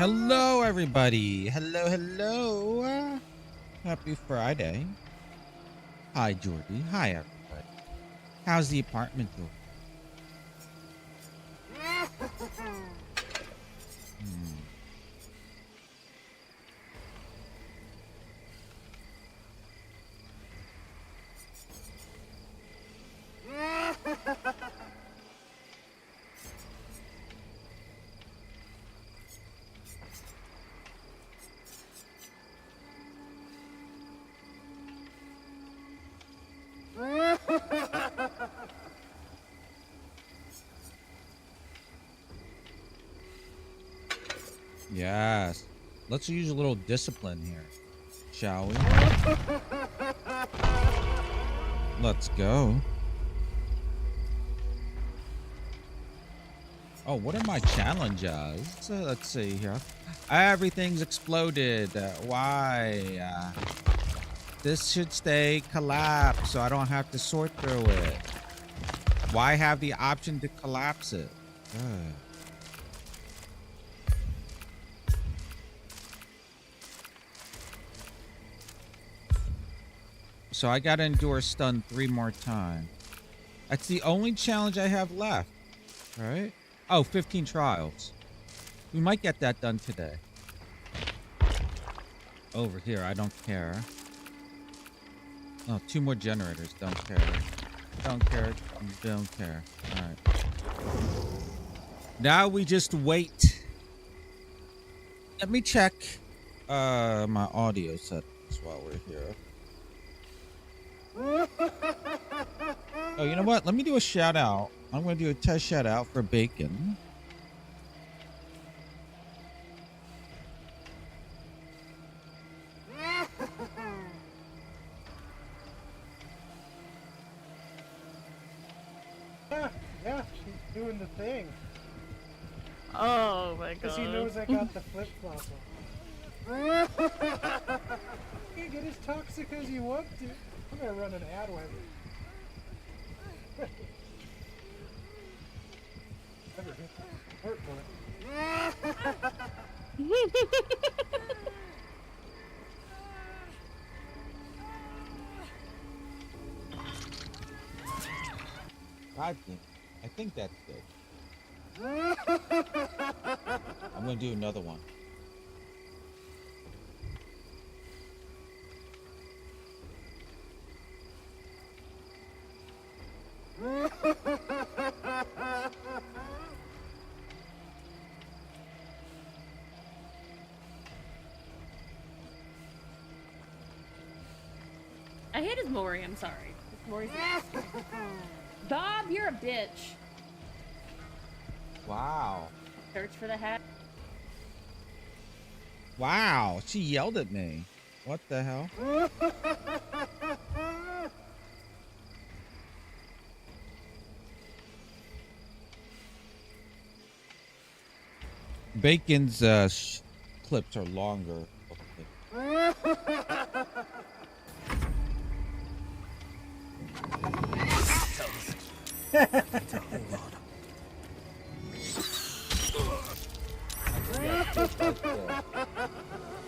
Hello, everybody. Hello, hello. Happy Friday. Hi, Jordy. Hi, everybody. How's the apartment doing? Yes. Let's use a little discipline here, shall we? Let's go. Oh, what are my challenges? Let's see here. Everything's exploded. Why? This should stay collapsed so I don't have to sort through it. Why have the option to collapse it? So I gotta endure stun 3 more times. That's the only challenge I have left. Right? Oh, 15 trials. We might get that done today. Over here, I don't care. Oh, 2 more generators. Don't care. Don't care. Don't care. Alright. Now we just wait. Let me check my audio settings while we're here. Oh, you know what? Let me do a shout out. I'm going to do a test shout out for Bacon. Yeah, she's doing the thing. Oh my god. Because he knows I got the flip flop on. You get as toxic as you want to. I'm gonna run an ad web. Never hit the support button. I think that's good. I'm gonna do another one. I hate his Maury, I'm sorry. His Maury's Bob, you're a bitch. Wow. Search for the hat. Wow, she yelled at me. What the hell? Bacon's clips are longer.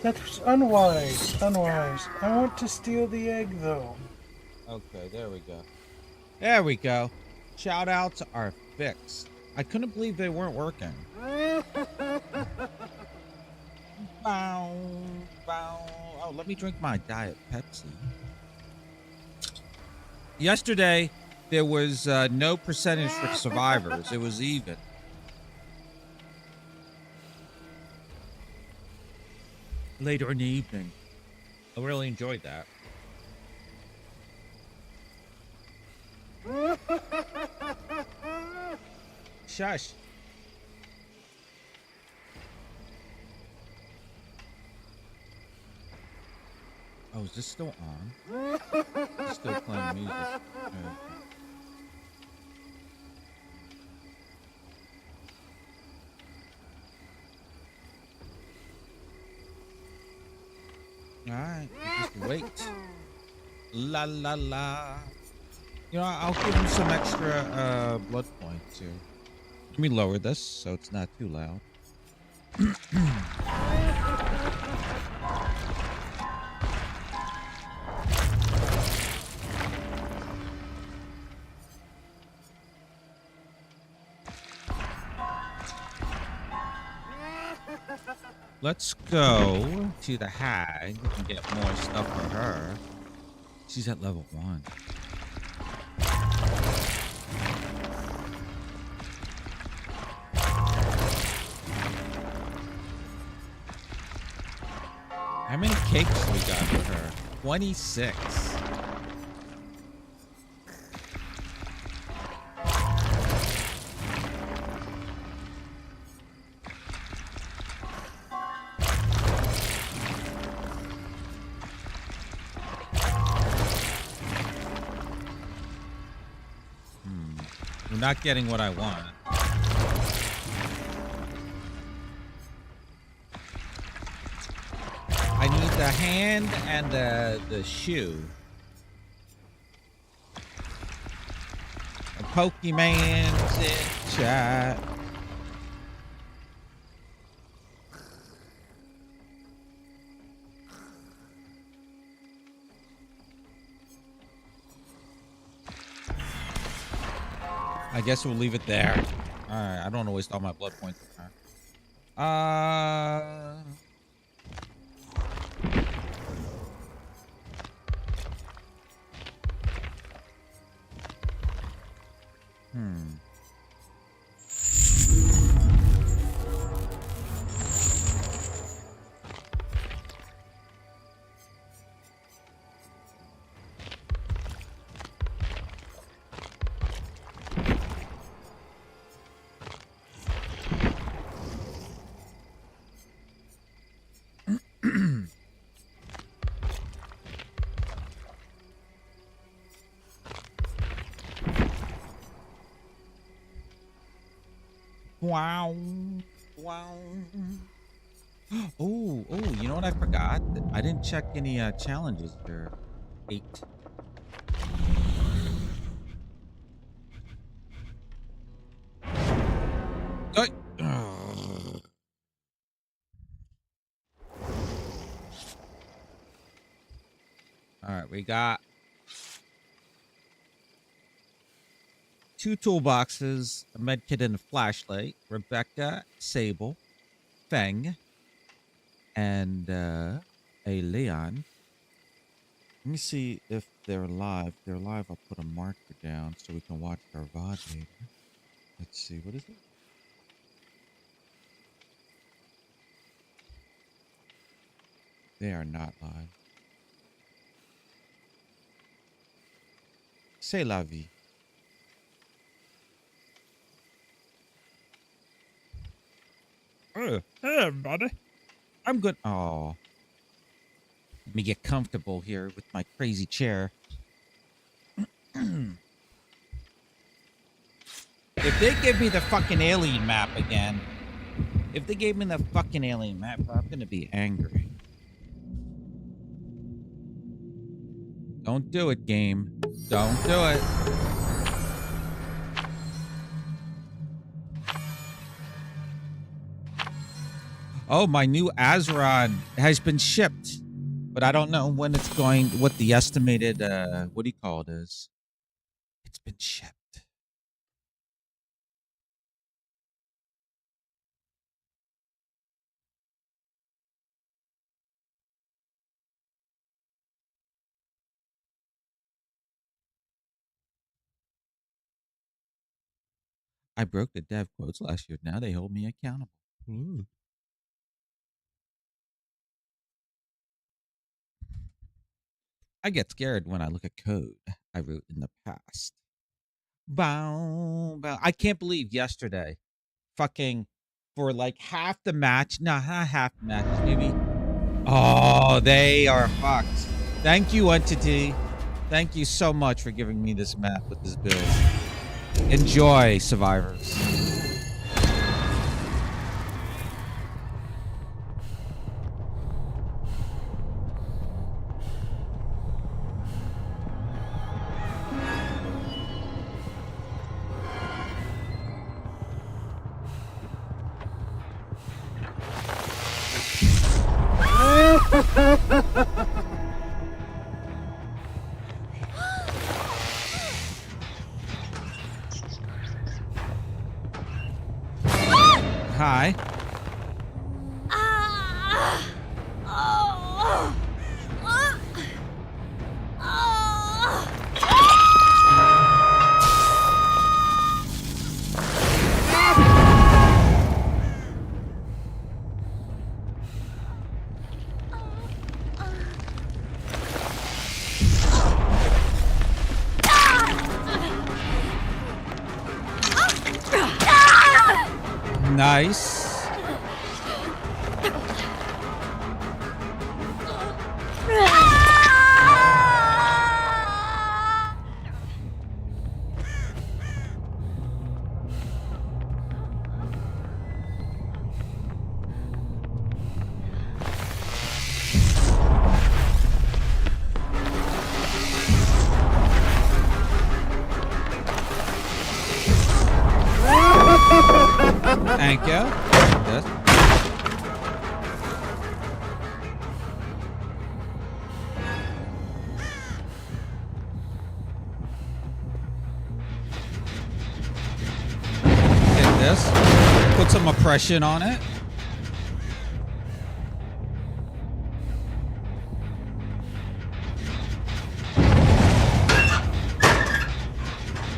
That's unwise. Unwise. I want to steal the egg, though. Okay, there we go. There we go. Shout outs are fixed. I couldn't believe they weren't working. Bow, bow. Oh, let me drink my Diet Pepsi. Yesterday, there was no percentage for survivors. It was even. Later in the evening. I really enjoyed that. Shush. Oh, is this still on? It's still playing music. Alright, just wait. La la la. You know, I'll give him some extra blood points too. Let me lower this so it's not too loud. let's go to the hag and get more stuff for her. She's at level 1. How many cakes we got for her? 26. We're not getting what I want. I need the hand and the shoe. The Pokemon's in chat. I guess we'll leave it there. All right, I don't want to waste all my blood points. Wow. Wow. Oh, you know what I forgot? I didn't check any challenges here. 8. All right, we got 2 toolboxes, a medkit and a flashlight. Rebecca, Sable, Feng, and a Leon. Let me see if they're live. If they're live, I'll put a marker down so we can watch their VOD later. Let's see, what is it? They are not live. C'est la vie. Hey, everybody. I'm good. Oh. Let me get comfortable here with my crazy chair. If they give me the fucking alien map again, if they gave me the fucking alien map, I'm gonna be angry. Don't do it, game. Don't do it. Oh, my new Azeron has been shipped, but I don't know when it's going, what the estimated, what do you call it is. It's been shipped. I broke the dev quotes last year. Now they hold me accountable. Ooh. I get scared when I look at code I wrote in the past. Bow, bow. I can't believe yesterday, fucking, for like half the match, no, not half the match, maybe. Oh, they are fucked. Thank you, Entity. Thank you so much for giving me this map with this build. Enjoy, survivors. Hi. Nice. Thank you. Yes. Get this. Put some oppression on it.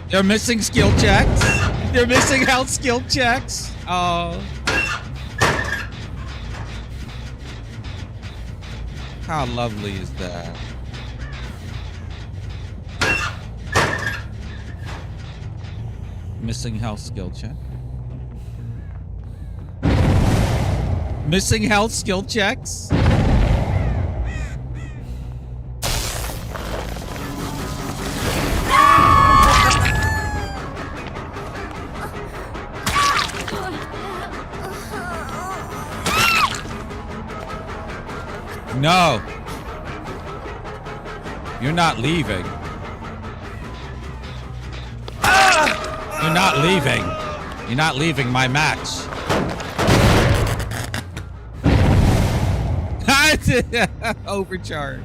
They're missing skill checks. They're missing health skill checks. Oh. How lovely is that? Missing health skill check. Missing health skill checks. No. You're not leaving. You're not leaving. You're not leaving my match. Overcharge.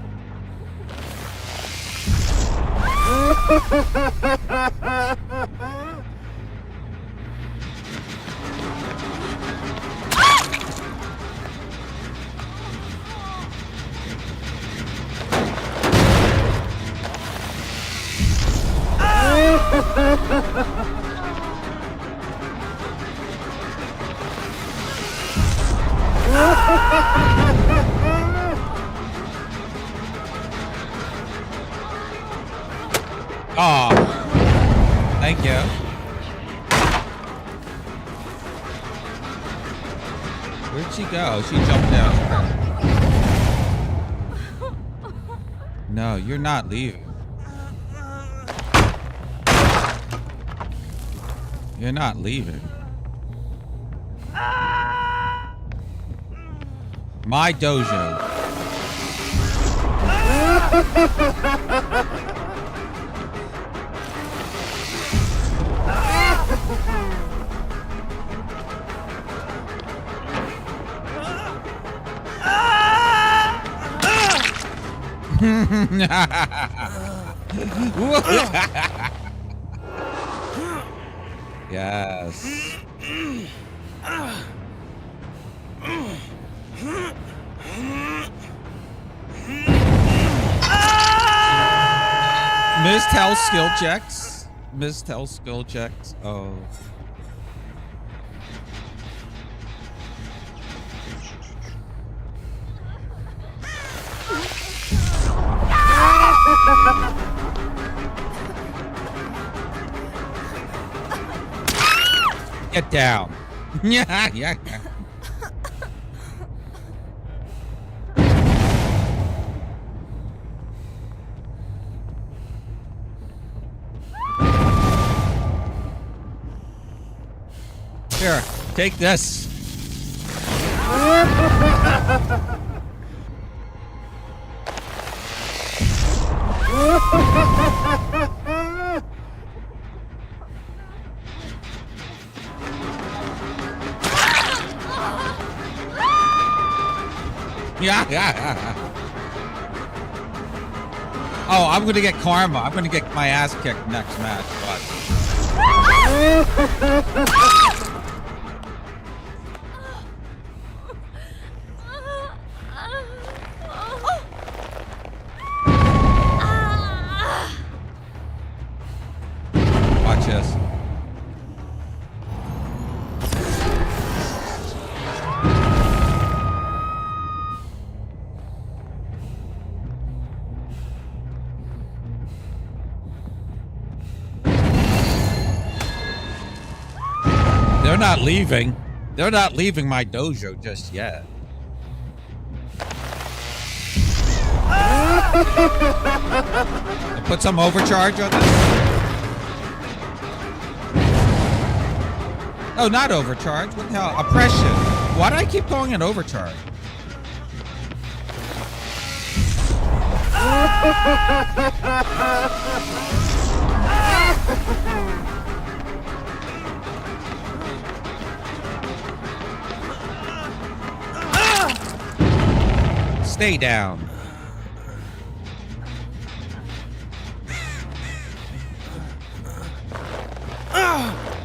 Oh, thank you. Where'd she go? She jumped down. No, you're not leaving. You're not leaving. My dojo. Yes. Missed health skill checks. Missed health skill checks. Oh. Get down. Yeah, yeah. Here, take this. Yeah, yeah. Oh, I'm gonna get karma. I'm gonna get my ass kicked next match. Watch this. They're not leaving. They're not leaving my dojo just yet. Put some overcharge on this. Oh, not overcharge. What the hell? Oppression. Why do I keep calling it overcharge? Stay down.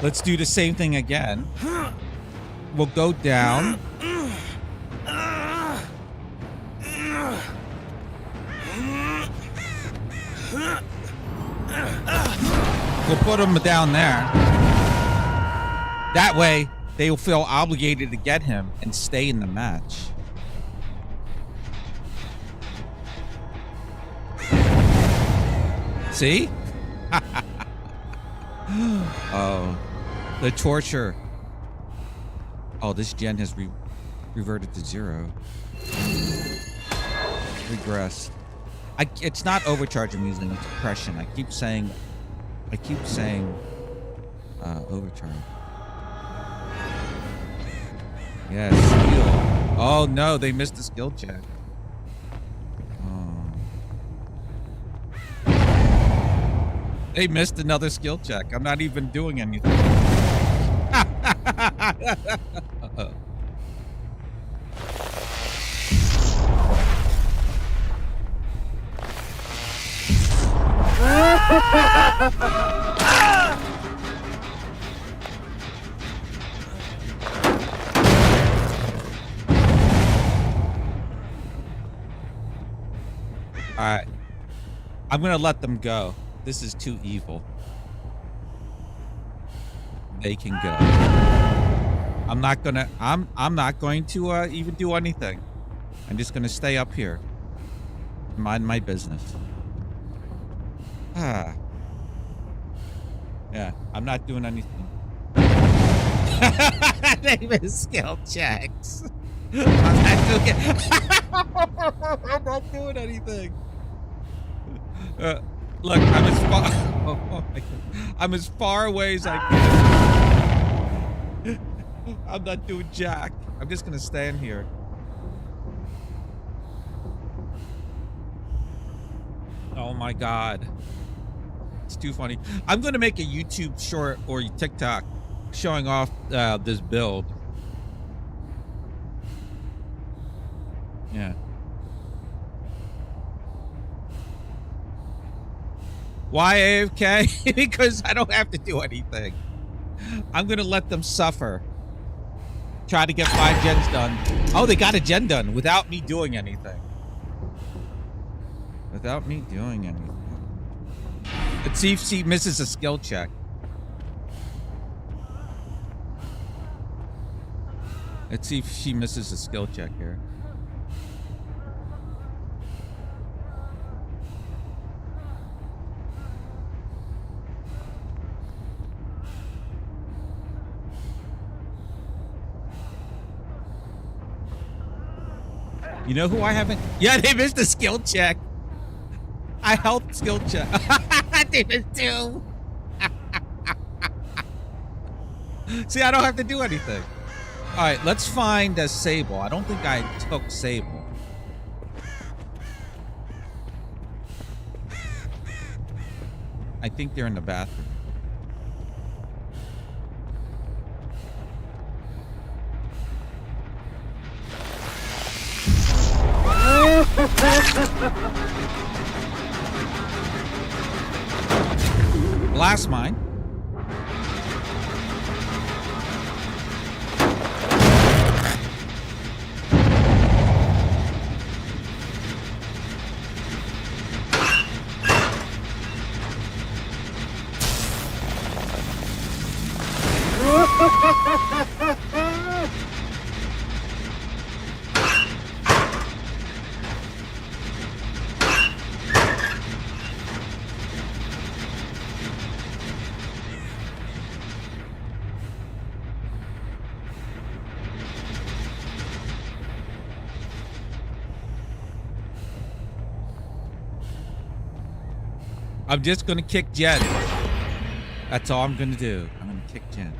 Let's do the same thing again. We'll go down. We'll put him down there. That way, they will feel obligated to get him and stay in the match. See? Oh, the torture. Oh, this gen has reverted to 0. Regress. It's not overcharge I'm using, it's oppression. I keep saying overcharge. Yes, skill. Oh no, they missed the skill check. They missed another skill check. I'm not even doing anything. All right. I'm going to let them go. This is too evil. They can go. I'm not going to even do anything. I'm just going to stay up here. Mind my business. Ah. Yeah, I'm not doing anything. They missed skill checks. I'm not doing anything. Look, I'm as far. Oh my God. I'm as far away as I can. I'm not doing jack. I'm just gonna stand here. Oh my God. It's too funny. I'm gonna make a YouTube short or TikTok showing off this build. Yeah. Why AFK? Because I don't have to do anything. I'm gonna let them suffer. Try to get 5 gens done. Oh, they got a gen done without me doing anything. Without me doing anything. Let's see if she misses a skill check. Let's see if she misses a skill check here. You know who I haven't? Yeah, they missed the skill check. I helped skill check. They missed 2. See, I don't have to do anything. All right, let's find a Sable. I don't think I took Sable. I think they're in the bathroom. Blast mine. I'm just gonna kick Jen. That's all I'm gonna do. I'm gonna kick Jen.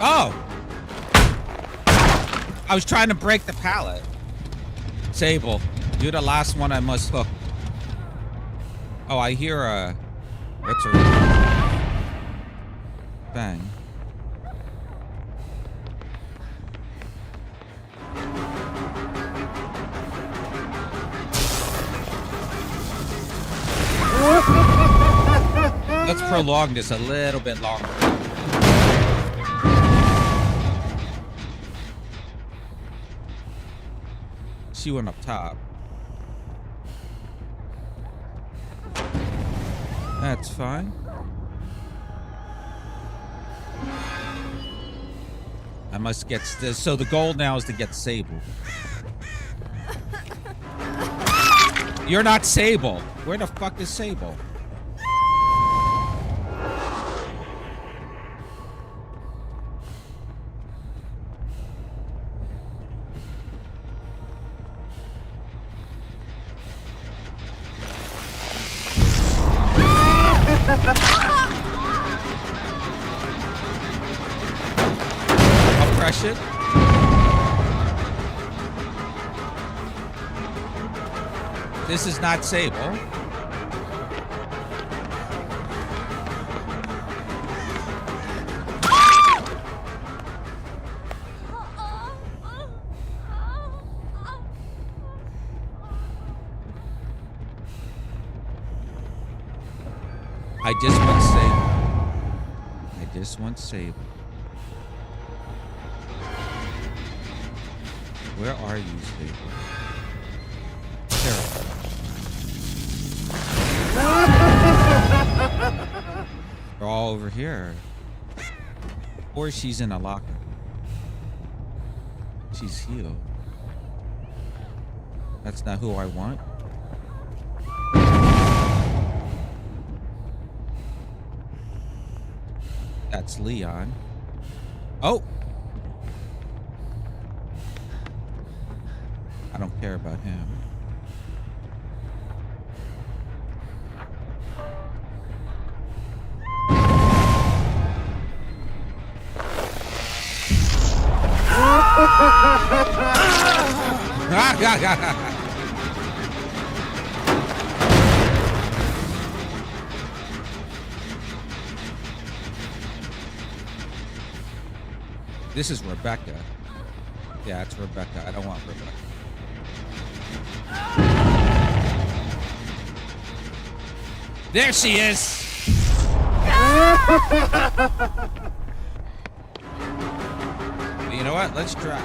Oh! I was trying to break the pallet. Sable, you're the last one I must hook. Oh, I hear a... What's her... Bang. Let's prolong this a little bit longer. She went up top. That's fine. I must get... So the goal now is to get Sable. You're not Sable. Where the fuck is Sable? Oppression. This is not Sable. I just want Sable. I just want Sable. Where are you, Sable? There. They're all over here. Or she's in a locker. She's healed. That's not who I want. That's Leon. Oh! I don't care about him. This is Rebecca. Yeah, it's Rebecca. I don't want Rebecca. There she is! You know what? Let's try.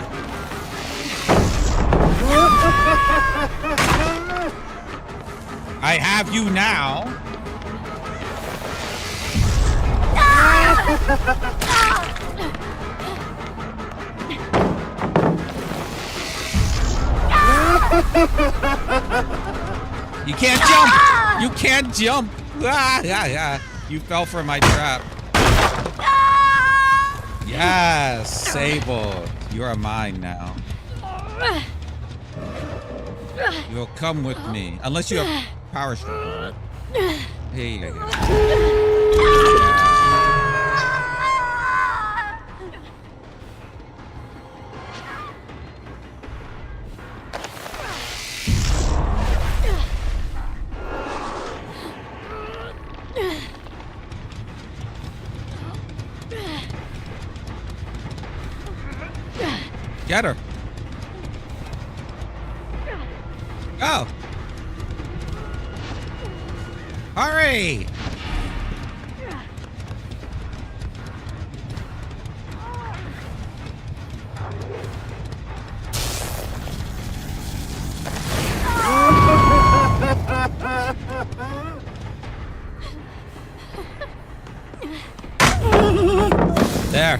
I have you now. You can't jump! You can't jump! You fell for my trap. Yes, Sable. You are mine now. You'll come with me. Unless you have power stroke. Here you go. Get her. Go. Hurry! There.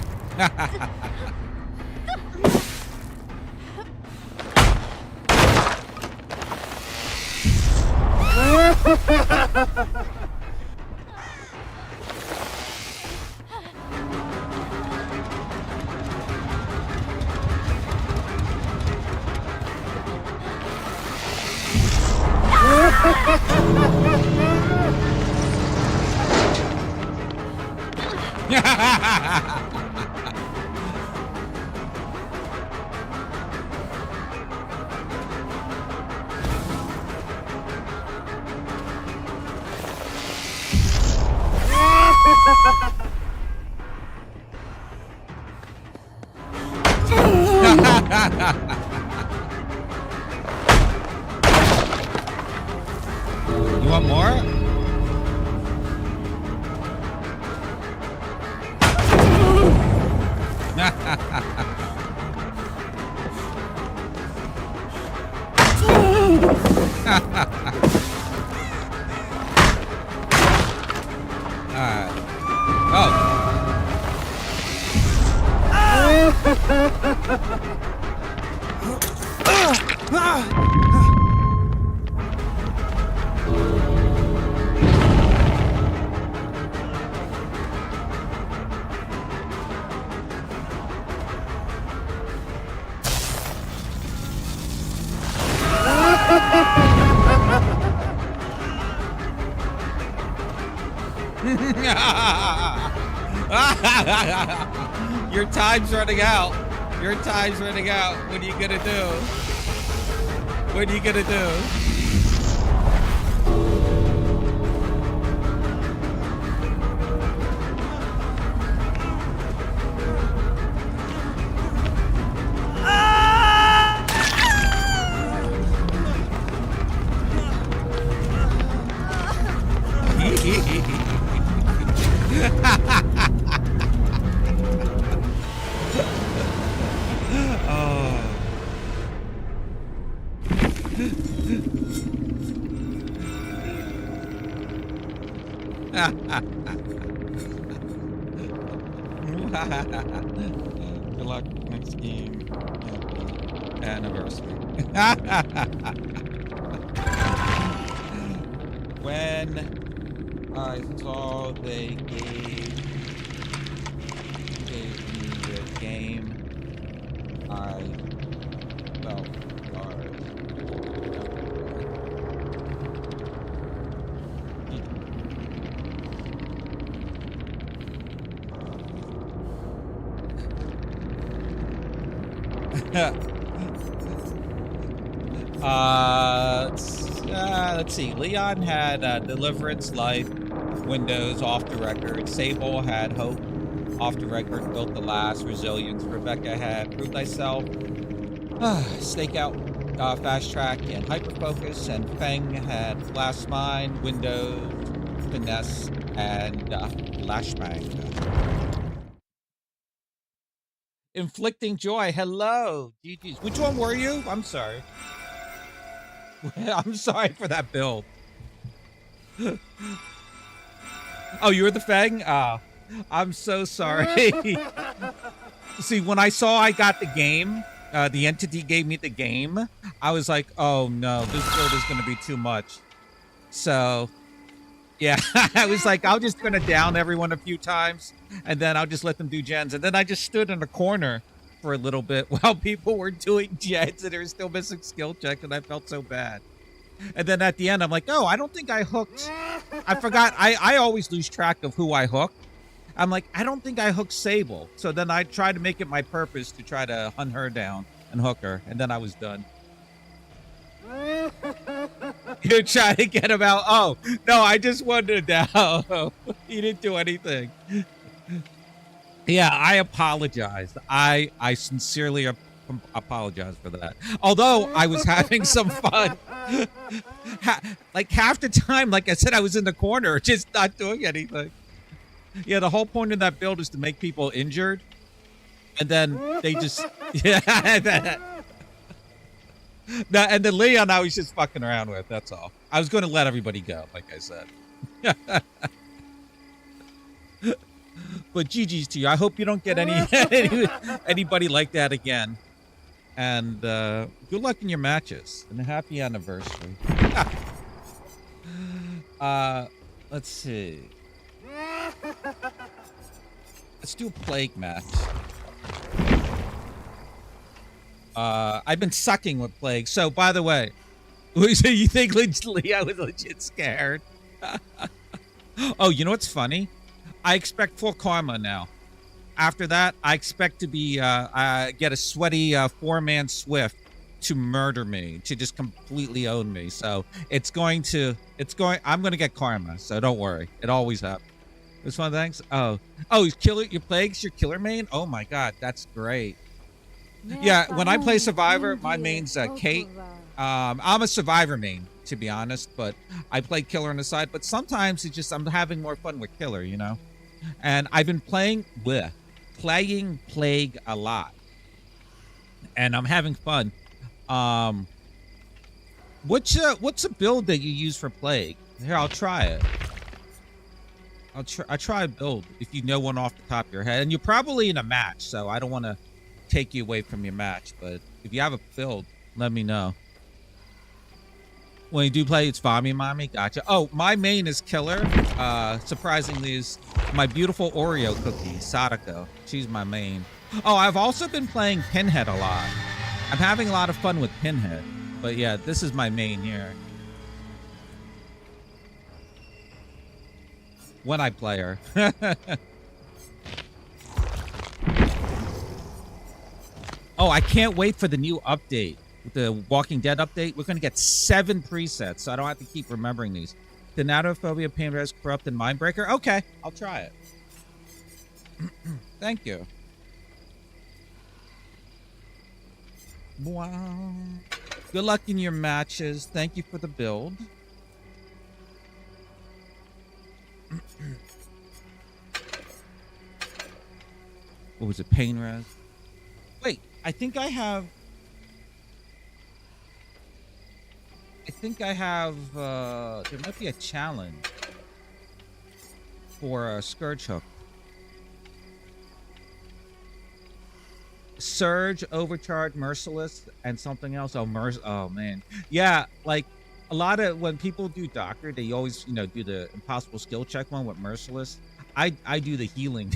You want more? Your time's running out. Your time's running out. What are you gonna do? What are you gonna do? Good luck next game. Happy anniversary. When I saw they gave me the game, I felt sorry. Let's see. Leon had Deliverance, Life, Windows, Off the Record. Sable had Hope, Off the Record, Built to Last, Resilience. Rebecca had Prove Thyself, Stakeout, Fast Track, and Hyperfocus. And Feng had Last Mind, Windows, Finesse, and Flashbang. Inflicting Joy, hello. GG's. Which one were you? I'm sorry. I'm sorry for that build. Oh, you were the Fang? I'm so sorry. See, when I saw I got the game, the entity gave me the game, I was like, oh no, this build is going to be too much. So, yeah, I was like, I'm just going to down everyone a few times, and then I'll just let them do gens. And then I just stood in a corner for a little bit while people were doing gens, and they were still missing skill checks, and I felt so bad. And then at the end, I'm like, oh, I don't think I hooked. I forgot. I always lose track of who I hooked. I'm like, I don't think I hooked Sable. So then I tried to make it my purpose to try to hunt her down and hook her. And then I was done. You're trying to get him out. Oh, no, I just wanted to down. He didn't do anything. Yeah, I apologize. I sincerely apologize for that. Although I was having some fun. Like half the time, like I said, I was in the corner, just not doing anything. Yeah, the whole point of that build is to make people injured, and then they just yeah. No, and then Leon, I was just fucking around with. That's all. I was going to let everybody go, like I said. But GG's to you. I hope you don't get anybody like that again. And good luck in your matches. And a happy anniversary. Let's see. Let's do a plague match. I've been sucking with plague. So, by the way, so you think Leah was legit scared? Oh, you know what's funny? I expect full karma now. After that, I expect to be get a sweaty 4-man Swift to murder me, to just completely own me. So I'm gonna get karma. So don't worry, it always happens. It's one of the things. Oh, your plague's your killer main. Oh my god, that's great. Yeah, when I play Survivor, my main's Kate. I'm a Survivor main, to be honest, but I play Killer on the side. But sometimes it's just I'm having more fun with Killer, you know. And I've been playing Plague a lot, and I'm having fun. What's a build that you use for Plague? Here, I'll try it. I'll try a build if you know one off the top of your head, and you're probably in a match, so I don't want to take you away from your match. But if you have a build, let me know. When you do play, it's Mommy. Gotcha. Oh, my main is Killer. Surprisingly, is my beautiful Oreo cookie, Sadako. She's my main. Oh, I've also been playing Pinhead a lot. I'm having a lot of fun with Pinhead. But yeah, this is my main here. When I play her. Oh, I can't wait for the new update. The Walking Dead update. We're going to get 7 presets, so I don't have to keep remembering these. Thanatophobia, Pain Res, Corrupt, and Mindbreaker. Okay, I'll try it. Thank you. Wow. Good luck in your matches. Thank you for the build. What was it? Pain Res? Wait, I think I have... there might be a challenge for a Scourge Hook. Surge, Overcharge, Merciless, and something else. Oh, man. Yeah, like, a lot of, when people do Doctor, they always, do the impossible skill check one with Merciless. I do the healing.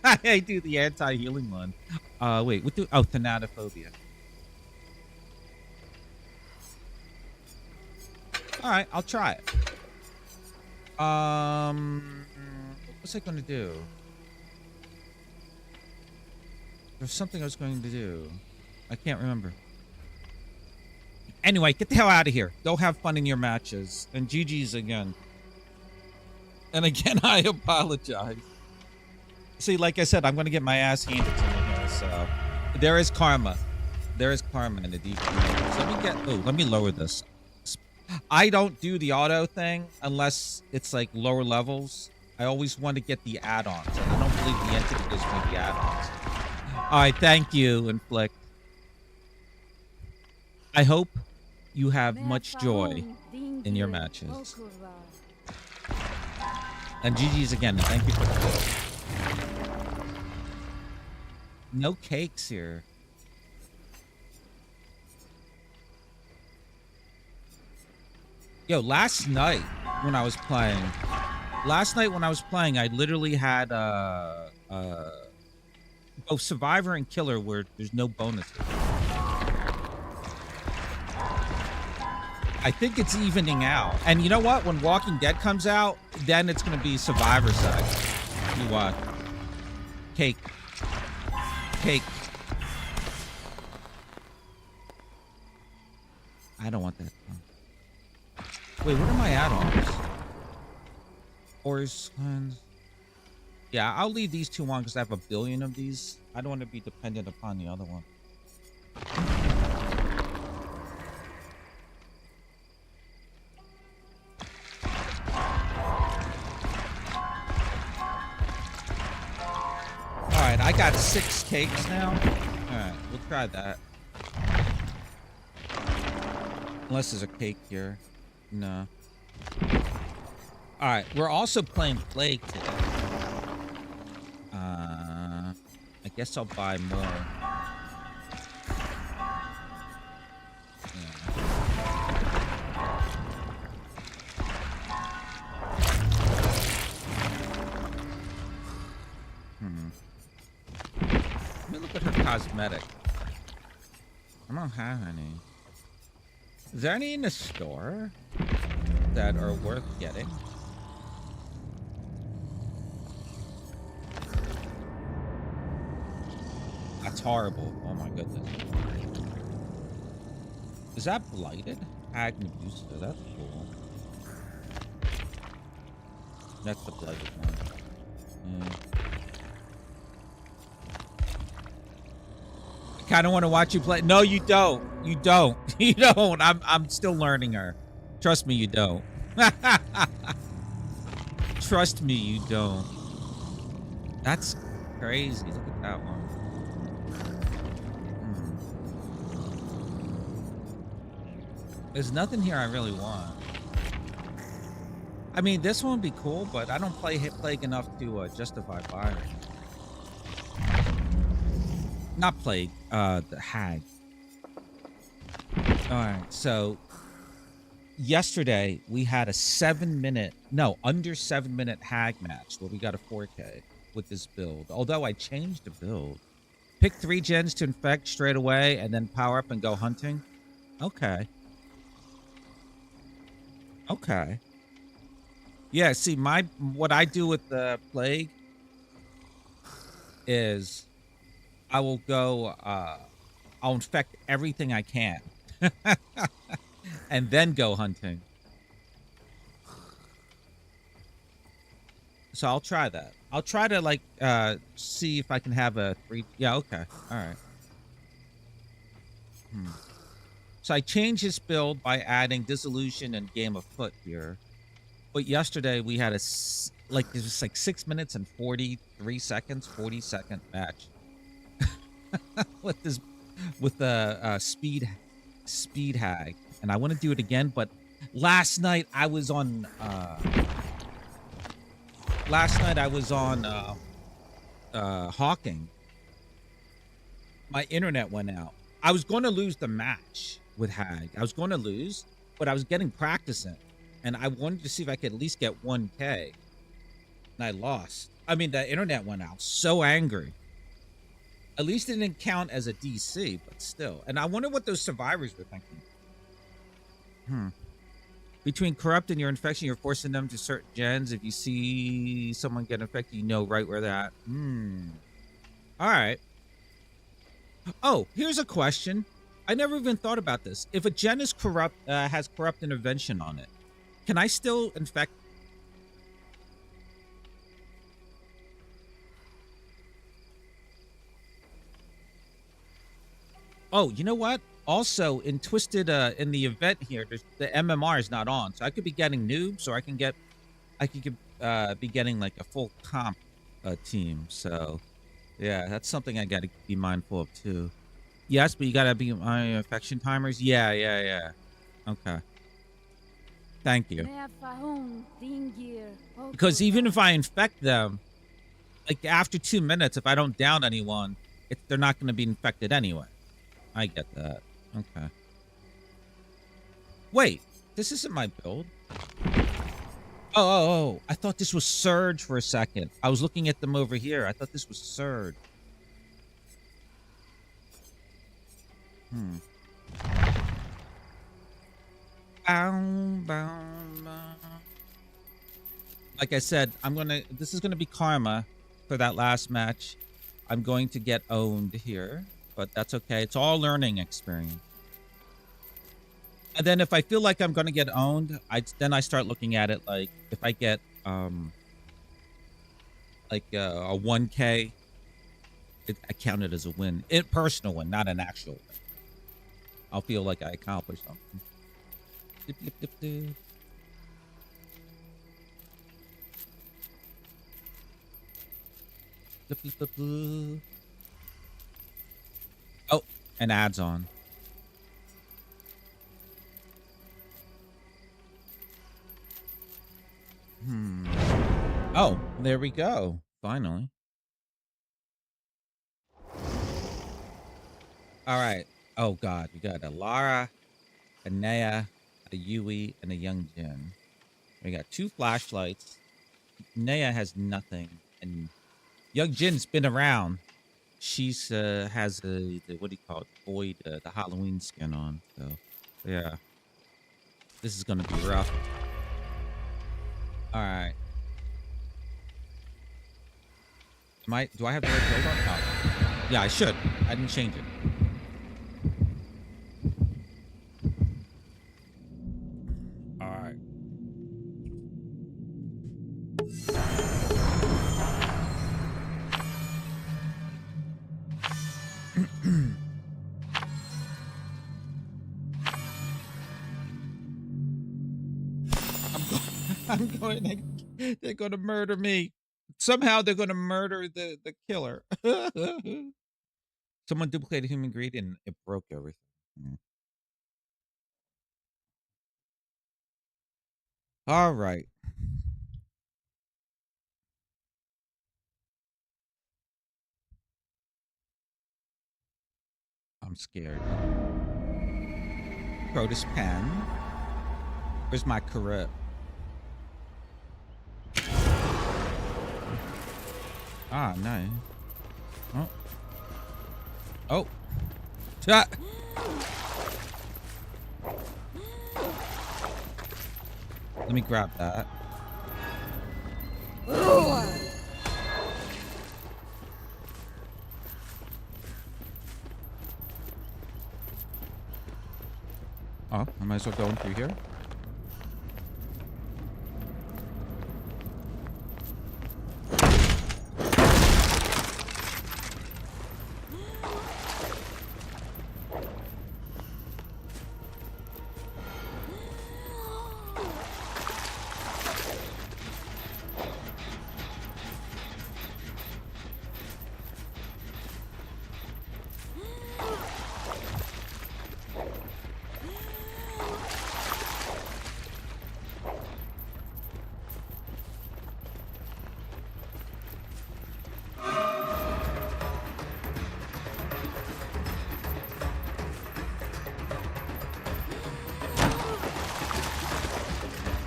I do the anti-healing one. Wait, what do... Oh, Thanatophobia. All right, I'll try it. What's I going to do? There's something I was going to do. I can't remember. Anyway, get the hell out of here. Go have fun in your matches. And GG's again. And again, I apologize. See, like I said, I'm going to get my ass handed to me here. So there is karma. There is karma in the defense. So let me lower this. I don't do the auto thing unless it's like lower levels. I always want to get the add-ons. And I don't believe the entity gives me the add-ons. All right, thank you, Inflict. I hope you have much joy in your matches. And GG's again, and thank you for the call. No cakes here. Yo, last night when I was playing, I literally had both Survivor and Killer where there's no bonuses. I think it's evening out. And you know what? When Walking Dead comes out, then it's going to be Survivor side. You what? Cake. I don't want that. Wait, what are my add-ons? Force cleanse. Yeah, I'll leave these two on because I have a billion of these. I don't want to be dependent upon the other one. I got 6 cakes now. All right, we'll try that. Unless there's a cake here. No. All right, we're also playing Plague today. I guess I'll buy more. Yeah. Let me look at her cosmetic. I don't have any. Is there any in the store that are worth getting? That's horrible. Oh my goodness. Is that blighted? Hag Medusa. That's cool. That's the blighted one. Yeah. I kind of want to watch you play. No, you don't. You don't. You don't. I'm still learning her. Trust me, you don't. Trust me, you don't. That's crazy. Look at that one. There's nothing here I really want. I mean, this one would be cool, but I don't play Plague enough to justify buying it. Not Plague, the Hag. Alright, so yesterday we had a under 7 minute Hag match where we got a 4K with this build. Although I changed the build. Pick 3 gens to infect straight away and then power up and go hunting. Okay. Okay. Yeah, see, what I do with the Plague is I will go, I'll infect everything I can. And then go hunting. So I'll try that. I'll try to, like, see if I can have a 3... Yeah, okay. All right. So I changed his build by adding Dissolution and Game of Foot here. But yesterday we had it was like 6 minutes and 43 seconds, 40-second match. with the speed hag. And I want to do it again, but last night I was on Hawking. My internet went out. I was going to lose the match with Hag. I was going to lose, but I was getting practice in. And I wanted to see if I could at least get 1K. And I lost. I mean, the internet went out. So angry. At least it didn't count as a DC, but still. And I wonder what those survivors were thinking. Between corrupt and your infection, you're forcing them to certain gens. If you see someone get infected, you know right where they're at. All right. Oh, here's a question. I never even thought about this. If a gen is corrupt, has corrupt intervention on it, can I still infect? Oh, you know what? Also, in Twisted, in the event here, the MMR is not on, so I could be getting noobs, or I could be getting like a full comp team. So, yeah, that's something I got to be mindful of too. Yes, but you gotta be my infection timers. Yeah. Okay. Thank you. Because even if I infect them, like after 2 minutes, if I don't down anyone, they're not going to be infected anyway. I get that. Okay. Wait, this isn't my build. Oh. I thought this was Surge for a second. I was looking at them over here. I thought this was Surge. Like I said, this is gonna be karma for that last match. I'm going to get owned here, but that's okay. It's all learning experience. And then if I feel like I'm gonna get owned, then I start looking at it like if I get like a 1K, I count it as a win. Personal win, not an actual win. I'll feel like I accomplished something. Oh, an ad's on. Oh, there we go. Finally. All right. Oh God, we got a Lara, a Nea, a Yui, and a Young Jin. We got 2 flashlights. Nea has nothing, and Young Jin's been around. She's has the what do you call it? Void, the Halloween skin on. So yeah, this is gonna be rough. All right. Do I have the right build on? Oh. Yeah, I should. I didn't change it. All right. I'm going. They're going to murder me. Somehow they're going to murder the killer. Someone duplicated human greed and it broke everything. All right. I'm scared. Protus pen. Where's my corrupt? Ah, nice. Oh. Oh. Ah. Let me grab that. Oh, I might as well go in through here.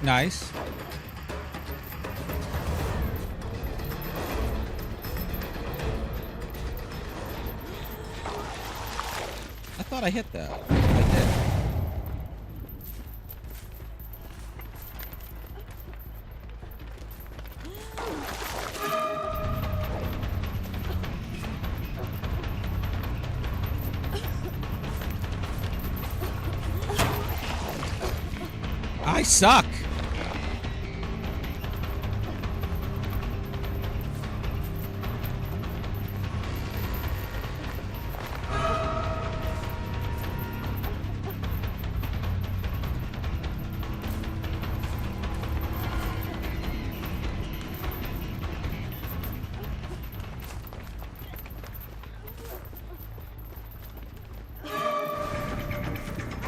Nice. I thought I hit that. I did. I suck.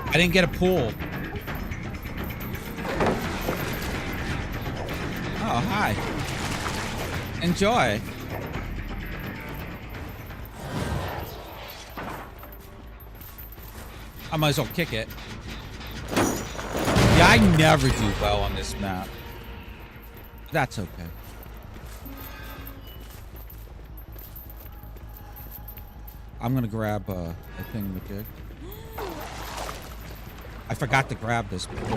I didn't get a pull. Oh, hi. Enjoy. I might as well kick it. Yeah, I never do well on this map. That's okay. I'm gonna grab a thing with it. I forgot to grab this before.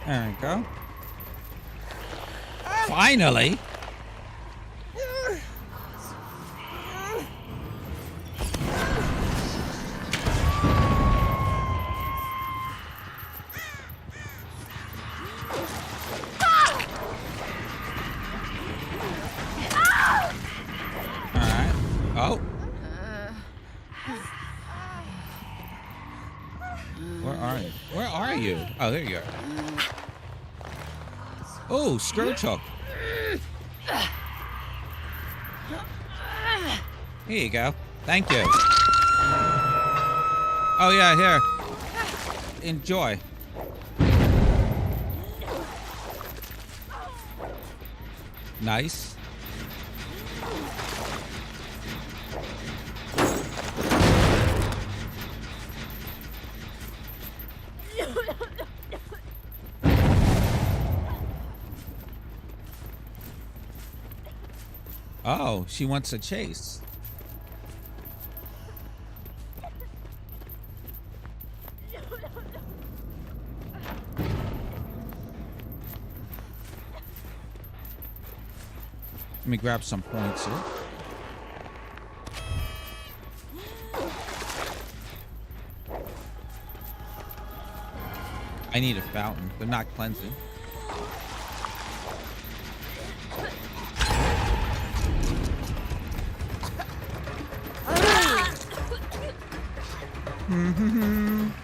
There we go. Finally. Oh. Where are you? Where are you? Oh, there you are. Oh, Scourge Hook. Here you go. Thank you. Oh, yeah, here. Enjoy. Nice. Oh, she wants a chase. Let me grab some points here. I need a fountain. They're not cleansing.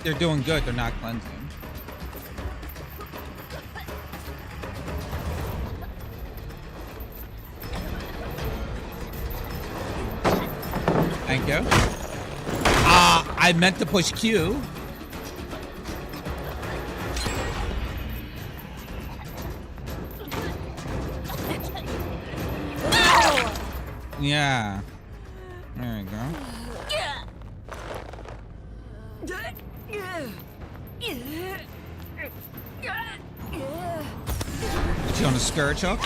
They're doing good. They're not cleansing. Thank you. I meant to push Q. Yeah. There we go. Is she on a Scourge Hook?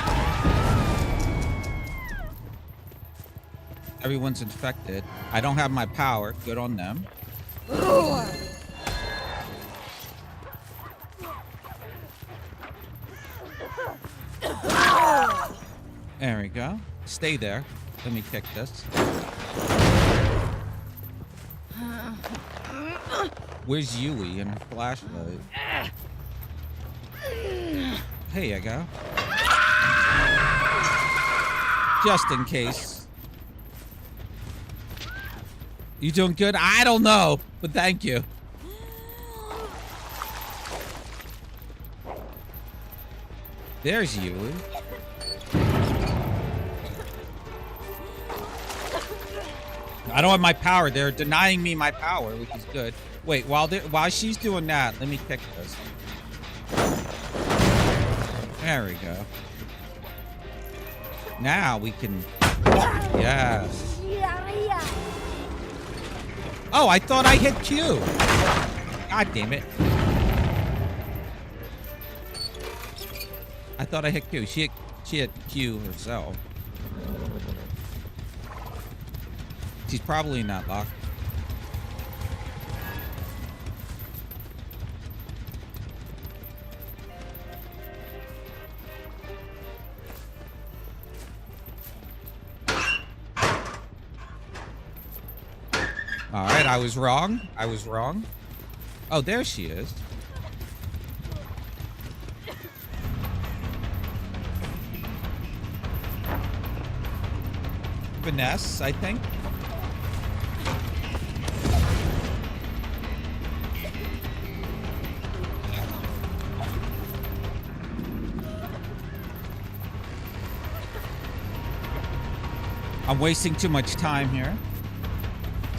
Everyone's infected. I don't have my power. Good on them. There we go. Stay there. Let me kick this. Where's Yui and her flashlight? Here you go. Just in case. You doing good? I don't know, but thank you. There's Yui. I don't have my power. They're denying me my power, which is good. Wait, while she's doing that, let me kick this. There we go. Now we can... Yes. Oh, I thought I hit Q. God damn it. I thought I hit Q. She hit Q herself. She's probably not locked. All right, I was wrong. I was wrong. Oh, there she is. Finesse, I think. I'm wasting too much time here.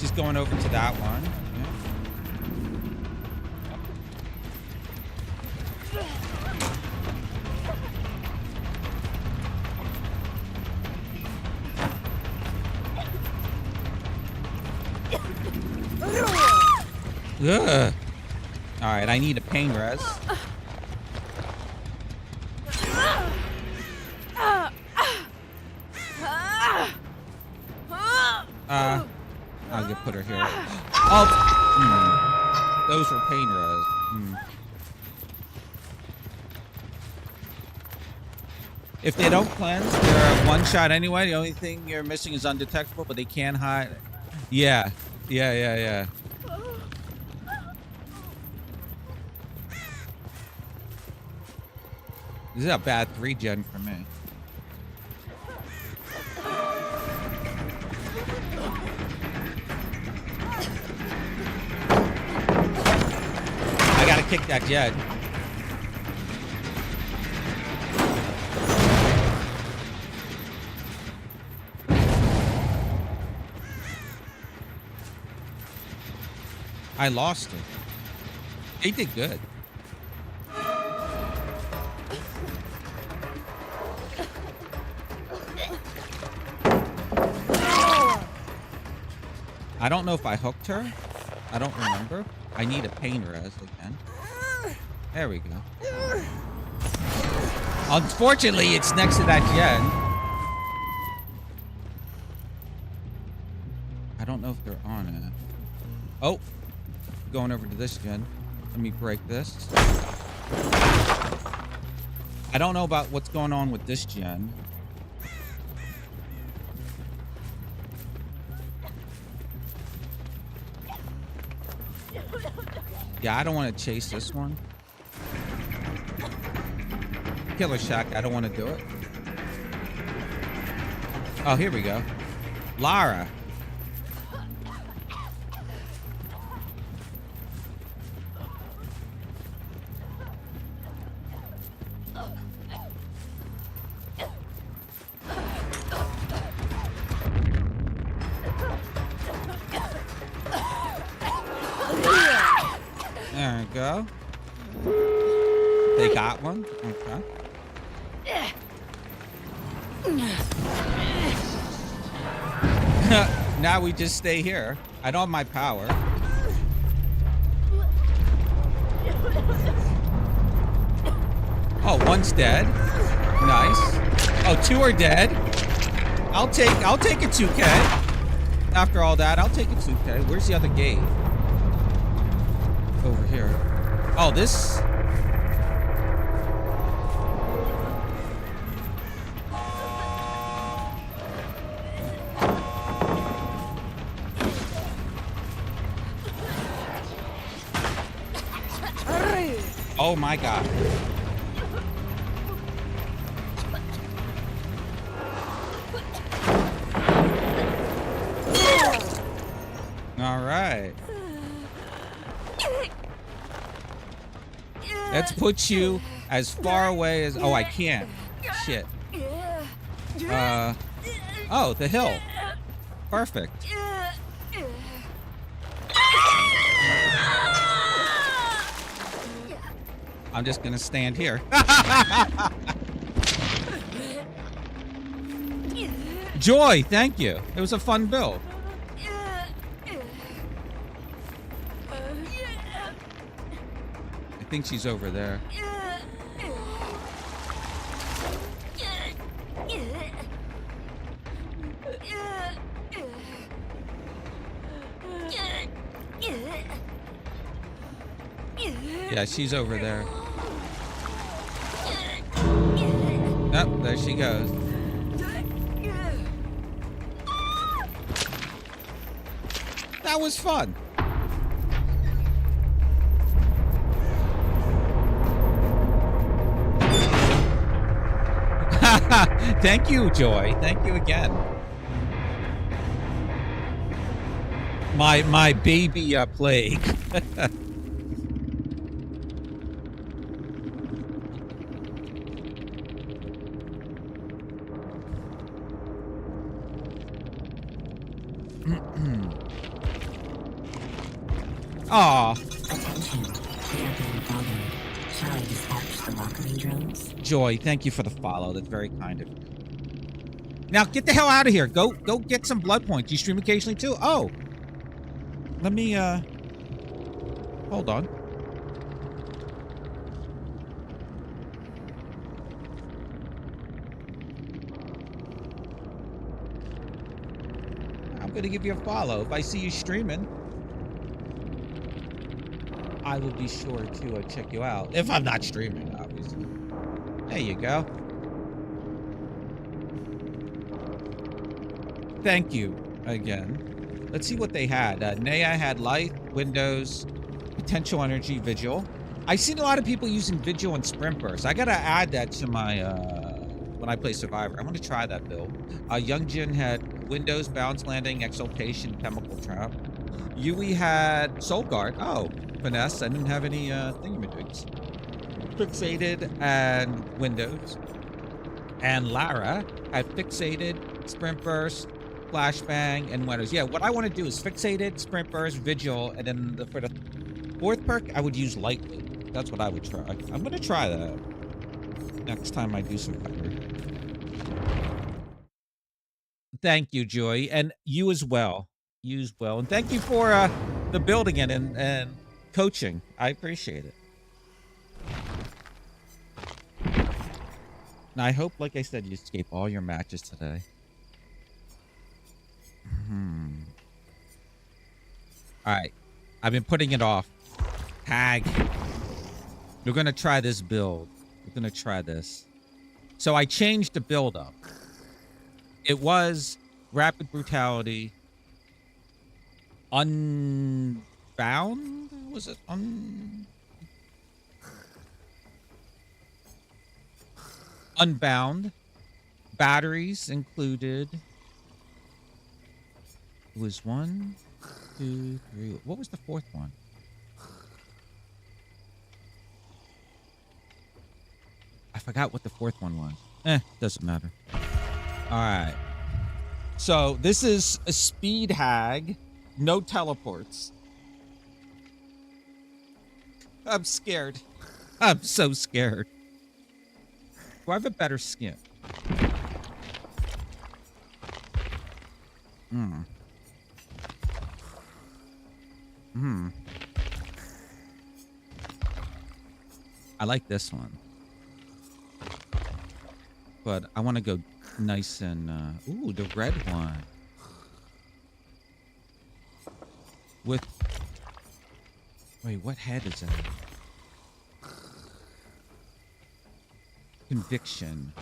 Just going over to that one. Yeah. Ugh. All right, I need a pain res. I'll just put her here. Oh, those were pain res. If they don't cleanse, they're one shot anyway. The only thing you're missing is undetectable, but they can hide. Yeah. Yeah. This is a bad 3-gen for me. kick that jet. I lost it. They did good. I don't know if I hooked her. I don't remember. I need a pain res again. There we go. Unfortunately, it's next to that gen. I don't know if they're on it. Oh, going over to this gen. Let me break this. I don't know about what's going on with this gen. Yeah, I don't want to chase this one. Killer Shack, I don't want to do it. Oh, here we go. Lara. There we go. They got one. Okay. Now we just stay here. I don't have my power. Oh, one's dead. Nice. Oh, two are dead. I'll take a 2K. After all that, I'll take a 2K. Where's the other gate? Over here. Oh, this. Oh my God. All right. Let's put you as far away as... Oh, I can't. Shit. Oh, the hill. Perfect. I'm just gonna stand here. Joy, thank you. It was a fun build. I think she's over there. Yeah, she's over there. Oh, there she goes. That was fun. Thank you, Joy. Thank you again. My baby plague. Aw. Joy, thank you for the follow. That's very kind of you. Now get the hell out of here. Go get some blood points. You stream occasionally too? Oh. Let me hold on. I'm gonna give you a follow. If I see you streaming, I will be sure to check you out. If I'm not streaming, obviously. There you go. Thank you again. Let's see what they had. Naya had light, windows, potential energy, vigil. I've seen a lot of people using vigil and sprint burst. I gotta add that to my when I play Survivor. I want to try that build. Young Jin had windows, bounce landing, exaltation, chemical trap. Yui had Soul Guard. Oh, finesse. I didn't have any thingamajigs. Fixated and Windows. And Lara had fixated, sprint burst, flashbang, and windows. Yeah, what I want to do is fixated, sprint burst, vigil, and then for the 4th perk, I would use lightweight. That's what I would try. I'm gonna try that next time I do Survivor. Thank you, Joy, and you as well. You as well, and thank you for the building and coaching. I appreciate it. And I hope, like I said, you escape all your matches today. All right, I've been putting it off. Tag. We're gonna try this build. We're gonna try this. So I changed the build up. It was rapid brutality. Unbound? Was it Unbound. Batteries included. It was 1, 2, 3. What was the 4th one? I forgot what the 4th one was. Doesn't matter. All right. So this is a speed hag. No teleports. I'm scared. I'm so scared. Do I have a better skin? I like this one. But I want to go nice and... ooh, the red one. With... Wait, what head is that? Conviction.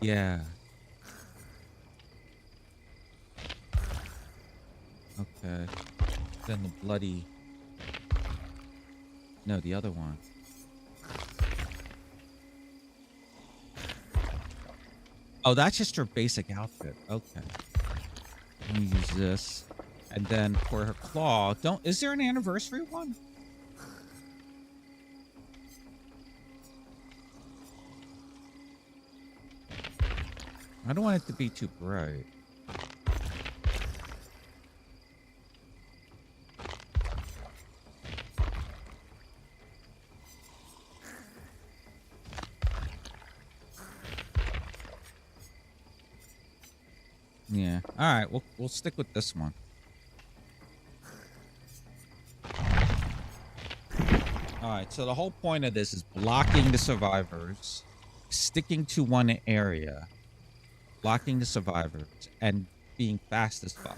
Yeah. Okay. Then the bloody... No, the other one. Oh, that's just her basic outfit. Okay. Let me use this. And then for her claw, is there an anniversary one? I don't want it to be too bright. Yeah. All right. We'll stick with this one. All right. So the whole point of this is blocking the survivors, sticking to one area, blocking the survivors, and being fast as fuck.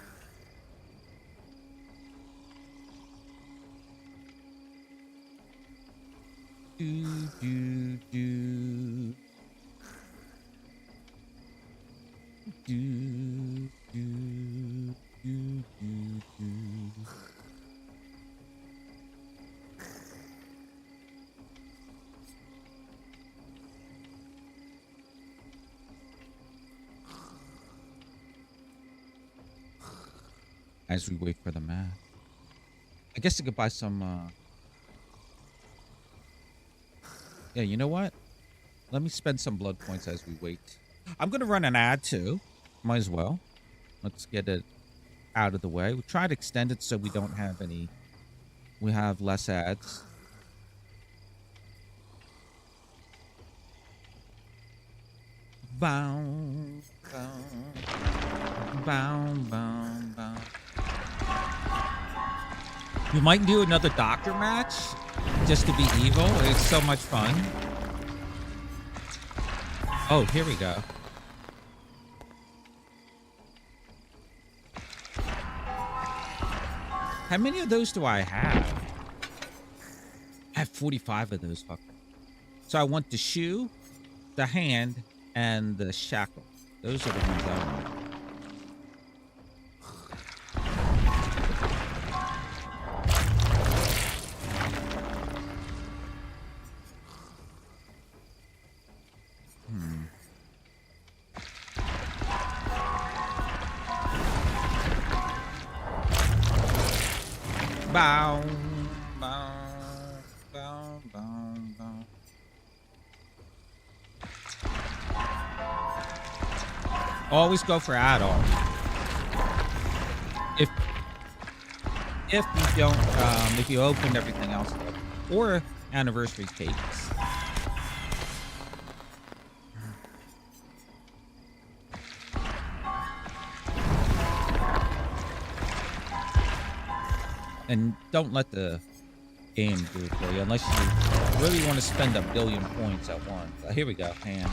As we wait for the math. I guess I could buy some, yeah, you know what? Let me spend some blood points as we wait. I'm going to run an ad too. Might as well. Let's get it out of the way. We'll try to extend it so we don't have any... We have less ads. Bound, bound, bound, bound, bound. We might do another doctor match just to be evil. It's so much fun. Oh, here we go. How many of those do I have? I have 45 of those fuckers. So I want the shoe, the hand, and the shackle. Those are the ones I want. Bow, bow, bow, bow, bow. Always go for add-on. If you don't, if you opened everything else up, or anniversary cakes. And don't let the game do it for you unless you really want to spend 1 billion points at once. Here we go, hand.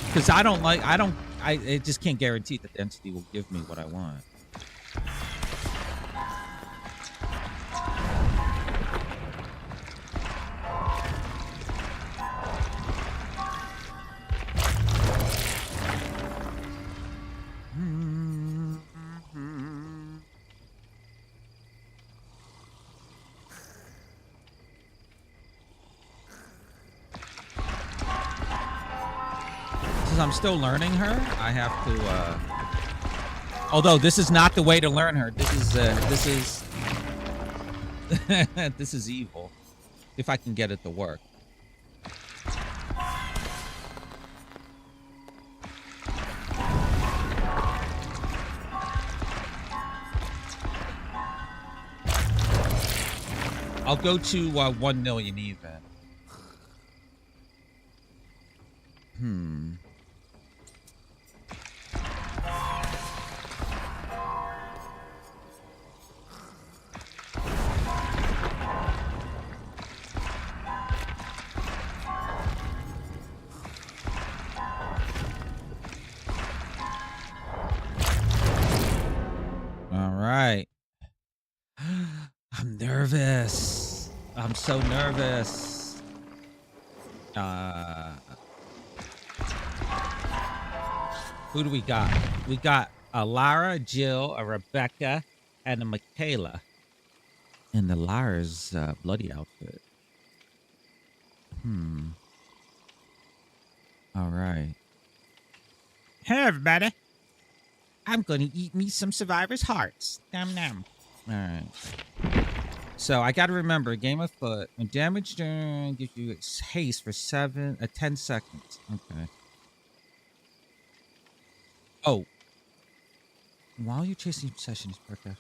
Because I just can't guarantee that the entity will give me what I want. I'm still learning her. I have to although this is not the way to learn her. This is this is evil. If I can get it to work. I'll go to 1 million even. I'm nervous. I'm so nervous. Who do we got? We got a Lara, a Jill, a Rebecca, and a Michaela. And the Lara's bloody outfit. All right. Hey, everybody. I'm going to eat me some survivors' hearts. Nom nom. All right. So I got to remember, game of foot. When damage during gives you haste for 10 seconds. Okay. Oh. While you're chasing obsession is perfect.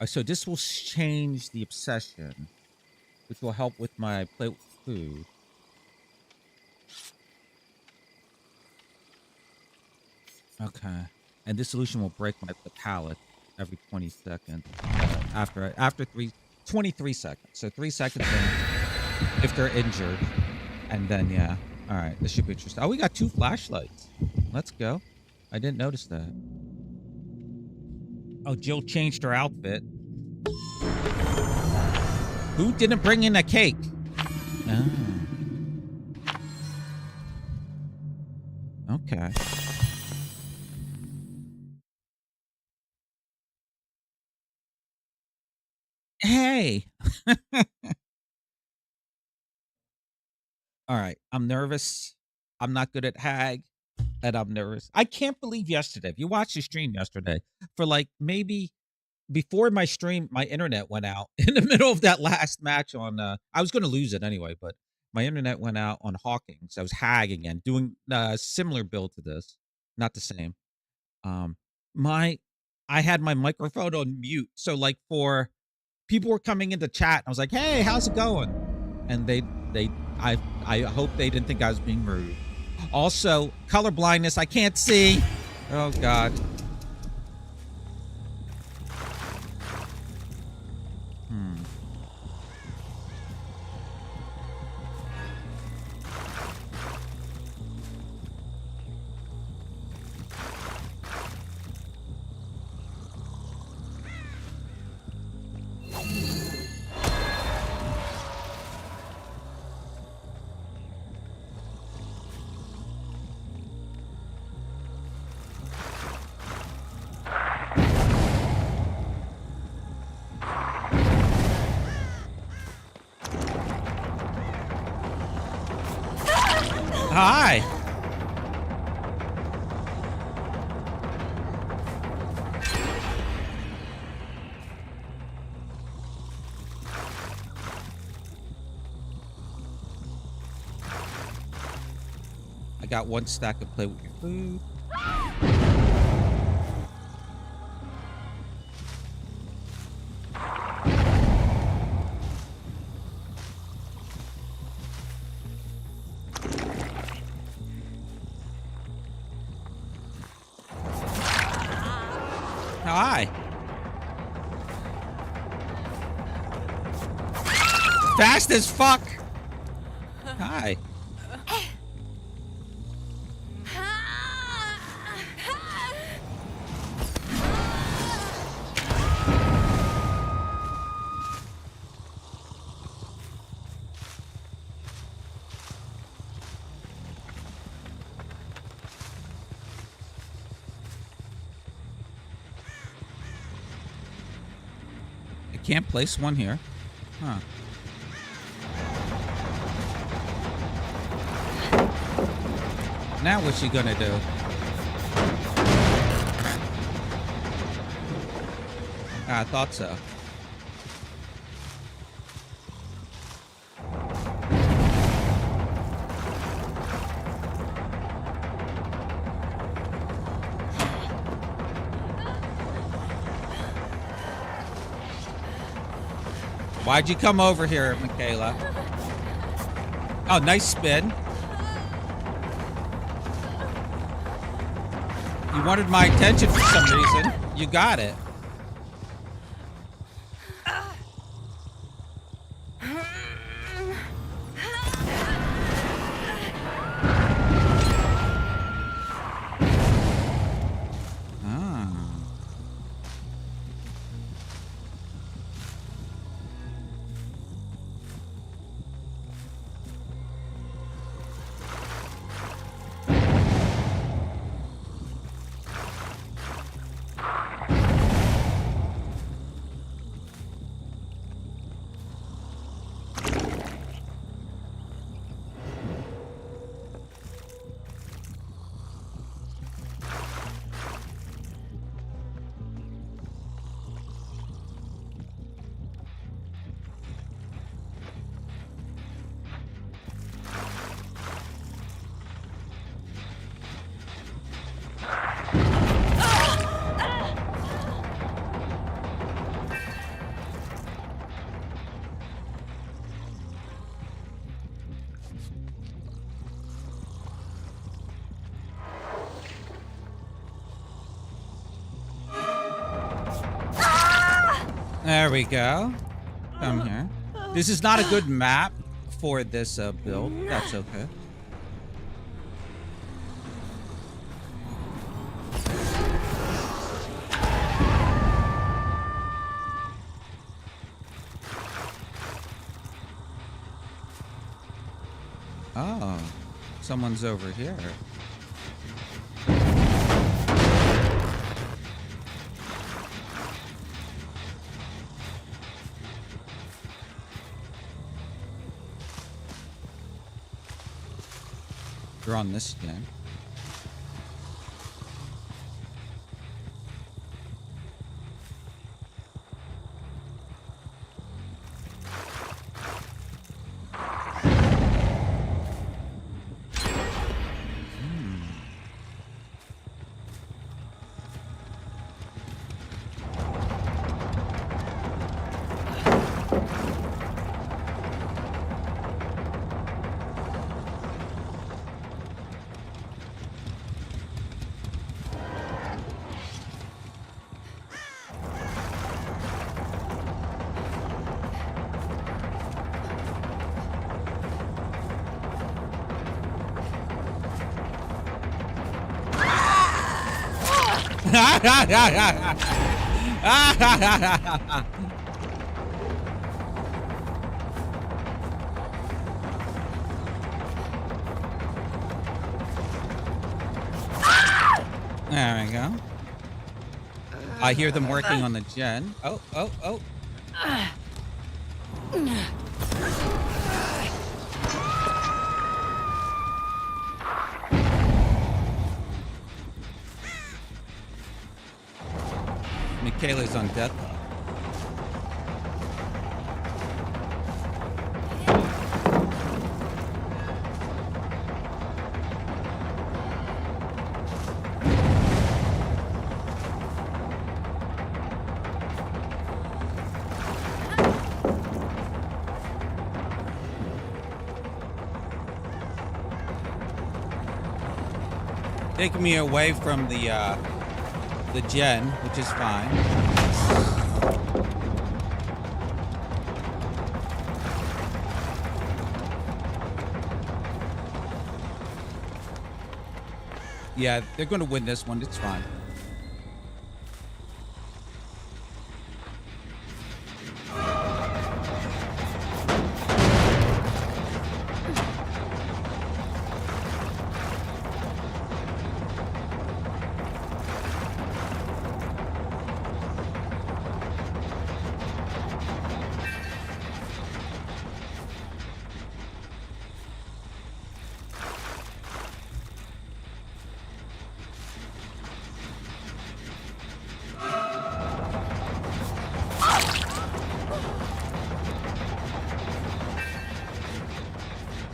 So this will change the obsession, which will help with my plate with food. Okay. And this solution will break the pallet every 20 seconds. After 23 seconds. So 3 seconds if they're injured. And then, yeah. All right. This should be interesting. Oh, we got 2 flashlights. Let's go. I didn't notice that. Oh, Jill changed her outfit. Who didn't bring in a cake? Oh. Okay. Hey. All right. I'm nervous. I'm not good at Hag. And I'm nervous. I can't believe yesterday. If you watched the stream yesterday, for like maybe before my stream, my internet went out in the middle of that last match on I was gonna lose it anyway, but my internet went out on Hawkins. I was Hag again, doing a similar build to this. Not the same. I had my microphone on mute. So like for people were coming into chat, I was like, hey, how's it going? And I hope they didn't think I was being rude. Also, color blindness, I can't see. Oh God. Hi. I got one stack to play with your food. Hi. Fast as fuck. Hi. Can't place one here. Huh. Now what's she gonna do? I thought so. Why'd you come over here, Michaela? Oh, nice spin. You wanted my attention for some reason. You got it. There we go. Come here. This is not a good map for this build. That's okay. Oh, someone's over here. You're on this game. There we go. I hear them working on the gen. Oh, oh, oh. Kayla's on death row. Taking me away from the gen, which is fine. Yeah, they're going to win this one. It's fine.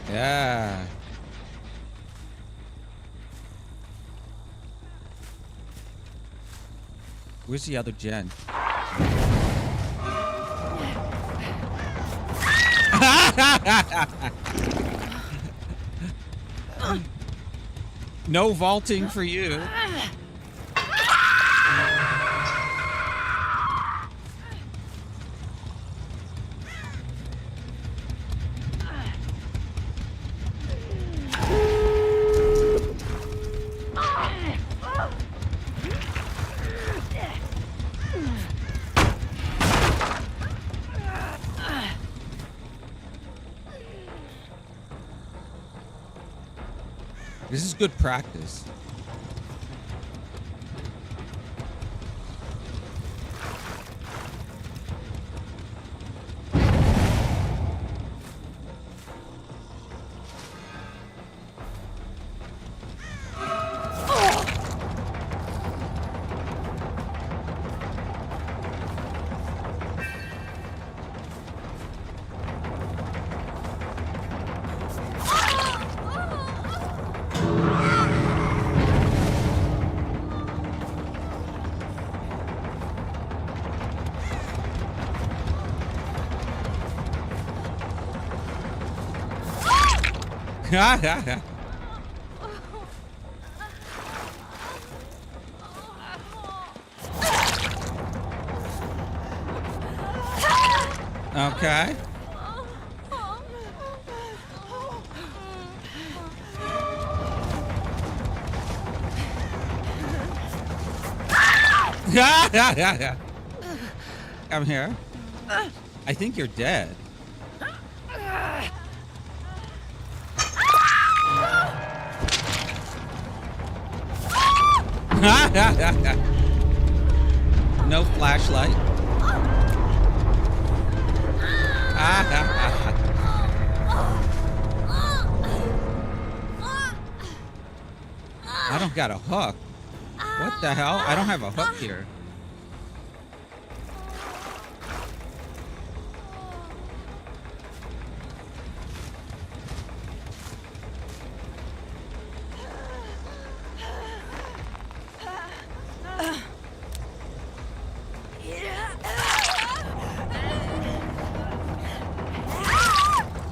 Yeah. Where's the other gen? No vaulting for you. This is good practice. Okay. I'm here. I think you're dead. No flashlight. I don't got a hook. What the hell? I don't have a hook here.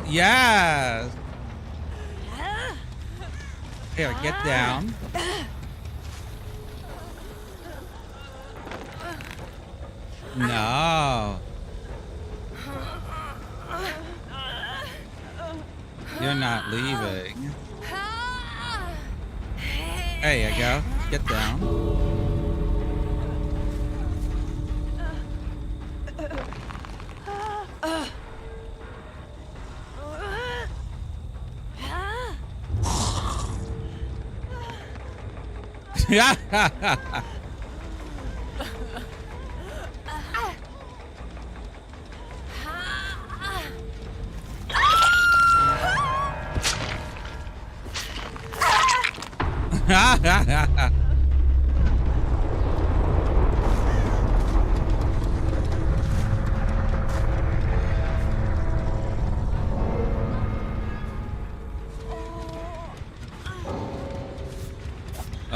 Yes. Here, get down. No. You're not leaving. There you go. Get down. Yeah.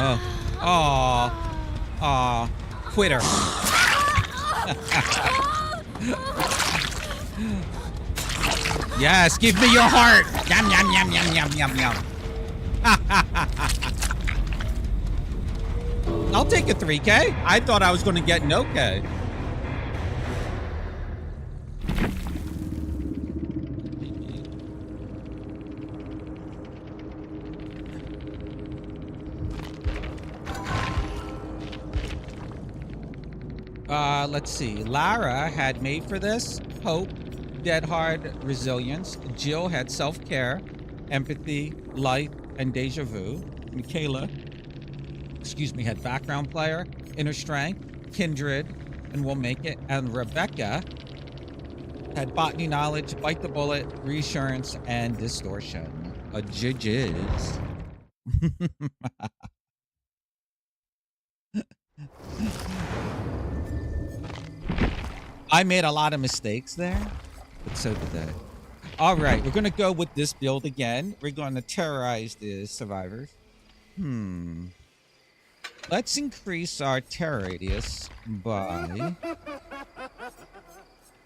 Oh. Aw. Aw. Quitter. Yes, give me your heart. Yum, yum, yum, yum, yum, yum, yum. I'll take a 3K. I thought I was going to get an OK. Let's see. Lara had made for this, hope, dead hard, resilience. Jill had self-care, empathy, light, and deja vu. Michaela, excuse me, had background player, inner strength, kindred, and will make it. And Rebecca had botany knowledge, bite the bullet, reassurance, and distortion. A jizz. I made a lot of mistakes there, but so did they. All right, we're going to go with this build again. We're going to terrorize the survivors. Let's increase our terror radius by...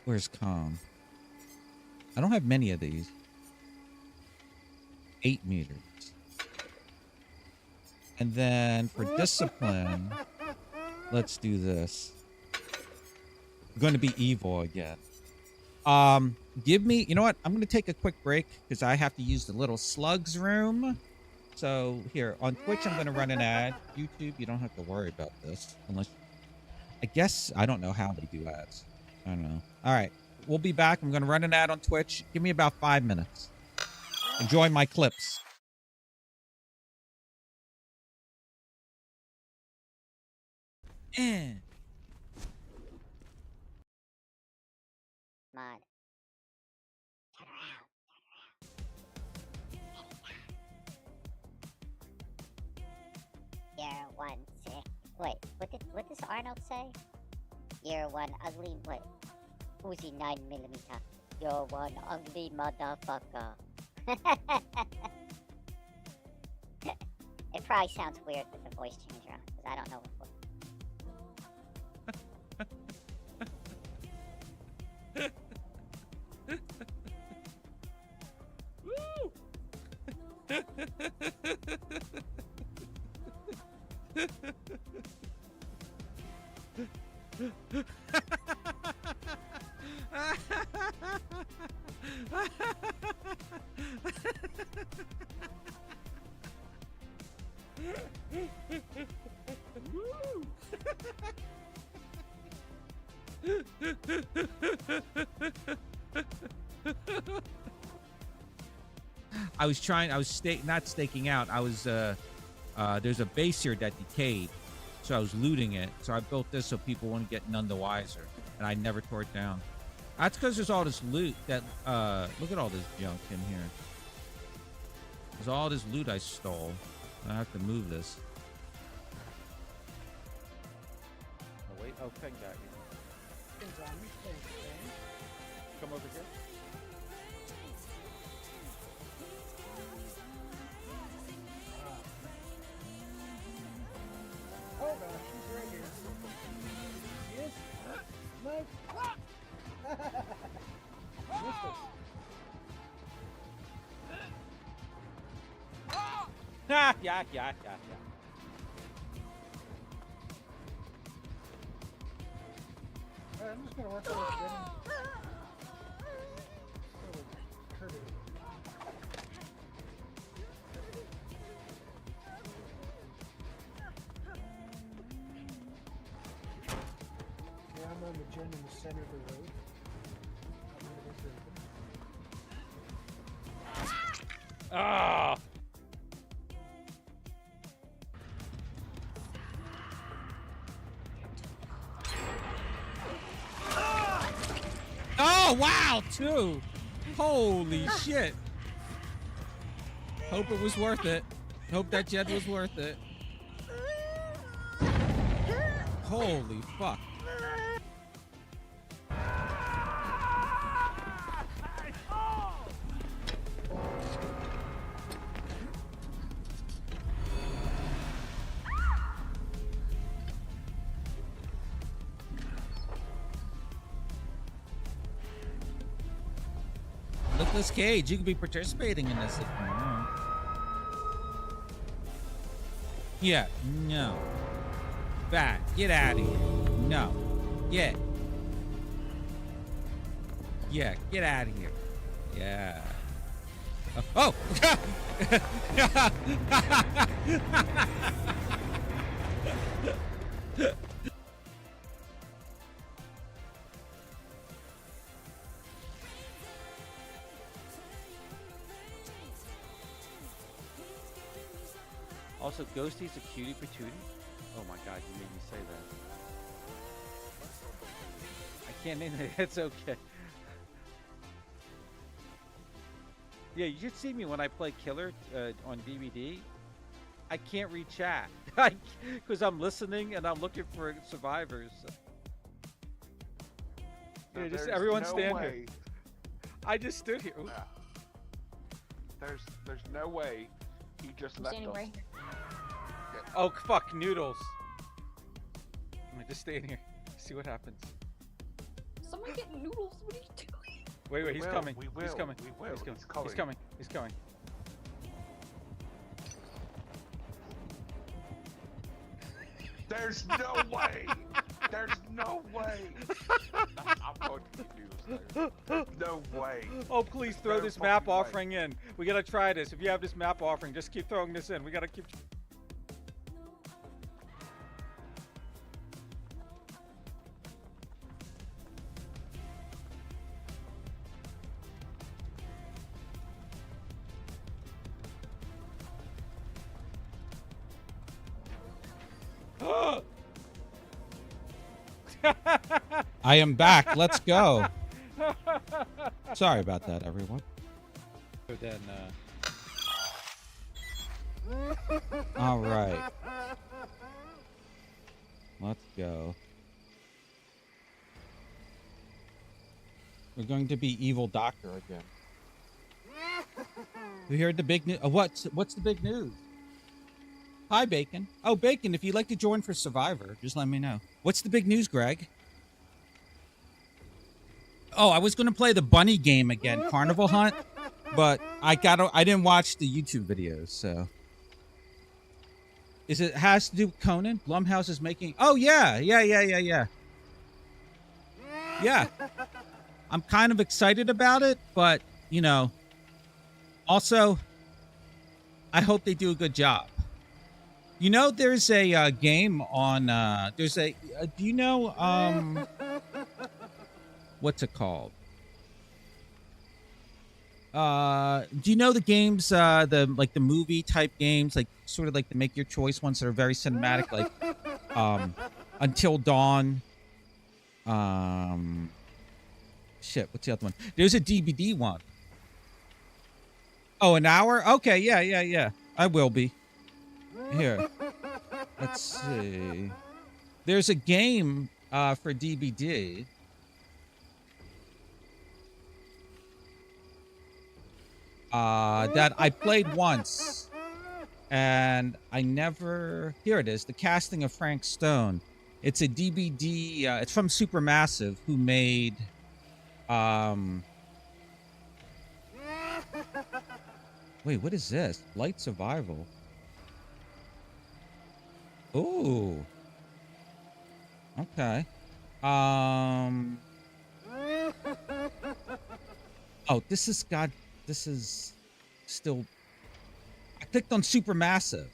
Where's calm? I don't have many of these. 8 meters. And then for discipline, let's do this. We're going to be evil again. Give me, you know what? I'm going to take a quick break because I have to use the little slugs room. So here on Twitch, I'm going to run an ad. YouTube, you don't have to worry about this unless, I guess, I don't know how they do ads. I don't know. All right, we'll be back. I'm going to run an ad on Twitch. Give me about 5 minutes. Enjoy my clips. Mod. Turn around. You're one sick. Wait, what does Arnold say? You're one ugly, what? Uzi 9mm. You're one ugly motherfucker. It probably sounds weird with the voice changer on, because I don't know what. I was not staking out. I was, there's a base here that decayed. So I was looting it. So I built this so people wouldn't get none the wiser. And I never tore it down. That's because there's all this loot that, look at all this junk in here. There's all this loot I stole. I have to move this. Oh wait, oh, Ken got you. Ken's on me. Thanks, man. Come over here. Oh gosh, she's right here. She is? Nice. Missed us. Ah, yeah. Alright, I'm just gonna work on this getting. Yeah, I'm on the gen in the center of the road. I'm gonna go through. Ah! Oh, wow, 2. Holy shit. Hope it was worth it. Hope that jet was worth it. Holy fuck. Nicolas Cage, you could be participating in this if you want. Yeah, no. Back, get out of here. No. Yeah. Yeah, get out of here. Yeah. Oh! Also, Ghosty's a cutie patootie? Oh my god, you made me say that. I can't name it. It's okay. Yeah, you should see me when I play Killer on DVD. I can't read chat because I'm listening and I'm looking for survivors. Yeah, just everyone stand here. I just stood here. Ooh. There's no way he just left us. Right. Oh fuck, noodles. I'm just staying here. See what happens. Someone get noodles. What are you doing? Wait, he's coming. We will. He's coming. We will. He's coming. He's coming. He's coming. He's coming. There's no way. There's no way. I'm going to get noodles later. No way. Oh, please throw No this map fucking way. offering in. We gotta try this. If you have this map offering, just keep throwing this in. We gotta keep. I am back. Let's go. Sorry about that, everyone. So then, All right. Let's go. We're going to be evil doctor again. We heard the big news. What's the big news? Hi, Bacon. Oh, Bacon, if you'd like to join for Survivor, just let me know. What's the big news, Greg? Oh, I was going to play the bunny game again, Carnival Hunt, but I didn't watch the YouTube videos, so. Has to do with Conan? Blumhouse is making. Oh yeah. Yeah. I'm kind of excited about it, but you know, also, I hope they do a good job. You know, there's a game on. Do you know what's it called? Do you know the games, the movie type games, like sort of like the make your choice ones that are very cinematic, like Until Dawn. Shit, what's the other one? There's a DVD one. Oh, an hour? Okay, yeah. I will be. Here. Let's see. There's a game for DVD. That I played once, and I never. Here it is, The Casting of Frank Stone. It's a DVD. It's from Supermassive, who made. Wait, what is this? Light Survival. Ooh. Okay. Oh, this is still. I clicked on Supermassive.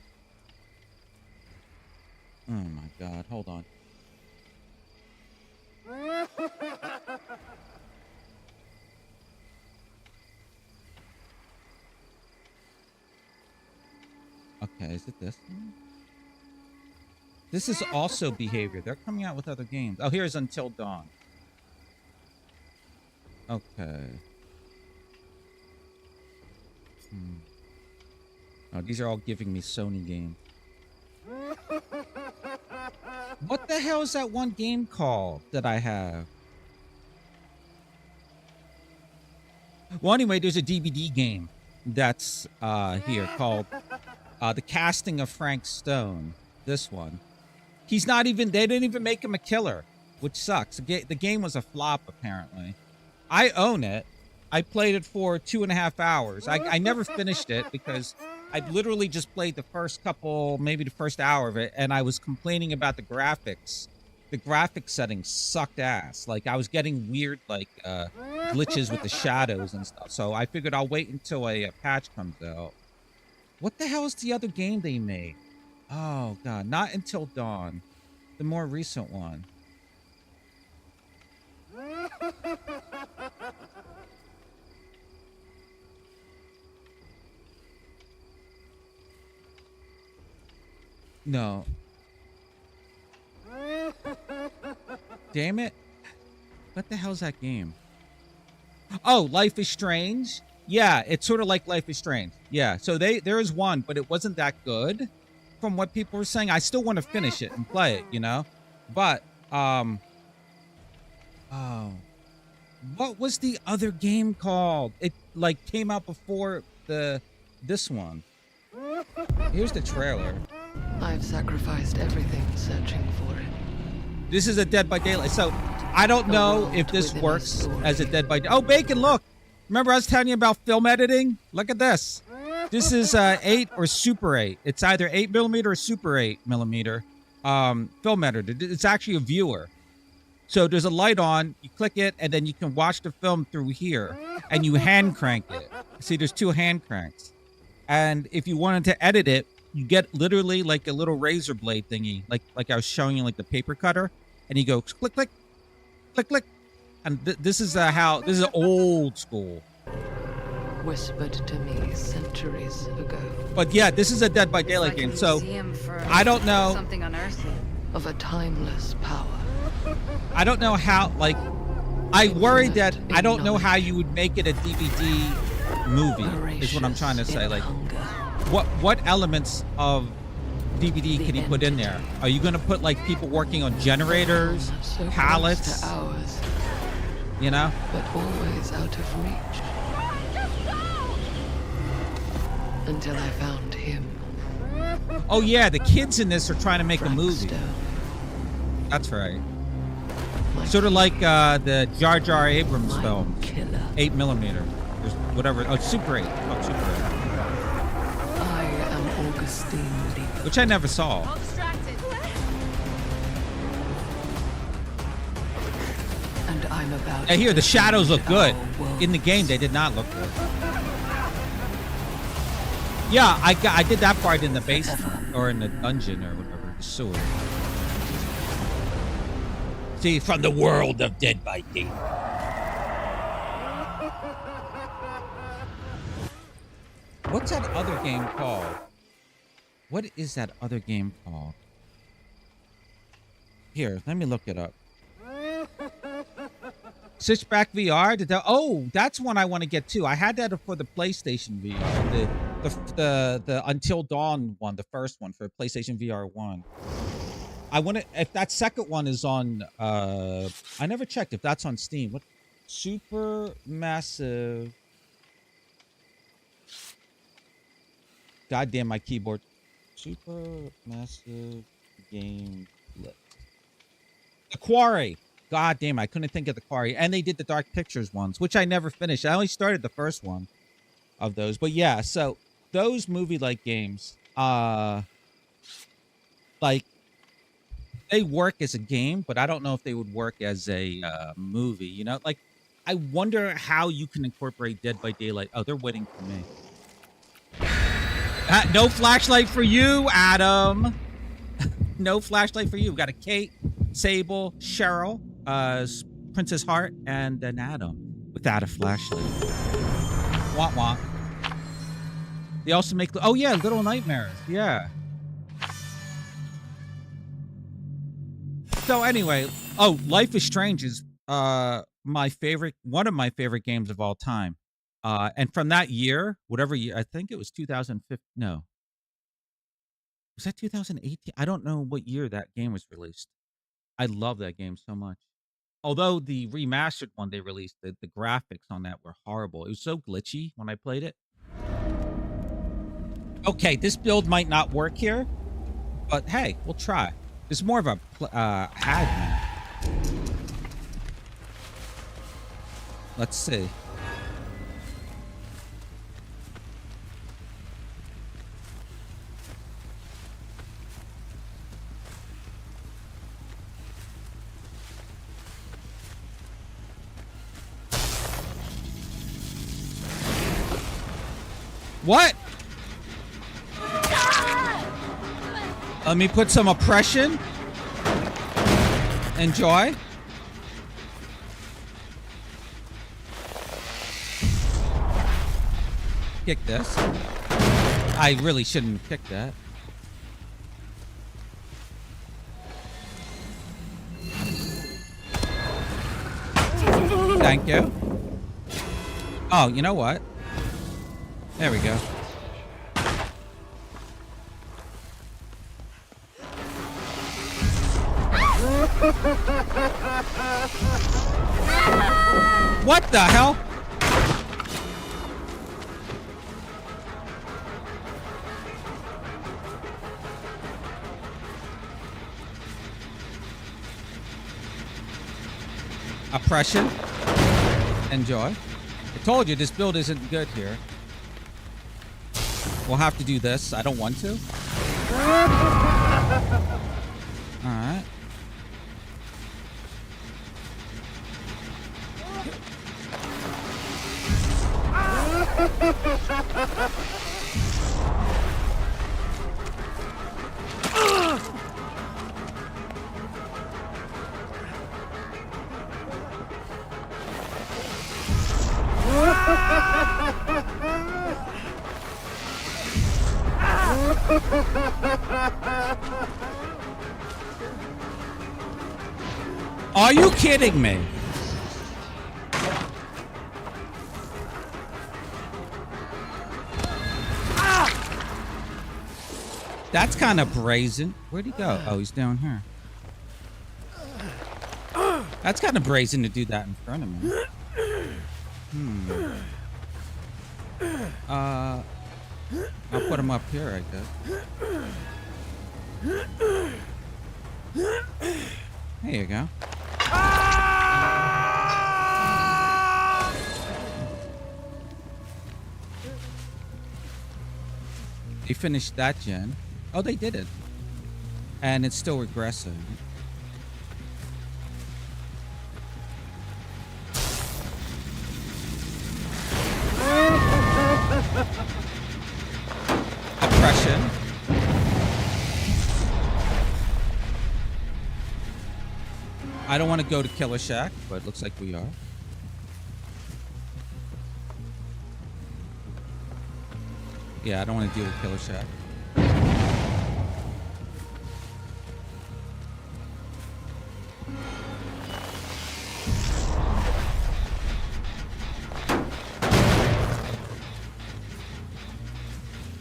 Oh my god, hold on. Okay, is it this one? This is also Behavior. They're coming out with other games. Oh, here's Until Dawn. Okay. Oh, these are all giving me Sony games. What the hell is that one game called that I have? Well, anyway, there's a DVD game that's here called The Casting of Frank Stone. This one. He's not even, they didn't even make him a killer, which sucks. The game was a flop, apparently. I own it. I played it for 2.5 hours. I never finished it because I literally just played the first couple, maybe the first hour of it, and I was complaining about the graphics. The graphic settings sucked ass. Like, I was getting weird, like, glitches with the shadows and stuff. So I figured I'll wait until a patch comes out. What the hell is the other game they made? Oh, God. Not Until Dawn. The more recent one. No. Damn it. What the hell's that game? Oh, Life is Strange? Yeah, it's sort of like Life is Strange. Yeah, so there is one, but it wasn't that good from what people were saying. I still want to finish it and play it, you know? But, oh. What was the other game called? It, like, came out before this one. Here's the trailer. I've sacrificed everything searching for it. This is a Dead by Daylight. So I don't know if this works as a Dead by Daylight. Oh, Bacon, look. Remember I was telling you about film editing? Look at this. This is 8 or Super 8. It's either 8mm or Super 8mm film editor. It's actually a viewer. So there's a light on, you click it, and then you can watch the film through here. And you hand crank it. See, there's 2 hand cranks. And if you wanted to edit it, you get literally like a little razor blade thingy, like I was showing you, like the paper cutter, and you go click, click, click, click, and this is how this is old school. Whispered to me centuries ago. But yeah, this is a Dead by Daylight game, so I don't know. Something unearthly. Of a timeless power. I don't know how. Like, I worry that I don't know how you would make it a DVD movie. Is what I'm trying to say. Like, what elements of DVD can he put in there? Are you going to put like people working on generators, pallets? You know? But always out of reach. Until I found him. Oh yeah, the kids in this are trying to make a movie. That's right. Sort of like the Jar Jar Abrams film, 8mm, or whatever. Oh, Super 8. Oh, Super 8. I am Augustine Lee. Which I never saw. And I'm about. I hear the shadows look good. In the game, they did not look good. Yeah, I did that part in the basement or in the dungeon or whatever, the sewer. See, from the world of Dead by Daylight. What's that other game called? What is that other game called? Here, let me look it up. Switchback VR? Oh, that's one I want to get too. I had that for the PlayStation VR. The Until Dawn one, the first one for PlayStation VR 1. I want to, if that second one is on, I never checked if that's on Steam. What? Super massive. Goddamn my keyboard. Super massive game list. The Quarry. God damn, I couldn't think of the Quarry. And they did the Dark Pictures ones, which I never finished. I only started the first one of those. But yeah, so those movie-like games, like, they work as a game, but I don't know if they would work as a movie, you know? Like, I wonder how you can incorporate Dead by Daylight. Oh, they're waiting for me. No flashlight for you, Adam. No flashlight for you. We've got a Kate, Sable, Cheryl, Princess Heart, and an Adam without a flashlight. Womp womp. They also make, oh yeah, Little Nightmares. Yeah. So anyway, oh, Life is Strange is my favorite, one of my favorite games of all time. And from that year, whatever year, I think it was 2015. No. Was that 2018? I don't know what year that game was released. I love that game so much. Although the remastered one they released, the graphics on that were horrible. It was so glitchy when I played it. Okay, this build might not work here, but hey, we'll try. It's more of a admin. Let's see. What? Let me put some oppression. Enjoy. Kick this. I really shouldn't have kicked that. Thank you. Oh, you know what? There we go. What the hell? Oppression. Enjoy. I told you this build isn't good here. We'll have to do this. I don't want to. Alright. Are you kidding me? That's kind of brazen. Where'd he go? Oh, he's down here. That's kind of brazen to do that in front of me. I'll put him up here, I guess. There you go. They finished that gen. Oh, they did it. And it's still regressive. Oppression. I don't want to go to Killer Shack, but it looks like we are. Yeah, I don't want to deal with Killer Shack.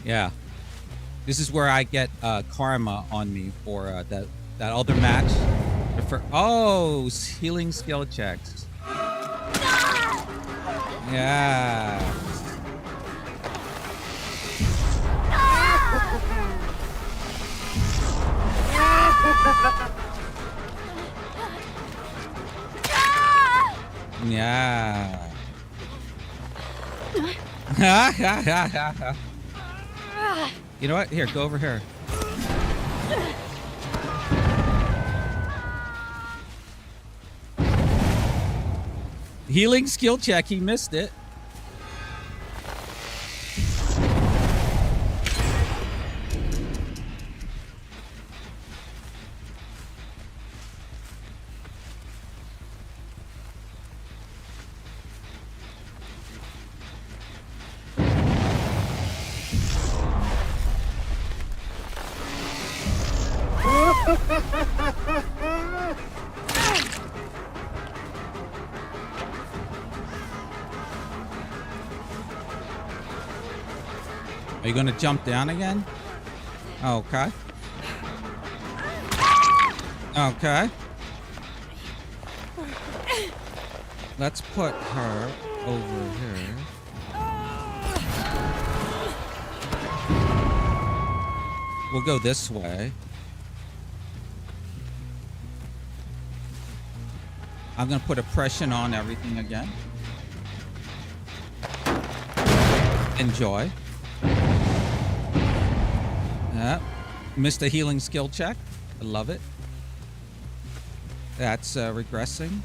Yeah. This is where I get karma on me for that other match. Oh, healing skill checks. Yeah. Yeah. You know what? Here, go over here. Healing skill check. He missed it. Are you gonna jump down again? Okay. Okay. Let's put her over here. We'll go this way. I'm gonna put oppression on everything again. Enjoy. Yeah. Missed a healing skill check. I love it. That's regressing.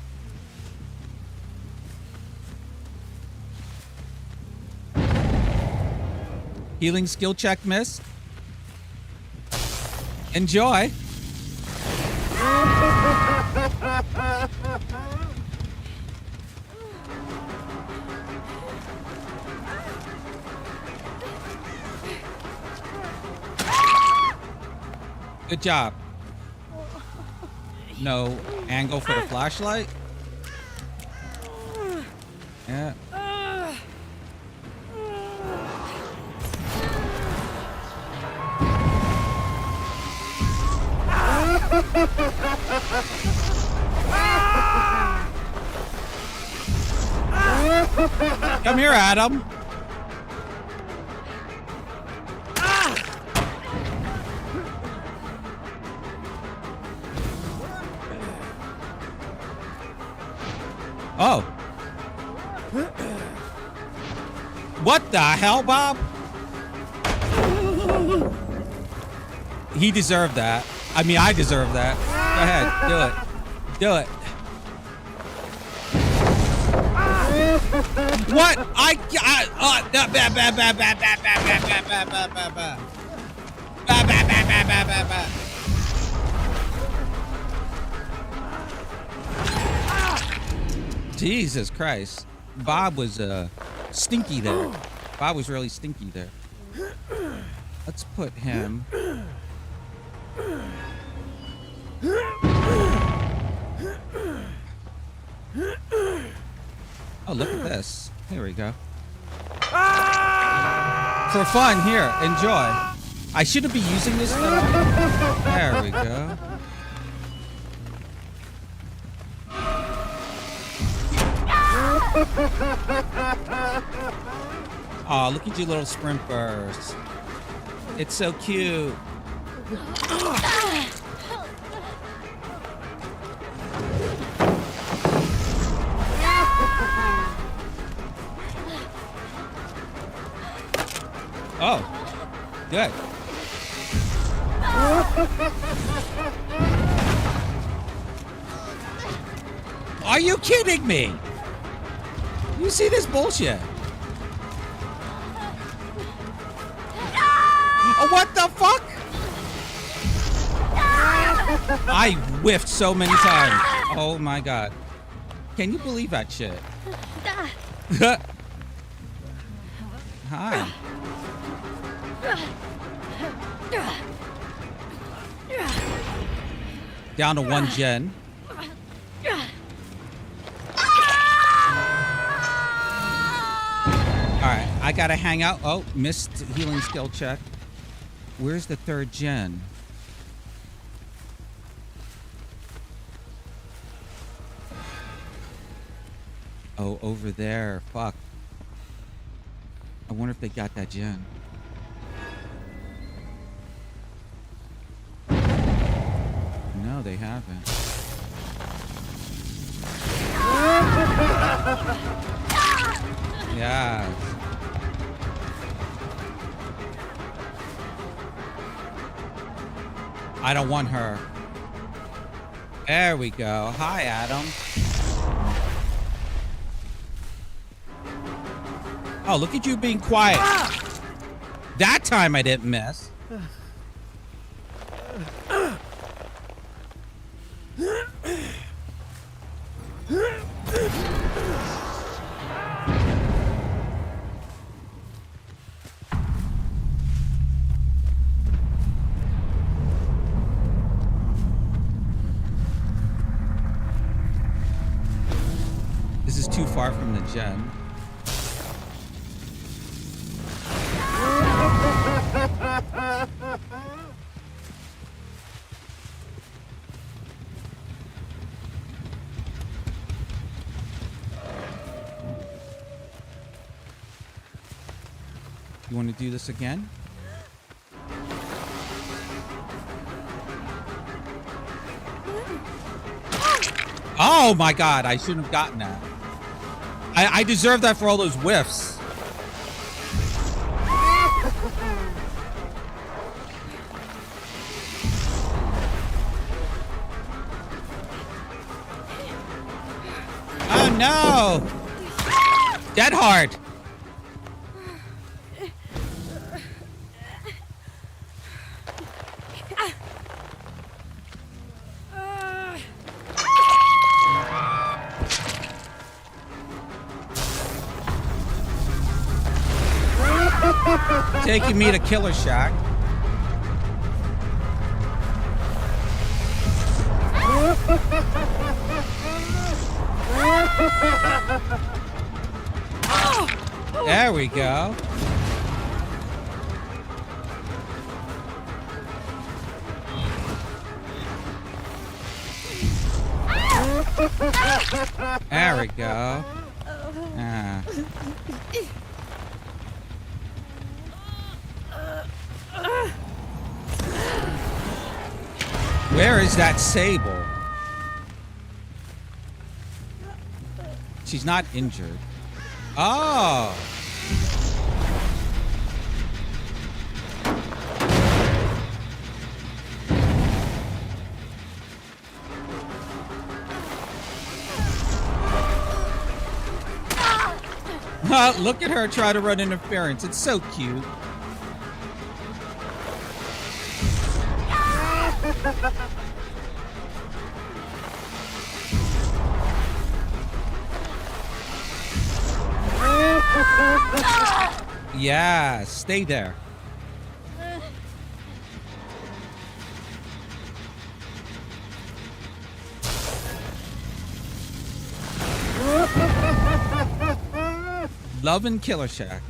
Healing skill check missed. Enjoy. Good job. No angle for the flashlight. Yeah. Come here, Adam. Oh. What the hell, Bob? He deserved that. I mean, I deserve that. Go ahead, do it. Do it. What? Jesus Christ. Bob was stinky there. Bob was really stinky there. Let's put him. Oh, look at this. Here we go. For fun, here, enjoy. I shouldn't be using this though. There we go. Oh, look at you little sprint bursts. It's so cute. Oh, good. Are you kidding me? You see this bullshit? Oh, what the fuck? I whiffed so many times. Oh my god. Can you believe that shit? Hi. Down to 1 gen. Alright, I gotta hang out. Oh, missed healing skill check. Where's the 3rd gen? Oh, over there. Fuck. I wonder if they got that gen. No, they haven't. Yeah. I don't want her. There we go. Hi, Adam. Oh, look at you being quiet. That time I didn't miss. This is too far from the gen. You want to do this again? Oh my god, I shouldn't have gotten that. I deserve that for all those whiffs. Oh no! Dead hard. taking me to Killer Shack. There we go. There we go. Ah. Where is that Sable? She's not injured. Oh. Look at her try to run interference. It's so cute. Yeah, stay there. Love and Killer Shack.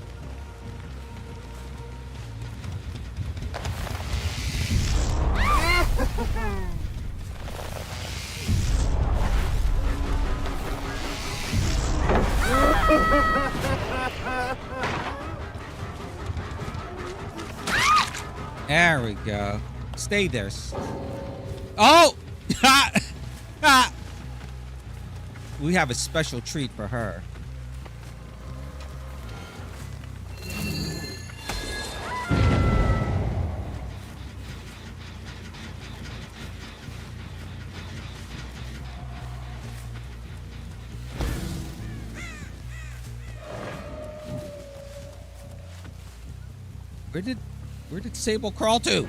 There we go. Stay there. Oh! We have a special treat for her. Where did Sable crawl to?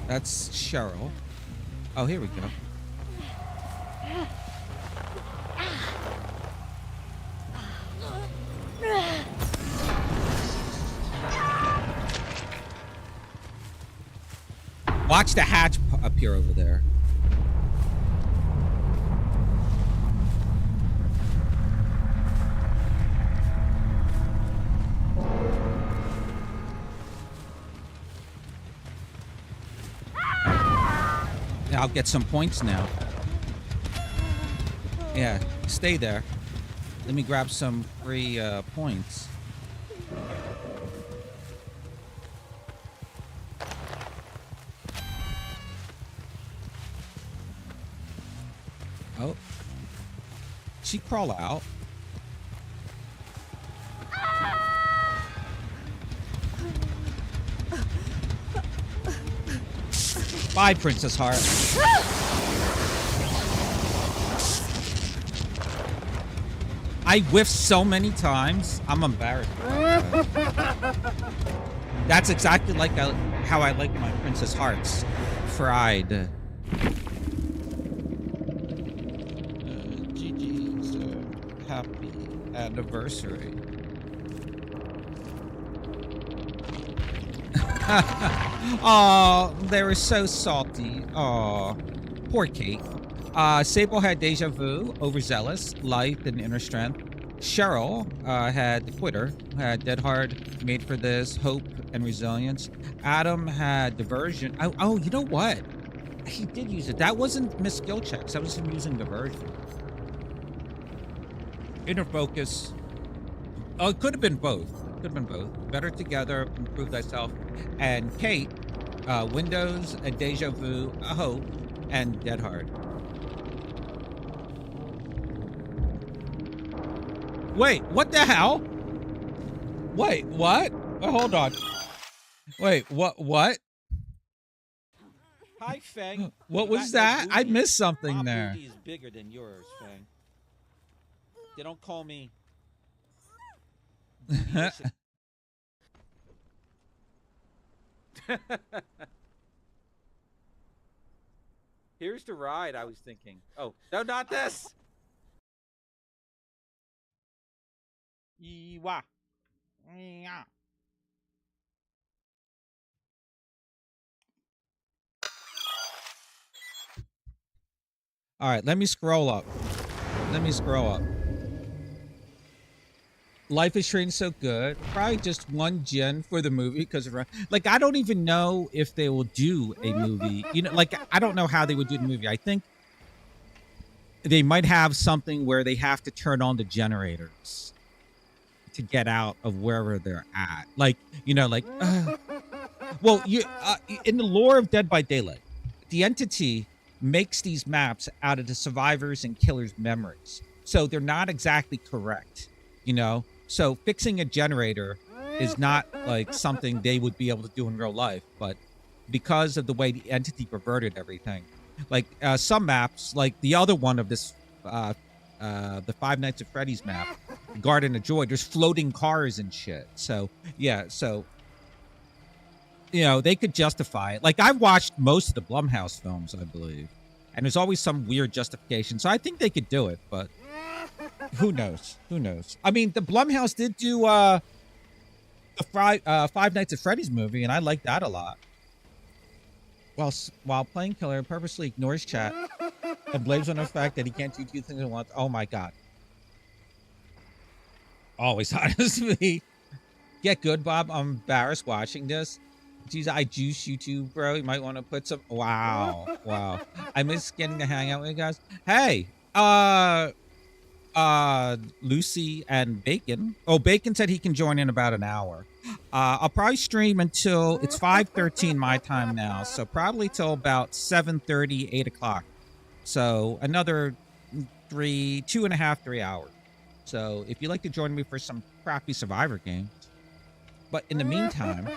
That's Cheryl. Oh, here we go. Watch the hatch appear over there. I'll get some points now. Yeah, stay there. Let me grab some free points. Oh. She crawl out. Bye, Princess Heart. I whiffed so many times. I'm embarrassed. That's exactly like how I like my Princess Hearts. Fried. GG's happy anniversary. Oh, they were so salty. Oh, poor Kate. Sable had deja vu, overzealous, life and inner strength. Cheryl had the quitter, had dead hard, made for this, hope and resilience. Adam had diversion. Oh, you know what? He did use it. That wasn't miss skill checks. That was him using diversion. Inner focus. Oh, it could have been both. Could have been both. Better together, improve thyself. And Kate, Windows, a deja vu, a hope, and dead hard. Wait, what the hell? Wait, what? Oh, hold on. Wait, what? Hi, Fang. What You was got no that? I booty. missed something My there. booty is bigger than yours, Fang. They don't call me. Here's the ride. I was thinking. Oh no, not this. Ewa. Yeah. All right, let me scroll up. Let me scroll up. Life is Strange so good. Probably just one gen for the movie because like I don't even know if they will do a movie. You know, like I don't know how they would do the movie. I think they might have something where they have to turn on the generators to get out of wherever they're at. Like, you know, like well, you in the lore of Dead by Daylight, the entity makes these maps out of the survivors and killers' memories. So they're not exactly correct, you know? So fixing a generator is not like something they would be able to do in real life, but because of the way the entity perverted everything, like some maps, like the other one of this, the Five Nights at Freddy's map, Garden of Joy, there's floating cars and shit. So yeah, so you know, they could justify it. Like I've watched most of the Blumhouse films, I believe, and there's always some weird justification. So I think they could do it, but who knows? Who knows? I mean, the Blumhouse did do the Five Nights at Freddy's movie, and I liked that a lot. While playing killer, purposely ignores chat and blames on the fact that he can't do two things at once. Oh my god! Always honest with me. Get good, Bob. I'm embarrassed watching this. Geez, I juice you too, bro. You might want to put some. Wow, wow. I miss getting to hang out with you guys. Hey, Lucy and Bacon. Oh, Bacon said he can join in about an hour. I'll probably stream until it's 5:13 my time now, so probably till about 7:30, 8 o'clock. So another 2.5, 3 hours. So if you'd like to join me for some crappy Survivor games. But in the meantime,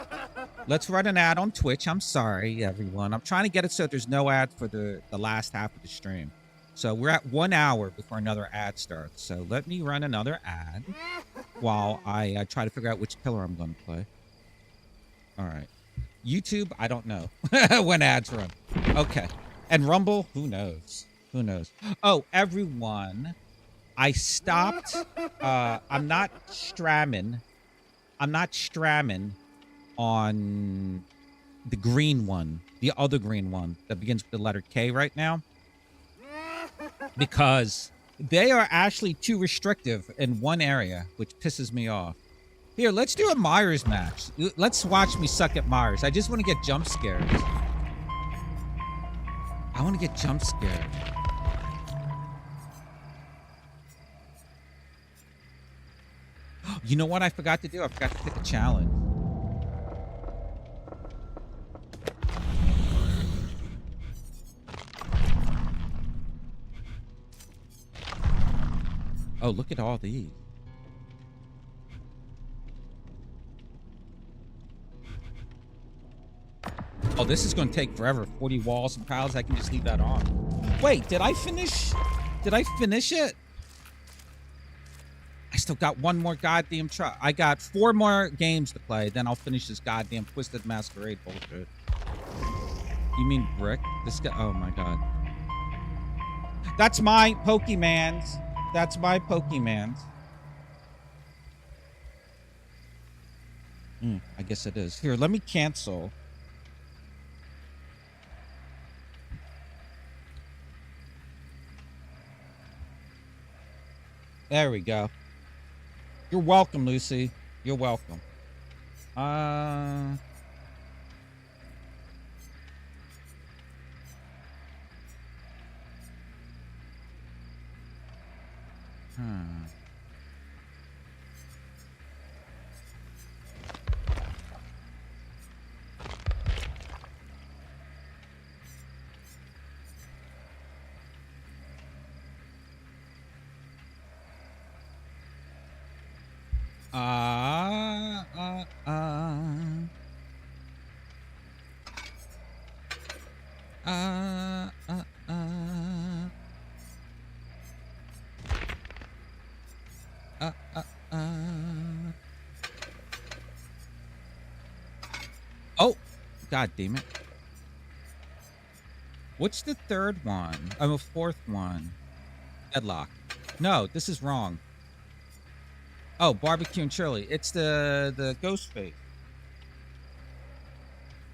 let's run an ad on Twitch. I'm sorry, everyone. I'm trying to get it so there's no ad for the last half of the stream. So we're at 1 hour before another ad starts. So let me run another ad while I try to figure out which killer I'm going to play. All right. YouTube, I don't know when ads run. Okay. And Rumble, who knows? Who knows? Oh, everyone, I stopped. I'm not stramming on the green one, the other green one that begins with the letter K right now, because they are actually too restrictive in one area, which pisses me off. Here, let's do a Myers match. Let's watch me suck at Myers. I just want to get jump scared. I want to get jump scared. You know what I forgot to do? I forgot to pick a challenge. Oh, look at all these. Oh, this is going to take forever. 40 walls and piles. I can just leave that on. Wait, did I finish? Did I finish it? I still got one more goddamn try. I got 4 more games to play. Then I'll finish this goddamn Twisted Masquerade bullshit. You mean Brick? This guy. Oh my god. That's my Pokemans. That's my Pokemans. I guess it is. Here, let me cancel. There we go. You're welcome, Lucy. You're welcome. Oh, God damn it. What's the third one? Oh, a fourth one. Deadlock. No, this is wrong. Oh, barbecue and chili. It's the ghost face.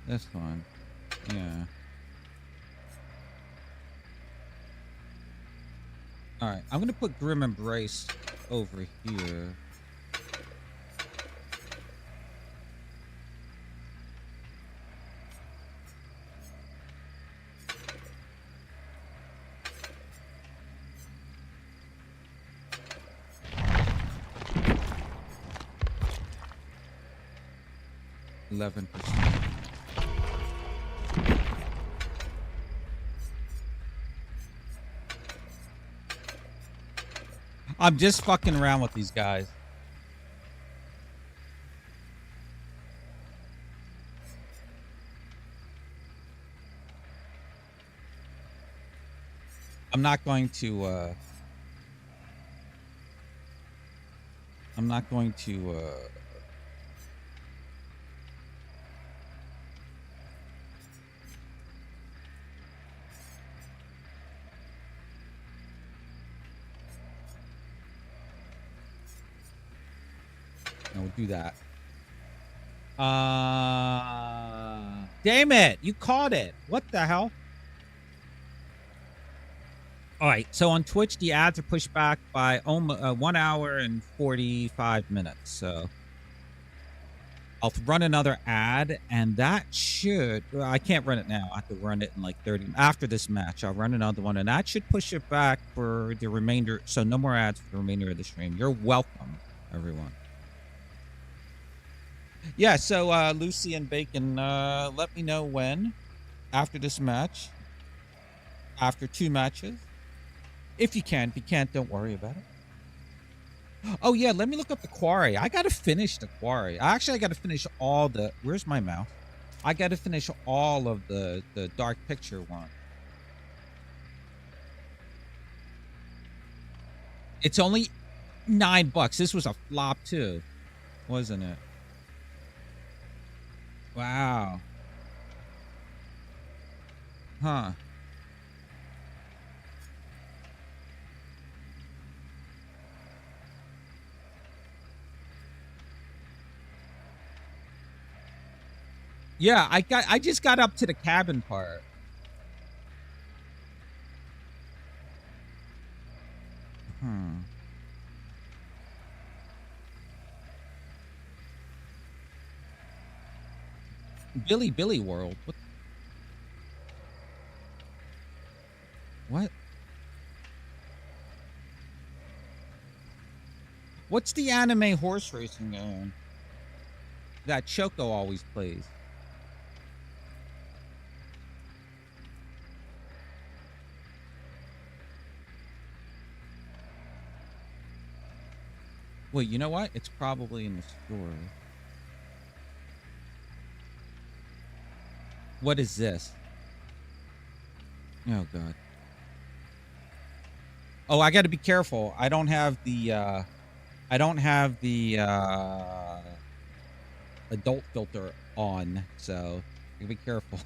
This one. Yeah. All right. I'm going to put Grim Embrace over here. %. I'm just fucking around with these guys. I'm not going to no, we'll do that. Damn it! You caught it. What the hell? All right. So on Twitch, the ads are pushed back by 1 hour and 45 minutes. So I'll run another ad, and that should. Well, I can't run it now. I have to run it in like 30 after this match. I'll run another one, and that should push it back for the remainder. So no more ads for the remainder of the stream. You're welcome, everyone. Yeah, so Lucy and Bacon, let me know when, after this match, after 2 matches, if you can. If you can't, don't worry about it. Oh, yeah, let me look up the quarry. I got to finish the quarry. Actually, I got to finish all the... Where's my mouse? I got to finish all of the Dark Picture one. It's only $9. This was a flop, too, wasn't it? Wow. Huh. Yeah, I just got up to the cabin part. Billy World. What? What's the anime horse racing game that Choco always plays? Wait, you know what? It's probably in the store. What is this? Oh, God. Oh, I got to be careful. I don't have the adult filter on, so you be careful.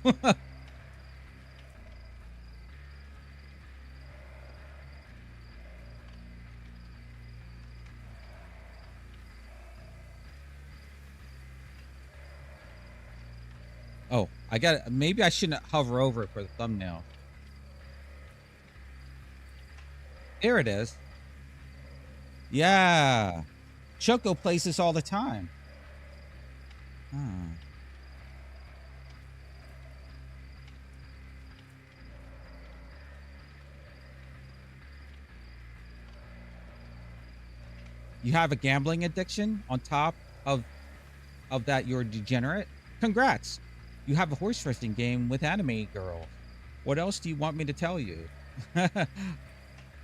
Oh, maybe I shouldn't hover over it for the thumbnail. There it is. Yeah. Choco plays this all the time. You have a gambling addiction on top of that you're degenerate? Congrats. You have a horse racing game with anime girl. What else do you want me to tell you?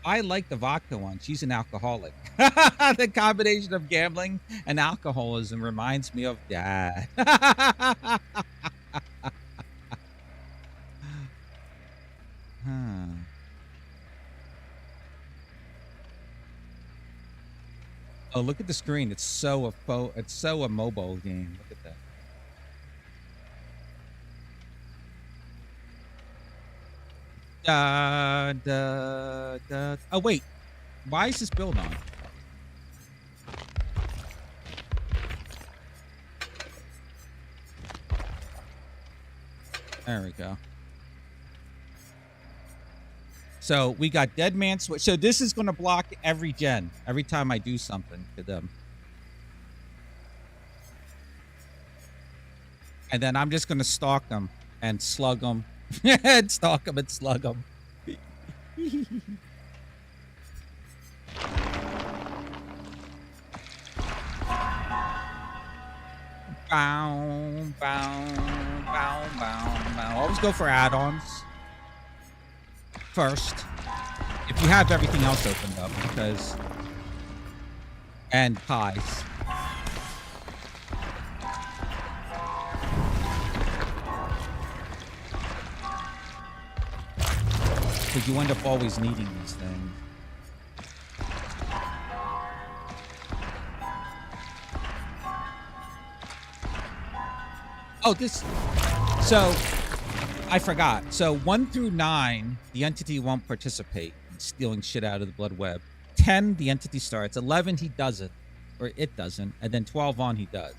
I like the vodka one. She's an alcoholic. The combination of gambling and alcoholism reminds me of Dad. Oh, look at the screen. It's so a mobile game. Look at that. Oh wait, why is this build on? There we go. So we got Dead Man Switch. So this is going to block every gen every time I do something to them. And then I'm just going to stalk them and slug them. And stalk them and slug them. Bow, bow, bow, bow, bow. Always go for add-ons first. If you have everything else opened up, because... And pies. Because you end up always needing these things. Oh, this... So, I forgot. So, 1 through 9, the entity won't participate in stealing shit out of the blood web. 10, the entity starts. 11, he doesn't. Or it doesn't. And then 12 on, he does.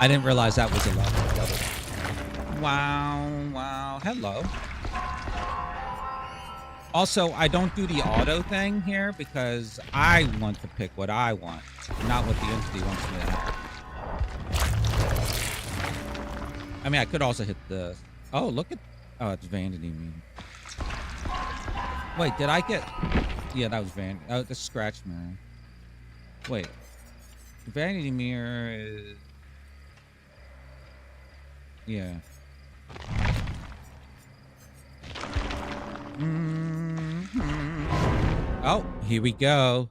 I didn't realize that was a level. Wow, wow. Hello. Also, I don't do the auto thing here because I want to pick what I want, not what the entity wants me to have. I mean, I could also hit the... Oh, look at... Oh, it's Vanity Mirror. Wait, did I get... Yeah, that was Vanity... Oh, the Scratch Mirror. Wait. Vanity Mirror is... Yeah. Oh, here we go.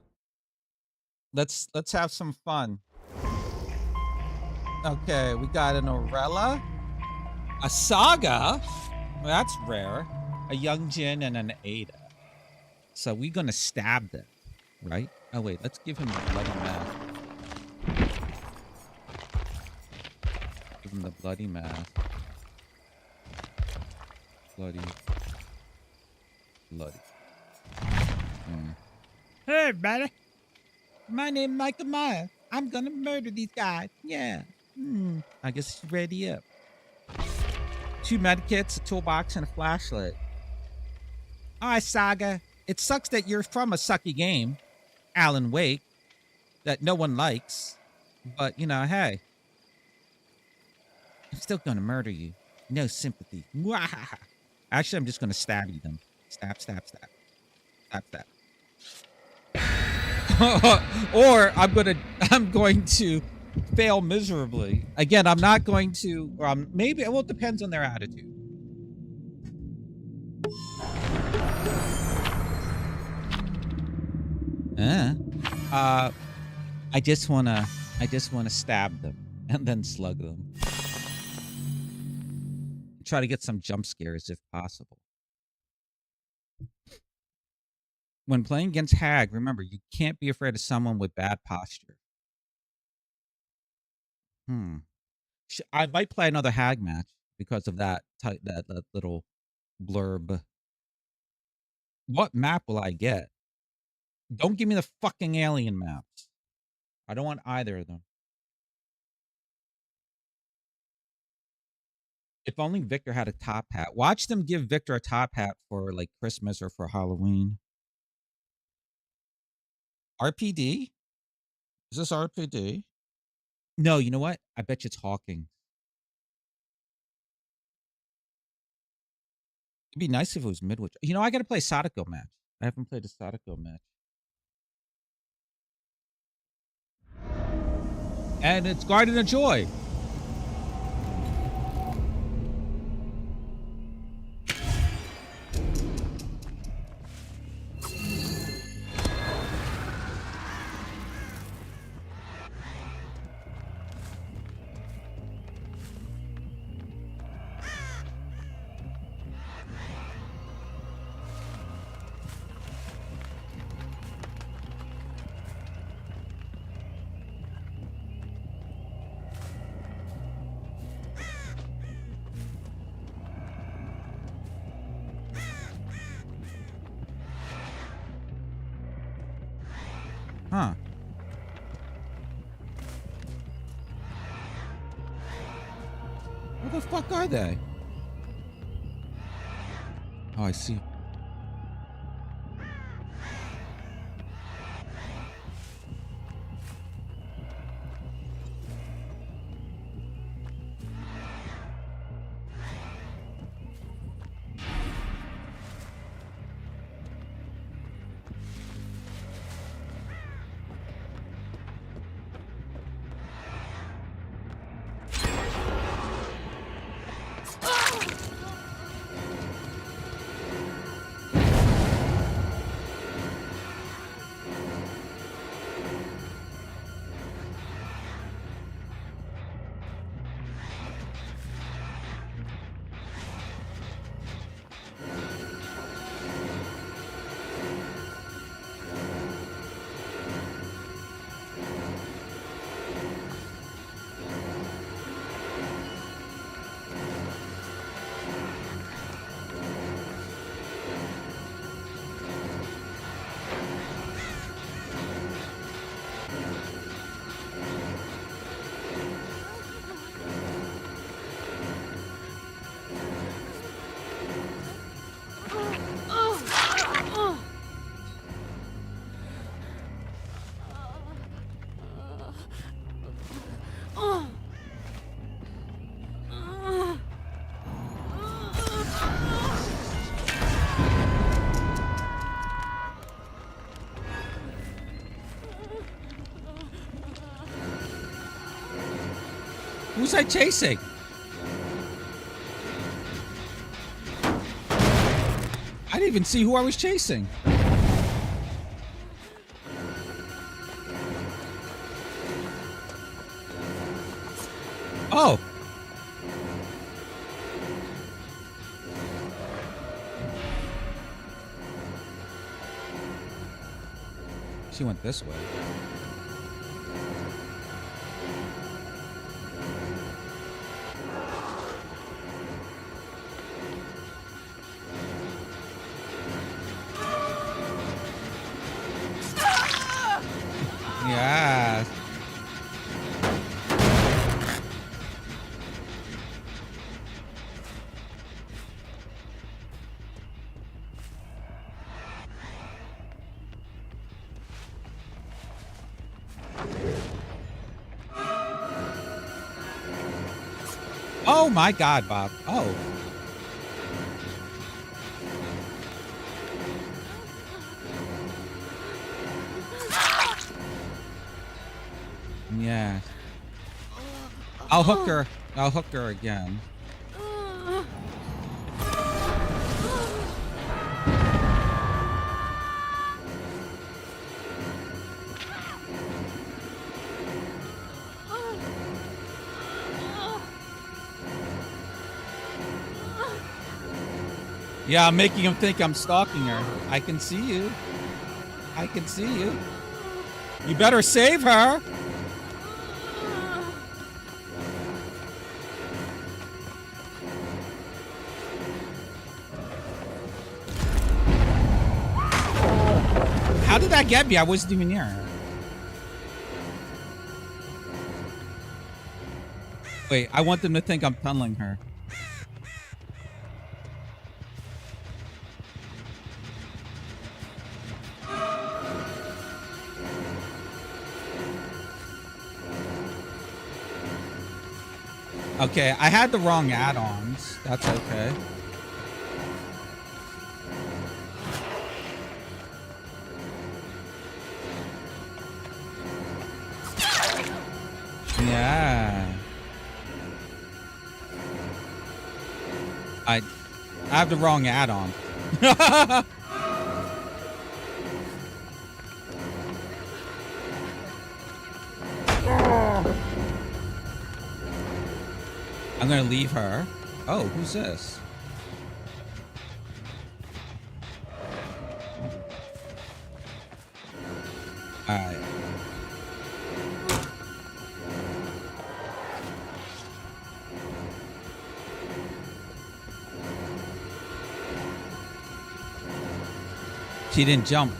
Let's have some fun. Okay, we got an Orella, a Saga. Well, that's rare. A Young Jin and an Ada. So we're gonna stab them, right? Oh wait, let's give him the bloody mask. Give him the bloody mask. Bloody. Hey, buddy. My name is Michael Myers. I'm gonna murder these guys. Yeah. I guess it's ready up. 2 medkits, a toolbox, and a flashlight. Alright, Saga. It sucks that you're from a sucky game, Alan Wake, that no one likes. But, you know, hey. I'm still gonna murder you. No sympathy. Actually, I'm just gonna stab you them. Stab, stab, stab. Stab, stab. Or I'm going to fail miserably. Again, I'm not going to, or maybe, well, it depends on their attitude. I just wanna stab them and then slug them. Try to get some jump scares if possible. When playing against Hag, remember, you can't be afraid of someone with bad posture. I might play another Hag match because of that little blurb. What map will I get? Don't give me the fucking alien maps. I don't want either of them. If only Victor had a top hat. Watch them give Victor a top hat for like Christmas or for Halloween. RPD? Is this RPD? No, you know what? I bet you it's Hawking. It'd be nice if it was Midwich. You know, I got to play a Sadako match. I haven't played a Sadako match. And it's Guardian of Joy. Huh. Where the fuck are they? Oh, I see. Who's I chasing? I didn't even see who I was chasing. Oh. She went this way. Yeah. Oh my God, Bob. Oh. Yeah. I'll hook her. I'll hook her again. Yeah, I'm making him think I'm stalking her. I can see you. I can see you. You better save her. How did that get me? I wasn't even near her. Wait, I want them to think I'm tunneling her. Okay, I had the wrong add-ons. That's okay. Yeah. I have the wrong add-on. I'm gonna leave her. Oh, who's this? All right. She didn't jump.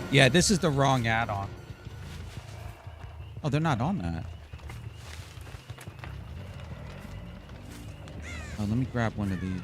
Yeah, this is the wrong add-on. Oh, they're not on that. Oh, let me grab one of these.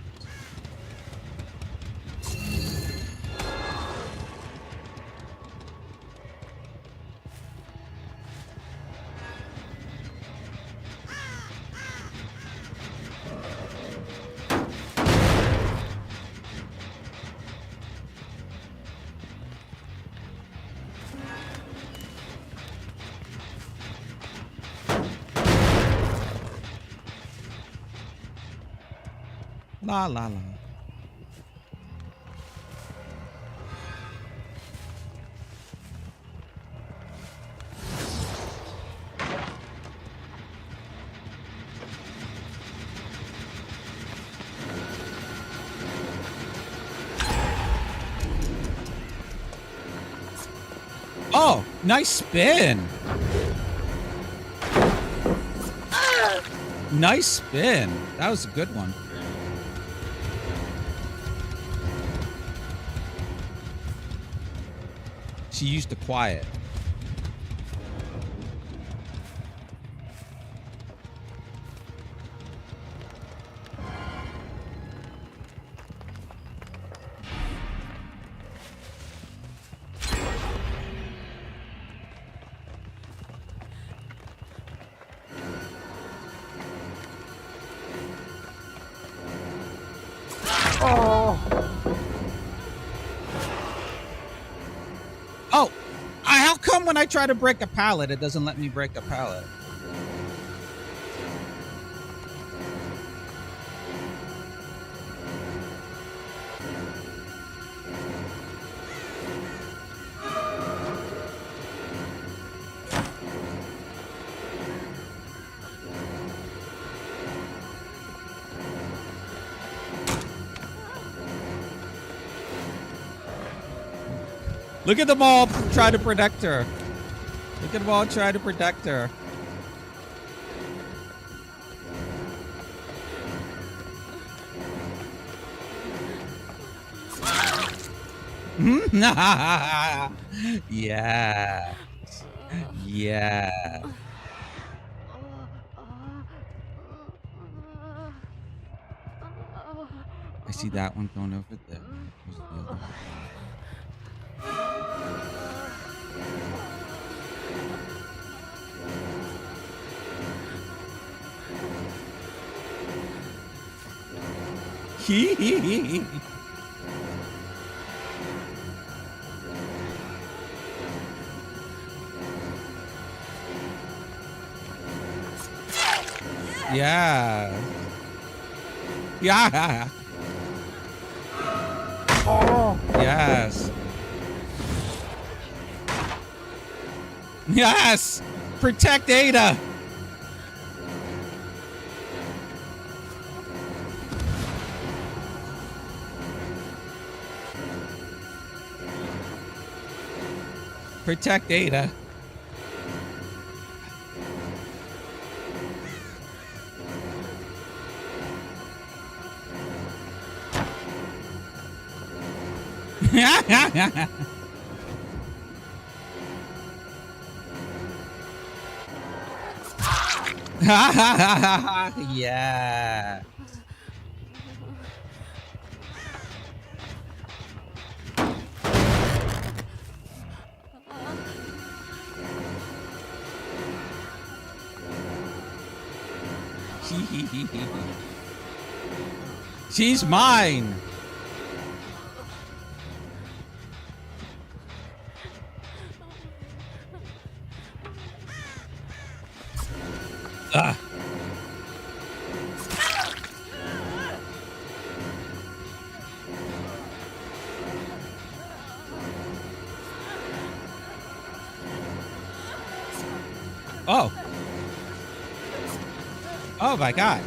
La la la. Oh, nice spin. Nice spin. That was a good one. She used the quiet. Oh, how come when I try to break a pallet, it doesn't let me break a pallet? Look at them all try to protect her. Look at them all try to protect her. Yeah. Yeah. I see that one going over there. Where's the other one? Yeah. Yeah. Oh. Yes. Yes. Protect Ada. Protect Ada. Yeah. She's mine. Ah. Oh. Oh my God.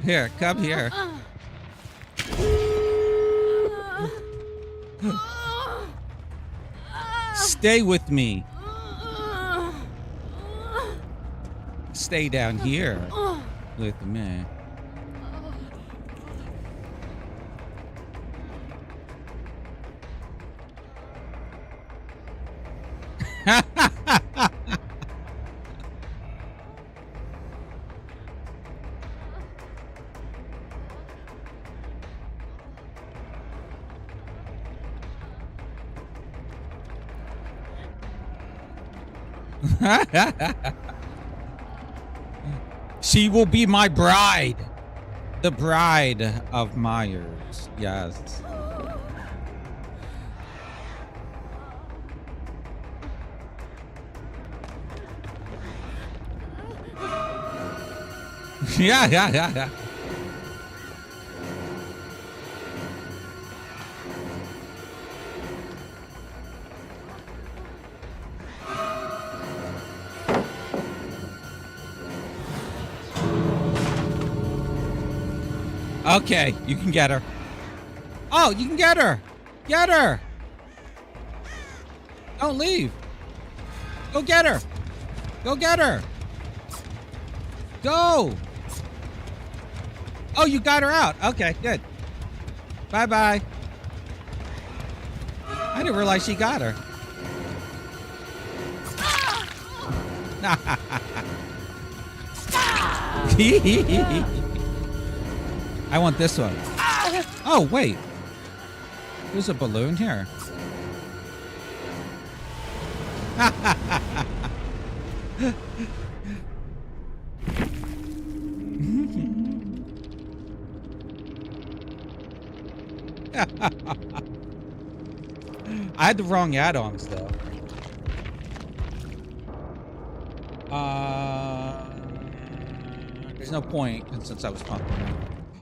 Here, come here. Stay with me. Stay down here with me. She will be my bride. The bride of Myers. Yes. Yeah. Okay, you can get her. Oh, you can get her. Get her. Don't leave. Go get her. Go get her. Go. Oh, you got her out. Okay, good. Bye-bye. I didn't realize she got her. I want this one. Oh, wait. There's a balloon here. I had the wrong add-ons, though. There's no point since I was pumping.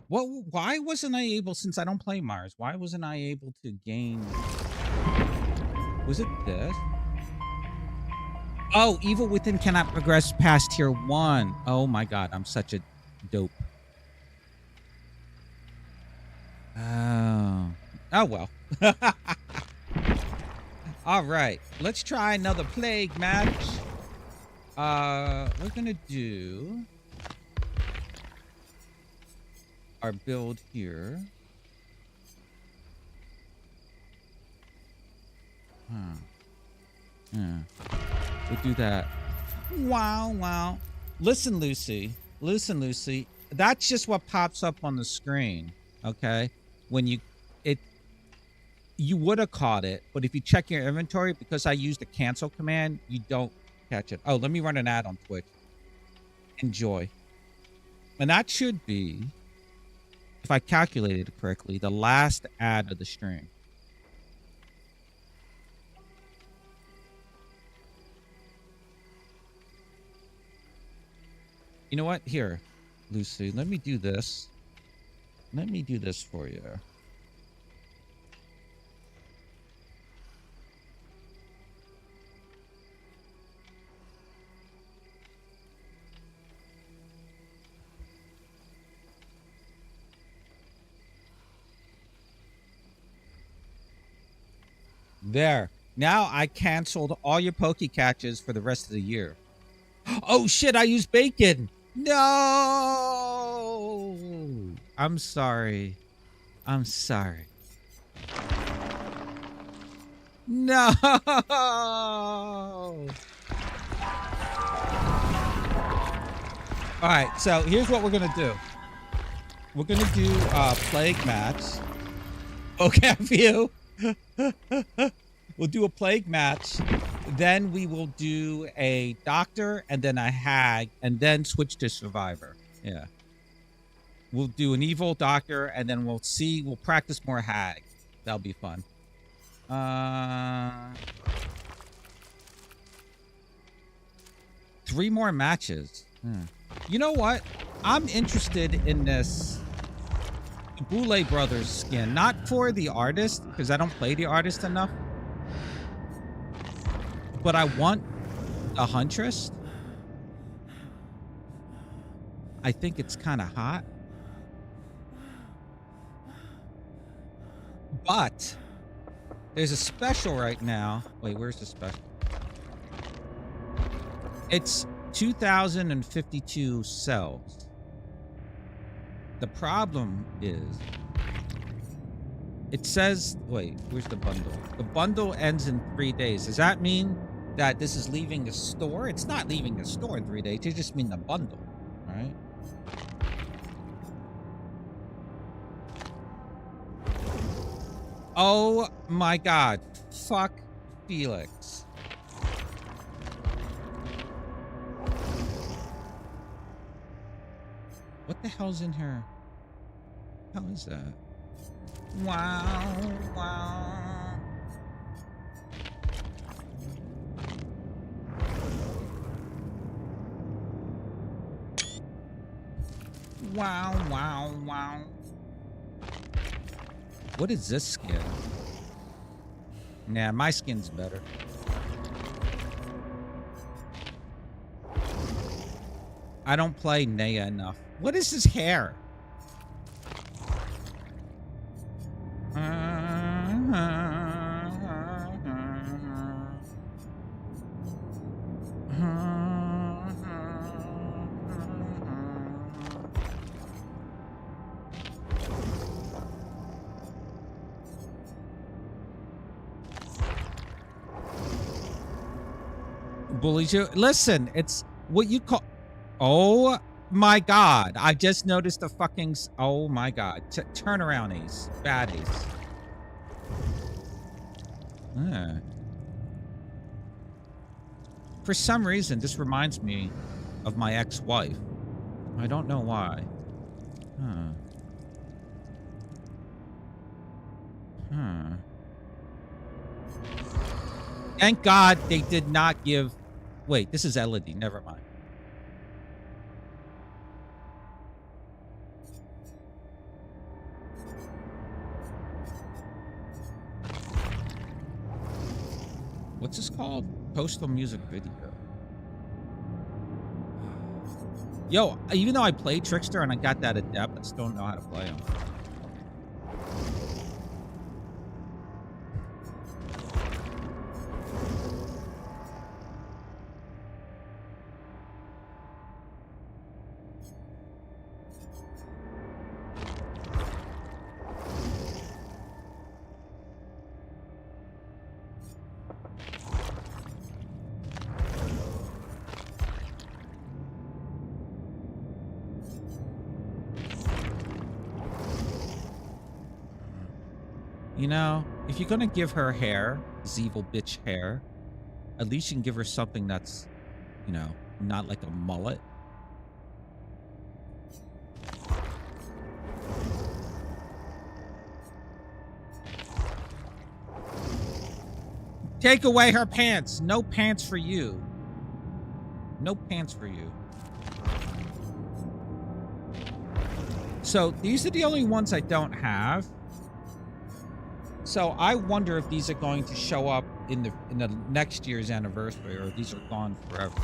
What? Why wasn't I able, since I don't play Mars, why wasn't I able to gain? Was it this? Oh, Evil Within cannot progress past tier 1. Oh my god, I'm such a dope. Oh. Oh well. All right, let's try another plague match. We're gonna do our build here. Yeah. We'll do that. Wow. Listen, Lucy. That's just what pops up on the screen. Okay? When you would have caught it, but if you check your inventory, because I used the cancel command, you don't catch it. Oh, let me run an ad on Twitch. Enjoy. And that should be, if I calculated it correctly, the last ad of the stream. You know what? Here, Lucy, let me do this. Let me do this for you. There. Now I canceled all your poke catches for the rest of the year. Oh shit, I used bacon. No. I'm sorry. No. All right, so here's what we're gonna do. We're gonna do a plague match. Okay, view. We'll do a plague match. Then we will do a doctor and then a hag and then switch to survivor. Yeah. We'll do an evil doctor and then we'll practice more hag. That'll be fun. 3 more matches. You know what? I'm interested in this Boule Brothers skin. Not for the artist, because I don't play the artist enough. But I want a Huntress. I think it's kind of hot. But there's a special right now. Wait, where's the special? It's 2,052 cells. The problem is it says, wait, where's the bundle? The bundle ends in 3 days. Does that mean that this is leaving the store? It's not leaving the store in 3 days. It just mean the bundle, right? Oh my God. Fuck Felix. What the hell's in here? How is that? Wow, wow. Wow, wow, wow. What is this skin? Nah, my skin's better. I don't play Naya enough. What is his hair? Bullies you. Listen, it's what you call. Oh my God! I just noticed the fucking. Oh my God! Turn around, Ace. Bad Ace. For some reason, this reminds me of my ex-wife. I don't know why. Thank God they did not give. Wait, this is Elodie. Never mind. What's this called? Postal music video. Yo, even though I played Trickster and I got that adept, I still don't know how to play him. You know, if you're gonna give her hair, this evil bitch hair, at least you can give her something that's, you know, not like a mullet. Take away her pants. No pants for you. No pants for you. So these are the only ones I don't have. So I wonder if these are going to show up in the next year's anniversary, or these are gone forever.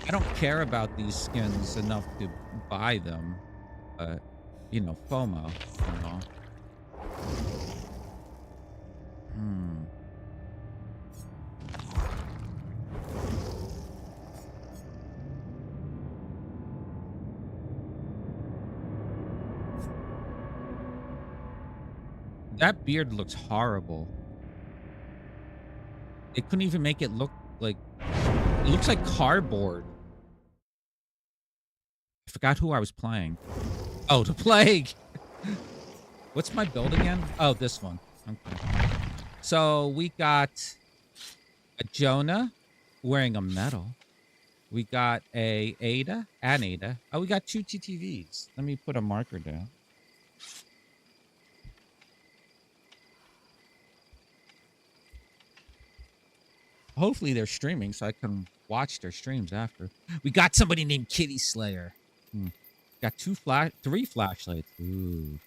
I don't care about these skins enough to buy them, but you know, FOMO, you know. That beard looks horrible. It couldn't even make it look like... It looks like cardboard. I forgot who I was playing. Oh, the Plague! What's my build again? Oh, this one. Okay. So, we got a Jonah wearing a medal. We got a Ada. An Ada. Oh, we got 2 TTVs. Let me put a marker down. Hopefully they're streaming so I can watch their streams after. We got somebody named Kitty Slayer. Got 3 flashlights. Ooh.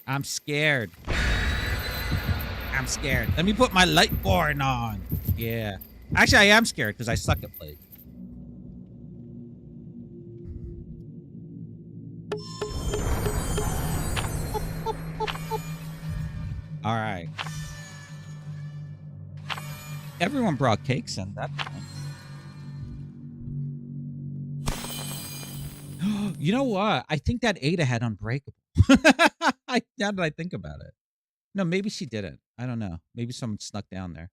I'm scared. I'm scared. Let me put my Lightborn on. Yeah. Actually, I am scared because I suck at Plague. All right. Everyone brought cakes in that point. You know what? I think that Ada had Unbreakable. Now that I think about it. No, maybe she didn't. I don't know. Maybe someone snuck down there.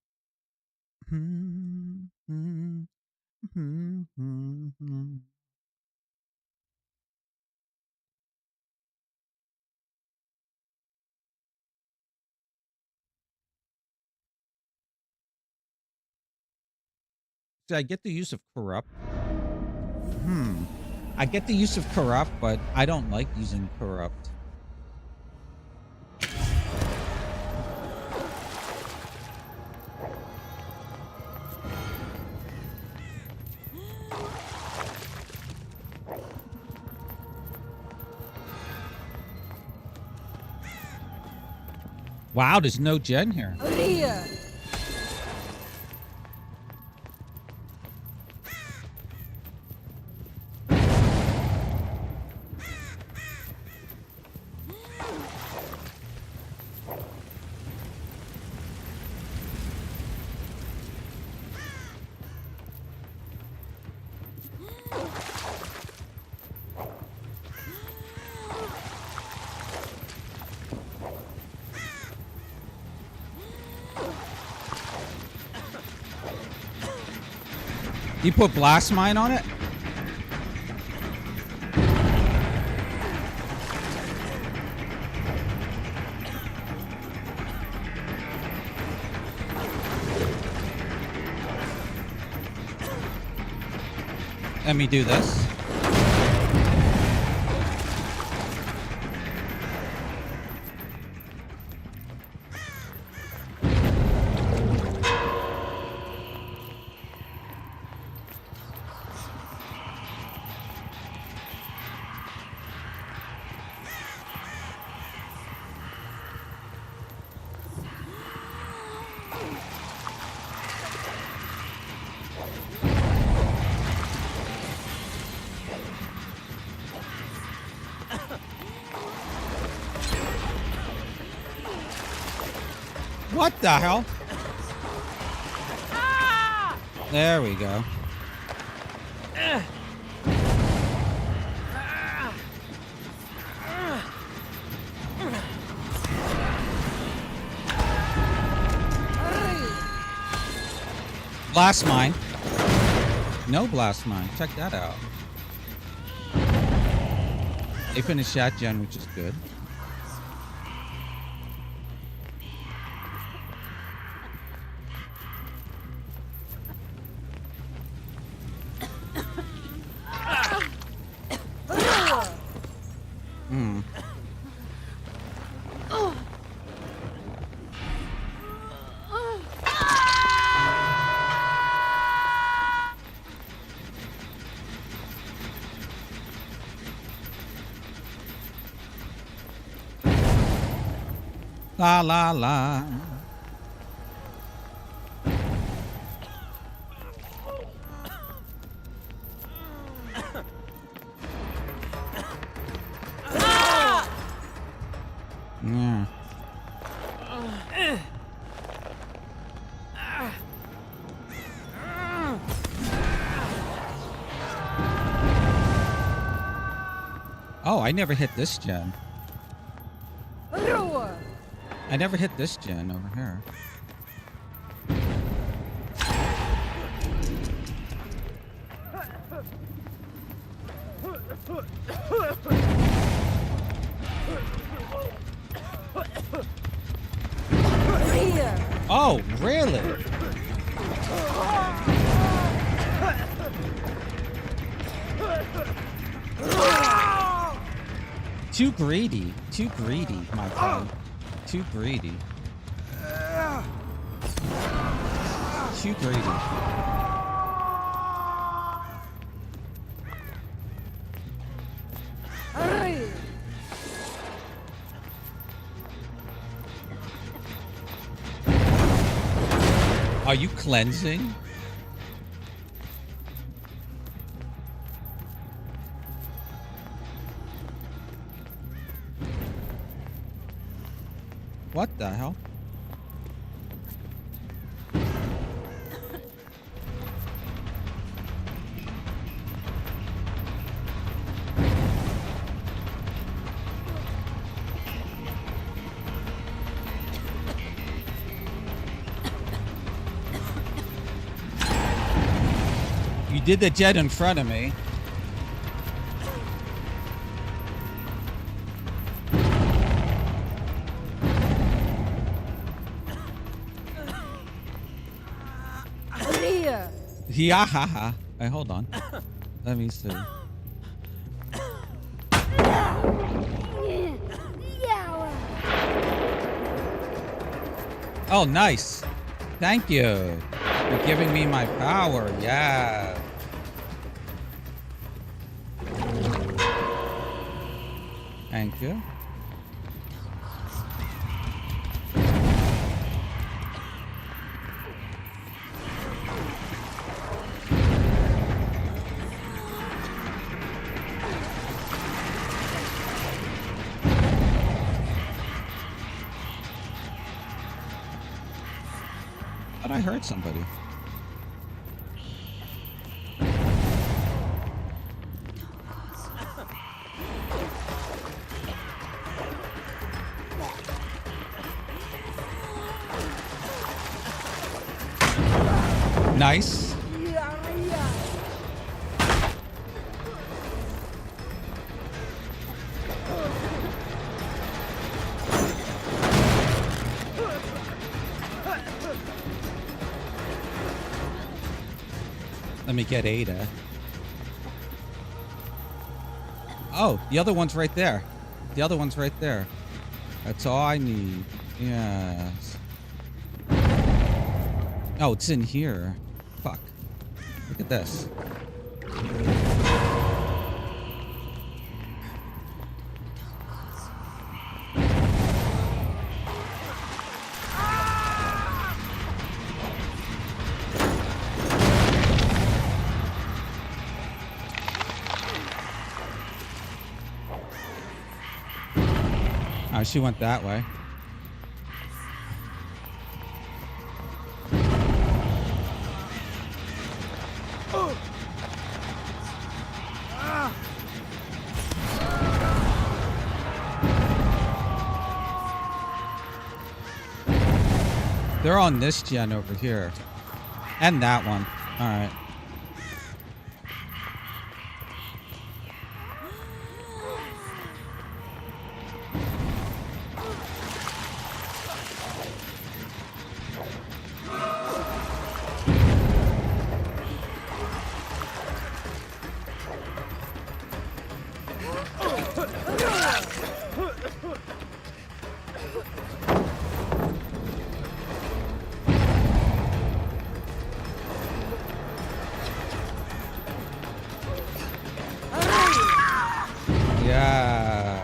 Did I get the use of corrupt? I get the use of corrupt, but I don't like using corrupt. Wow, there's no gen here. You put blast mine on it? Let me do this. What the hell? There we go. Blast mine. No blast mine. Check that out. They finished that gen, which is good. La la la. Yeah. Oh, I never hit this gen. I never hit this gen over here. Oh, really? Too greedy, my friend. Too greedy. Too greedy. Are you cleansing? What the hell? did the jet in front of me. Yeah, ha, ha. Hey, hold on. Let me see. Oh, nice. Thank you for giving me my power. Yeah. Thank you. But I heard somebody. Nice. Let me get Ada. Oh, the other one's right there. The other one's right there. That's all I need. Yes. Oh, it's in here. Fuck. Look at this. Oh, she went that way. They're on this gen over here. And that one. All right. Yeah.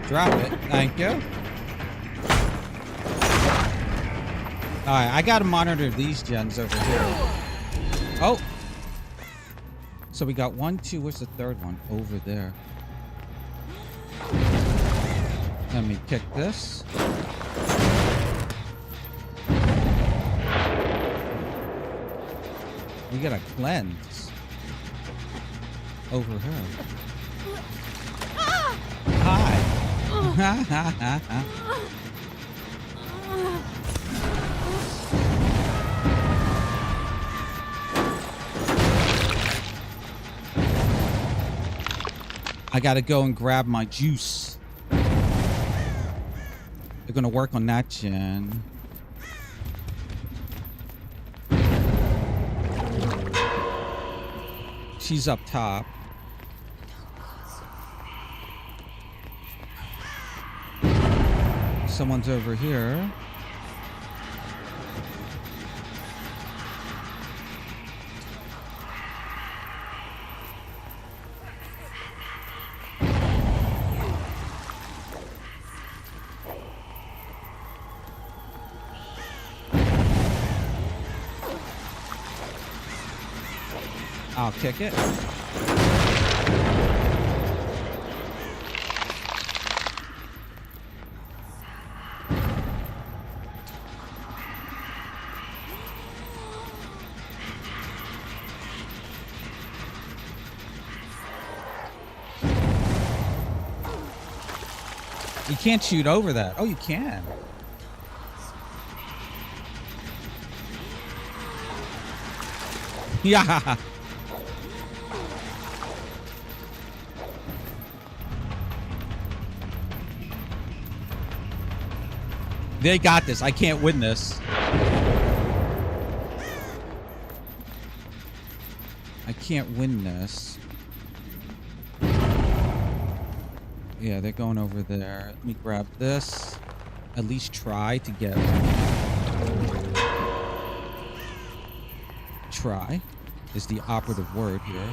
Drop it. Thank you. Alright, I gotta monitor these gens over here. Oh! So we got 1, 2, where's the third one? Over there. Let me kick this. We gotta cleanse. Over here. Hi! Ha ha ha ha. I gotta go and grab my juice. They're gonna work on that gen. She's up top. Someone's over here. I'll kick it. You can't shoot over that. Oh, you can. Yeah. They got this. I can't win this. I can't win this. Yeah, they're going over there. Let me grab this. At least try to get... Try is the operative word here.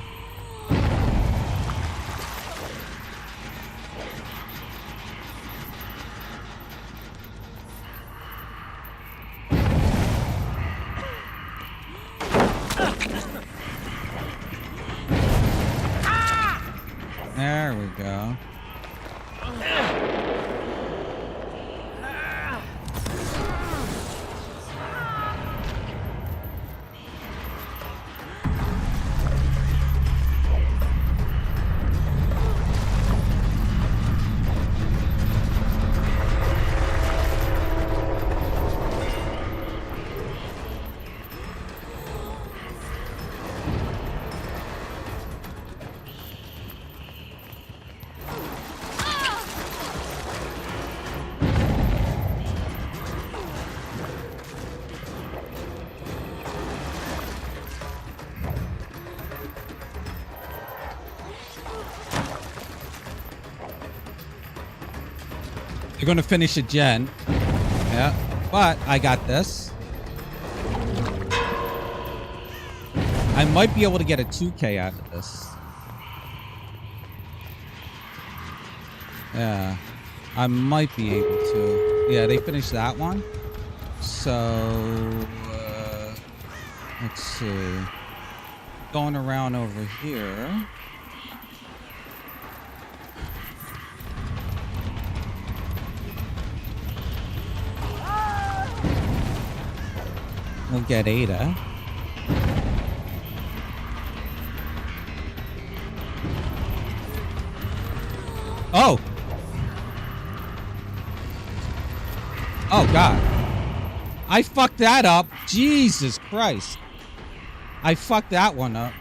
There we go. They're going to finish a gen. Yeah. But I got this. I might be able to get a 2K out of this. Yeah. I might be able to. Yeah, they finished that one. So, let's see. Going around over here. We'll get Ada. Oh! Oh, God. I fucked that up. Jesus Christ. I fucked that one up.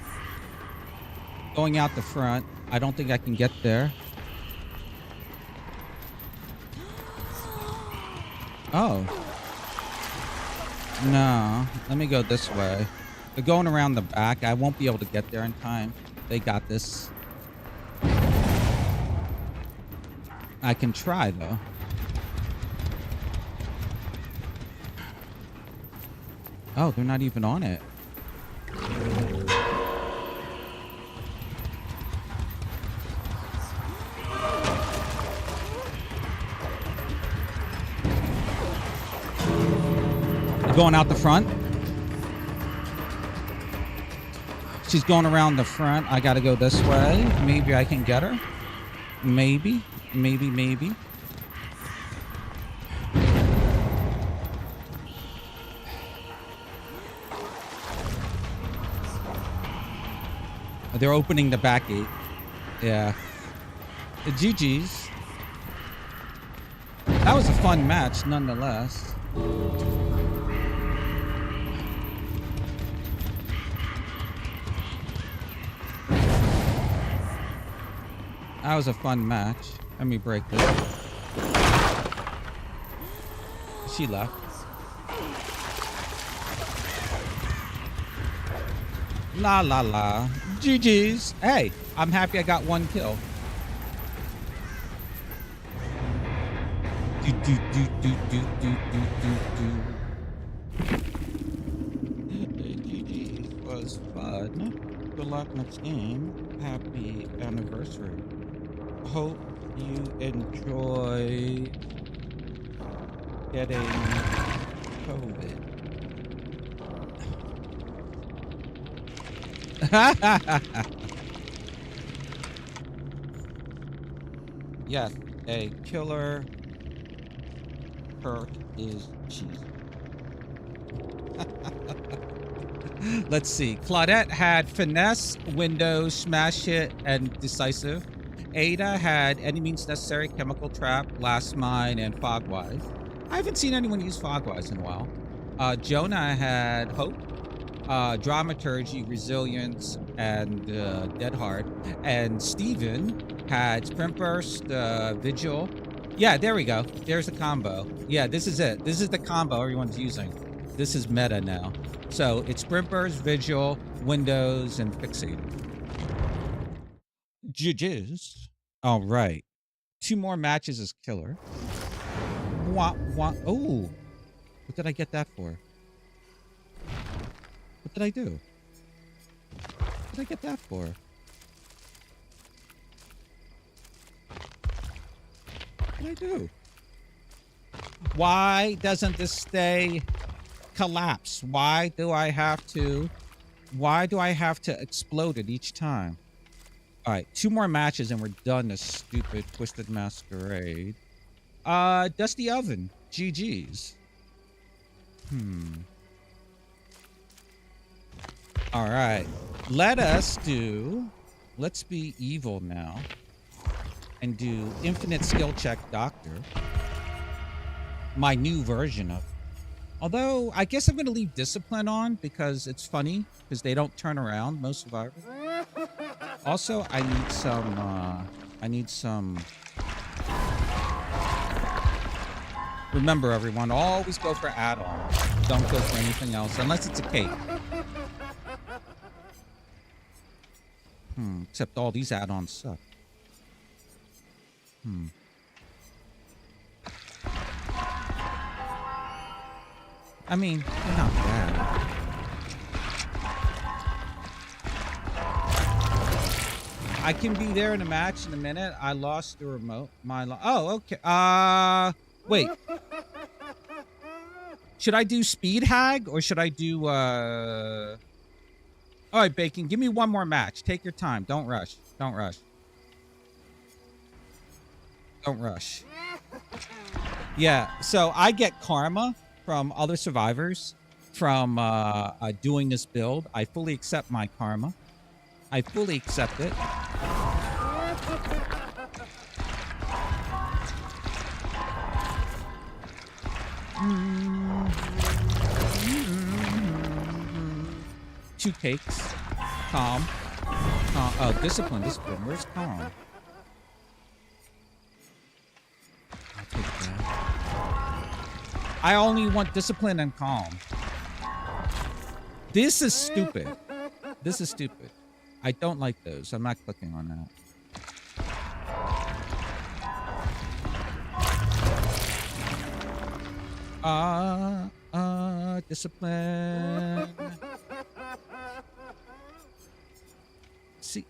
Going out the front. I don't think I can get there. Oh. No, let me go this way. They're going around the back. I won't be able to get there in time. They got this. I can try, though. Oh, they're not even on it. Going out the front. She's going around the front. I gotta go this way. Maybe I can get her. Maybe. Maybe. They're opening the back gate. Yeah. The GG's. That was a fun match, nonetheless. That was a fun match. Let me break this. She left. La la la. GG's. Hey, I'm happy I got one kill. GG's was fun. Good luck next game. Happy anniversary. Hope you enjoy getting COVID. Yes, a killer perk is cheese. Let's see. Claudette had finesse, window, smash hit, and decisive. Ada had any means necessary, chemical trap, blast mine, and fogwise. I haven't seen anyone use fogwise in a while. Jonah had hope, dramaturgy, resilience, and dead hard. And Steven had sprint burst, vigil. Yeah, there we go. There's the combo. Yeah, this is it. This is the combo everyone's using. This is meta now. So it's sprint burst, vigil, windows, and fixate. Judges. All right. 2 more matches is killer. Oh, what did I get that for? What did I do? What did I get that for? What did I do? Why doesn't this stay collapse? Why do I have to explode it each time? All right, 2 more matches and we're done this stupid Twisted Masquerade. Dusty Oven, GG's. All right, let's be evil now and do infinite skill check doctor. My new version of it. Although, I guess I'm going to leave discipline on because it's funny because they don't turn around, most survivors. Also, I need some, remember everyone, always go for add-ons. Don't go for anything else, unless it's a cape. Except all these add-ons suck. I mean, they're not bad. I can be there in a match in a minute. I lost the remote. Oh, okay. Wait. Should I do speed hag or should I do all right, Bacon, give me 1 more match. Take your time. Don't rush. Don't rush. Don't rush. Yeah, so I get karma from other survivors from doing this build. I fully accept my karma. I fully accept it. Two cakes. Calm. Oh, discipline. Where's calm? I'll take that. I only want discipline and calm. This is stupid. This is stupid. I don't like those. I'm not clicking on that. Discipline. See,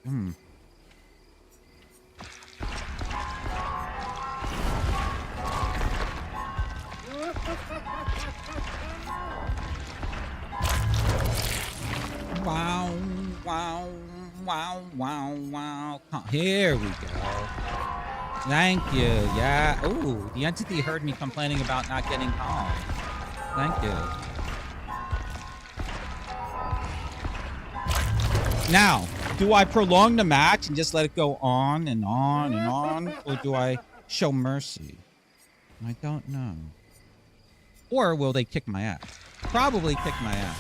Wow, wow, wow, wow, wow. Here we go. Thank you. Yeah. Ooh, the entity heard me complaining about not getting calm. Thank you. Now, do I prolong the match and just let it go on and on and on? Or do I show mercy? I don't know. Or will they kick my ass? Probably kick my ass.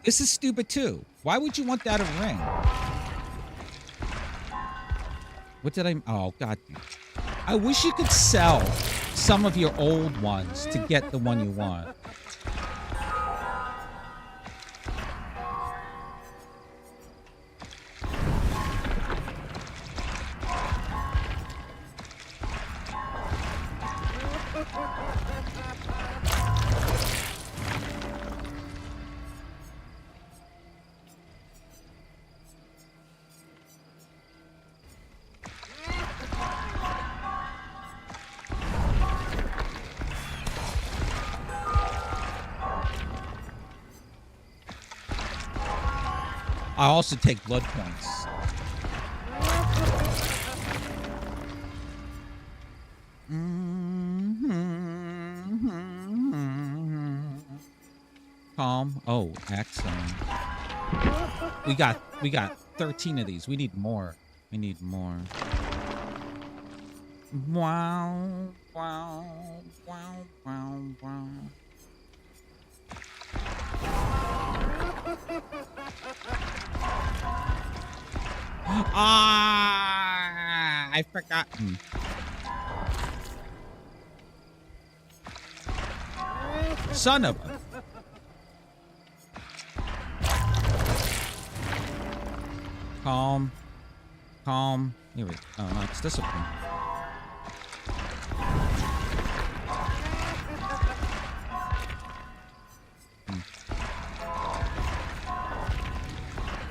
This is stupid too. Why would you want that a ring? What did I... Oh, God. I wish you could sell some of your old ones to get the one you want. I also take blood points. Calm. Oh, excellent. We got 13 of these. We need more. We need more. Wow, wow, wow, wow, wow. Ah, I forgot. Son of a. Calm. Calm. Here we go. Oh, no, it's discipline.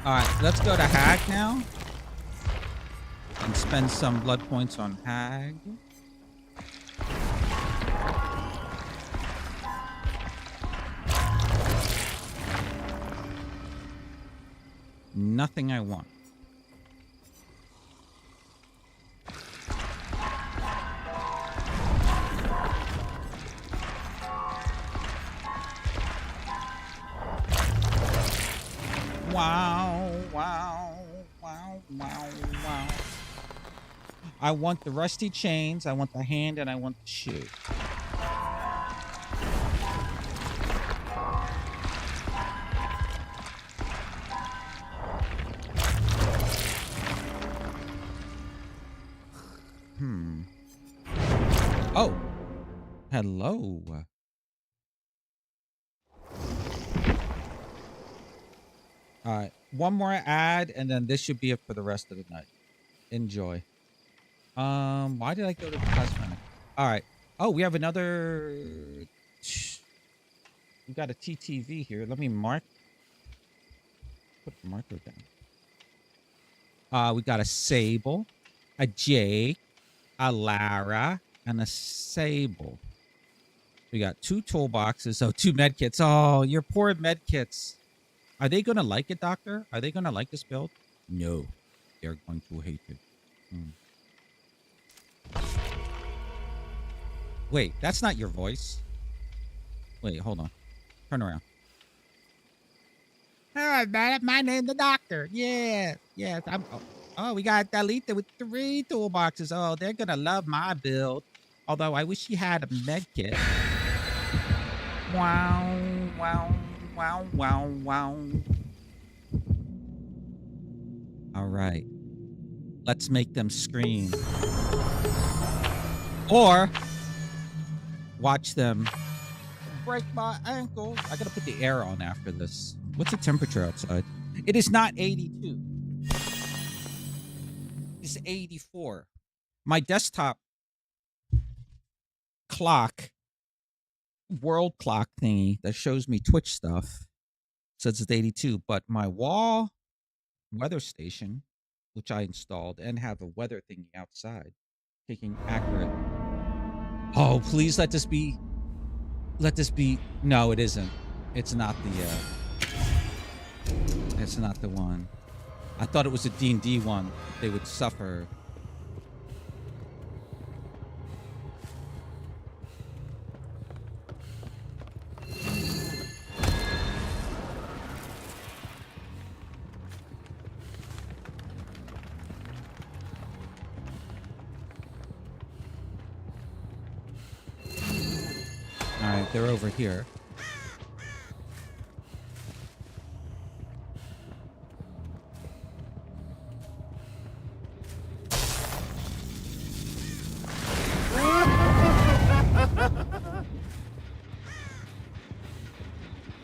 Alright, let's go to Hag now. And spend some blood points on Hag. Nothing I want. Wow, wow, wow, wow, wow. I want the rusty chains, I want the hand, and I want the shoe. Oh. Hello. All right, one more ad, and then this should be it for the rest of the night. Enjoy. Why did I go to the cosmetic? All right. Oh, we have another. We got a TTV here. Let me mark. Put the marker down. We got a Sable, a Jake, a Lara, and a Sable. We got 2 toolboxes. Oh, 2 medkits. Oh, your poor medkits. Are they going to like it, Doctor? Are they going to like this build? No. They're going to hate it. Wait, that's not your voice. Wait, hold on. Turn around. Hi, my name's the Doctor. Yeah. Yes. Oh, we got Dalita with 3 toolboxes. Oh, they're going to love my build. Although I wish she had a medkit. Wow, wow. Wow, wow, wow. All right. Let's make them scream. Or watch them break my ankles. I gotta put the air on after this. What's the temperature outside? It is not 82. It's 84. My desktop clock, world clock thingy that shows me Twitch stuff says it's 82, but my wall weather station, which I installed and have a weather thingy outside taking accurate. Oh, please let this be. No, it isn't. It's not it's not the one. I thought it was a D&D one. They would suffer. All right, they're over here.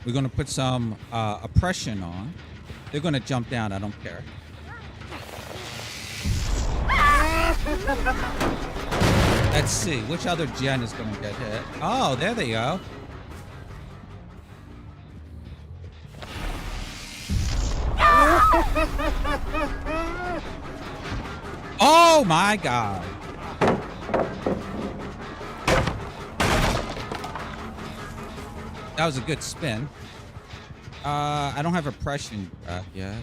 We're going to put some oppression on. They're going to jump down. I don't care. Let's see. Which other gen is going to get hit? Oh, there they go. Oh, my God. That was a good spin. I don't have oppression yet.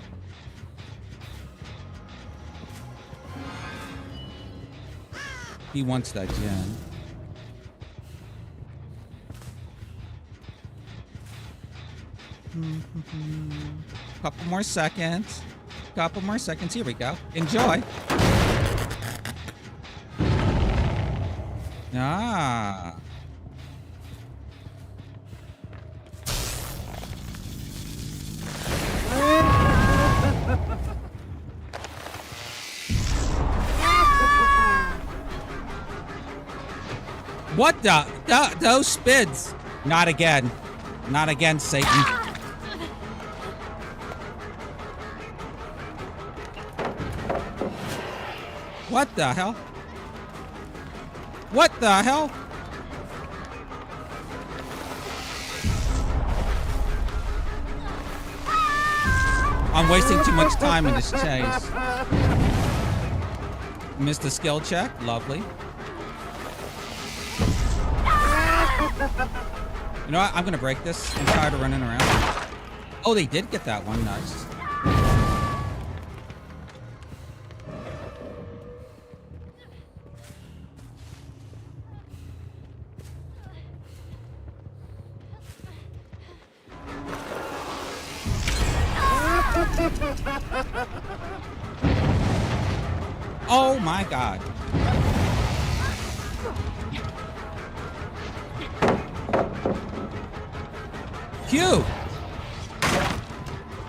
He wants that gen. Couple more seconds. Couple more seconds. Here we go. Enjoy. Ah. What the? Those spids. Not again. Not again, Satan. What the hell? What the hell? I'm wasting too much time in this chase. Missed the skill check. Lovely. You know what? I'm gonna break this. I'm tired of running around. Oh, they did get that one. Nice. Oh my God. Q.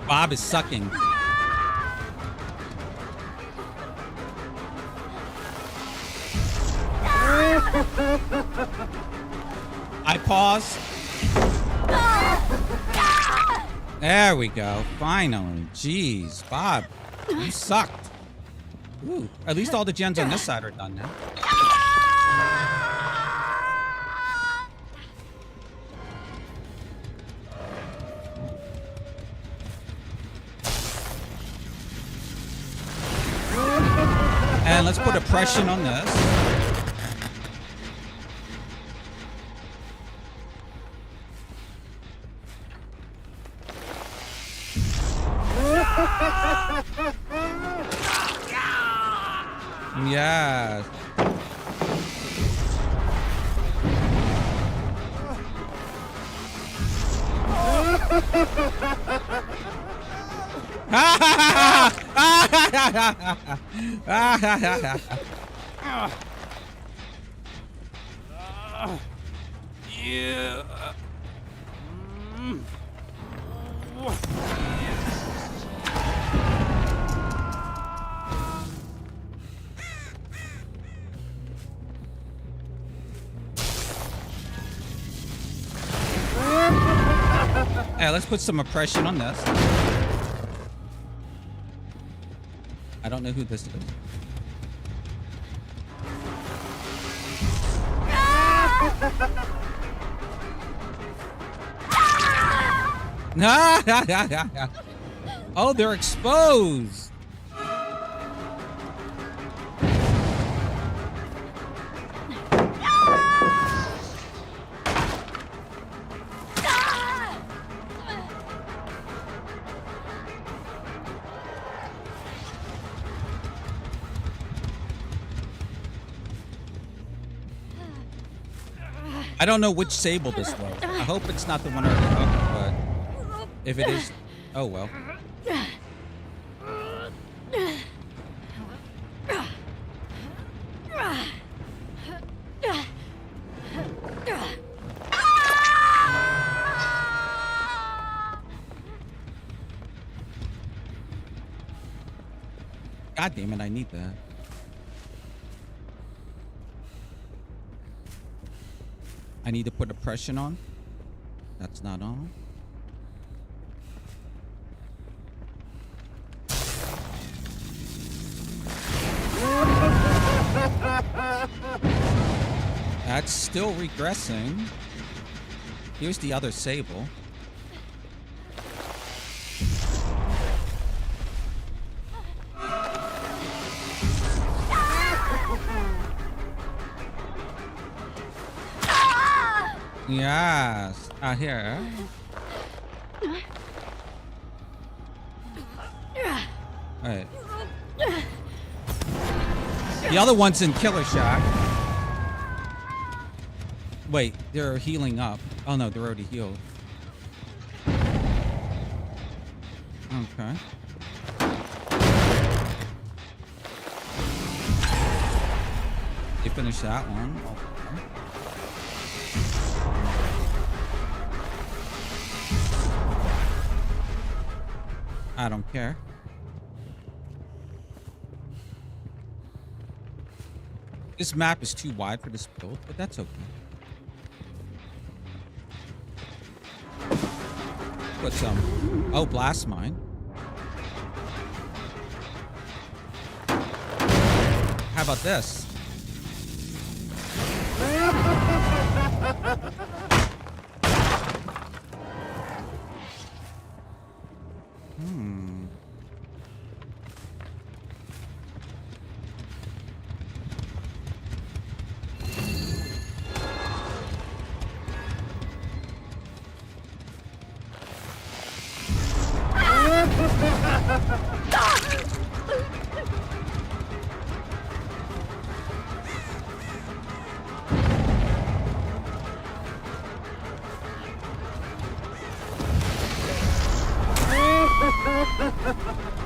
Bob is sucking. I pause. There we go. Finally. Jeez, Bob, you sucked. Ooh, at least all the gens on this side are done now. And let's put oppression on this. Yes. Yeah. Yeah, let's put some oppression on this. I don't know who this is. Oh, they're exposed. I don't know which Sable this was. I hope it's not the one already hooked, but if it is, oh well. God damn it, I need that. I need to put oppression on. That's not on. That's still regressing. Here's the other Sable. Yes, here. Alright. The other one's in Killer Shock. Wait, they're healing up. Oh no, they're already healed. Okay. You finished that one. Okay. I don't care. This map is too wide for this build, but that's okay. Put some... Oh, blast mine. How about this?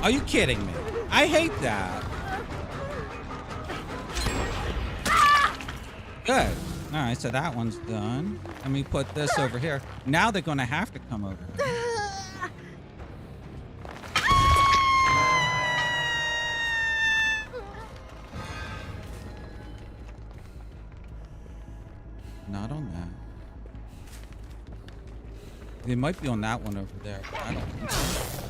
Are you kidding me? I hate that. Good. All right, so that one's done. Let me put this over here. Now they're going to have to come over here. Not on that. They might be on that one over there. But I don't think so.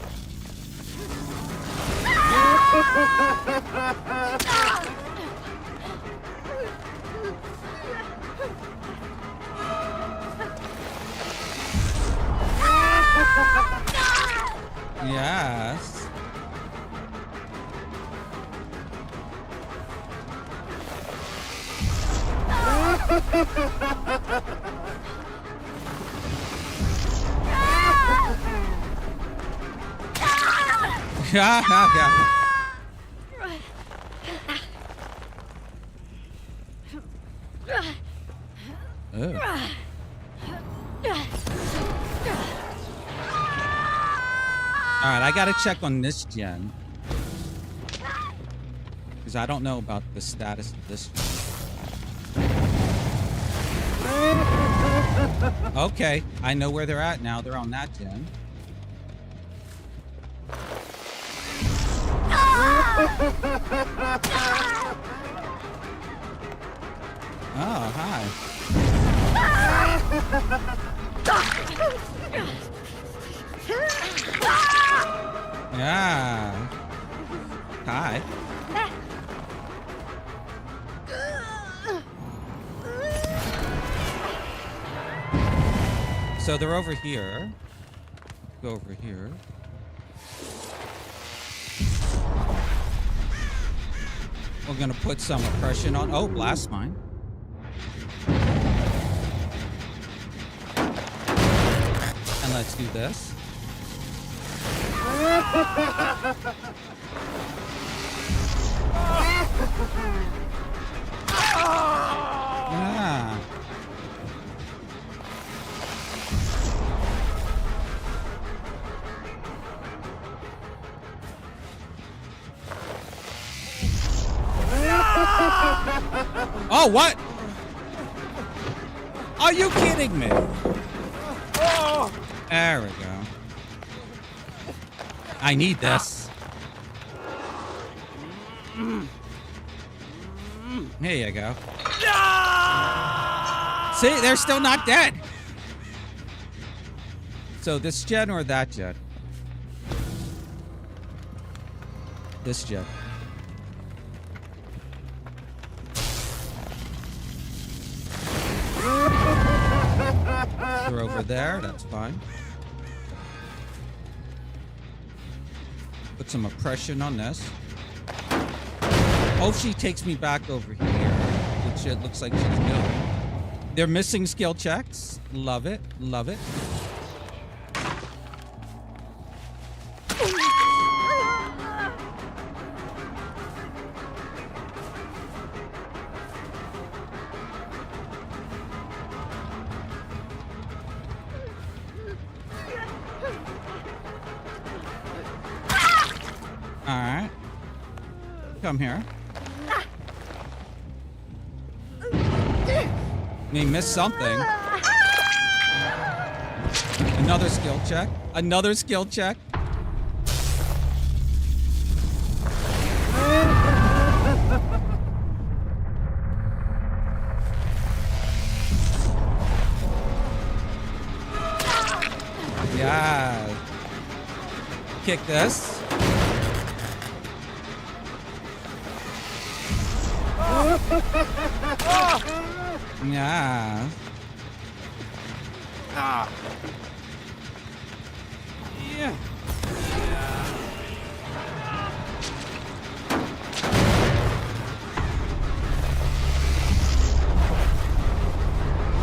Yes. Yeah. Ew. Alright, I gotta check on this gen. Because I don't know about the status of this gen. Okay, I know where they're at now. They're on that gen. Oh, hi. Yeah. Hi. So they're over here. Go over here. We're gonna put some oppression on. Oh, blast mine. And let's do this. Yeah. Oh, what? Are you kidding me? There we go. I need this. Here you go. See, they're still not dead. So this gen or that gen? This gen. They're over there, that's fine. Put some oppression on this. Hope she takes me back over here, which it looks like she's doing. They're missing skill checks. Love it, love it. come here. He missed something. Another skill check. Another skill check. Yeah. Kick this. Yeah. Yeah.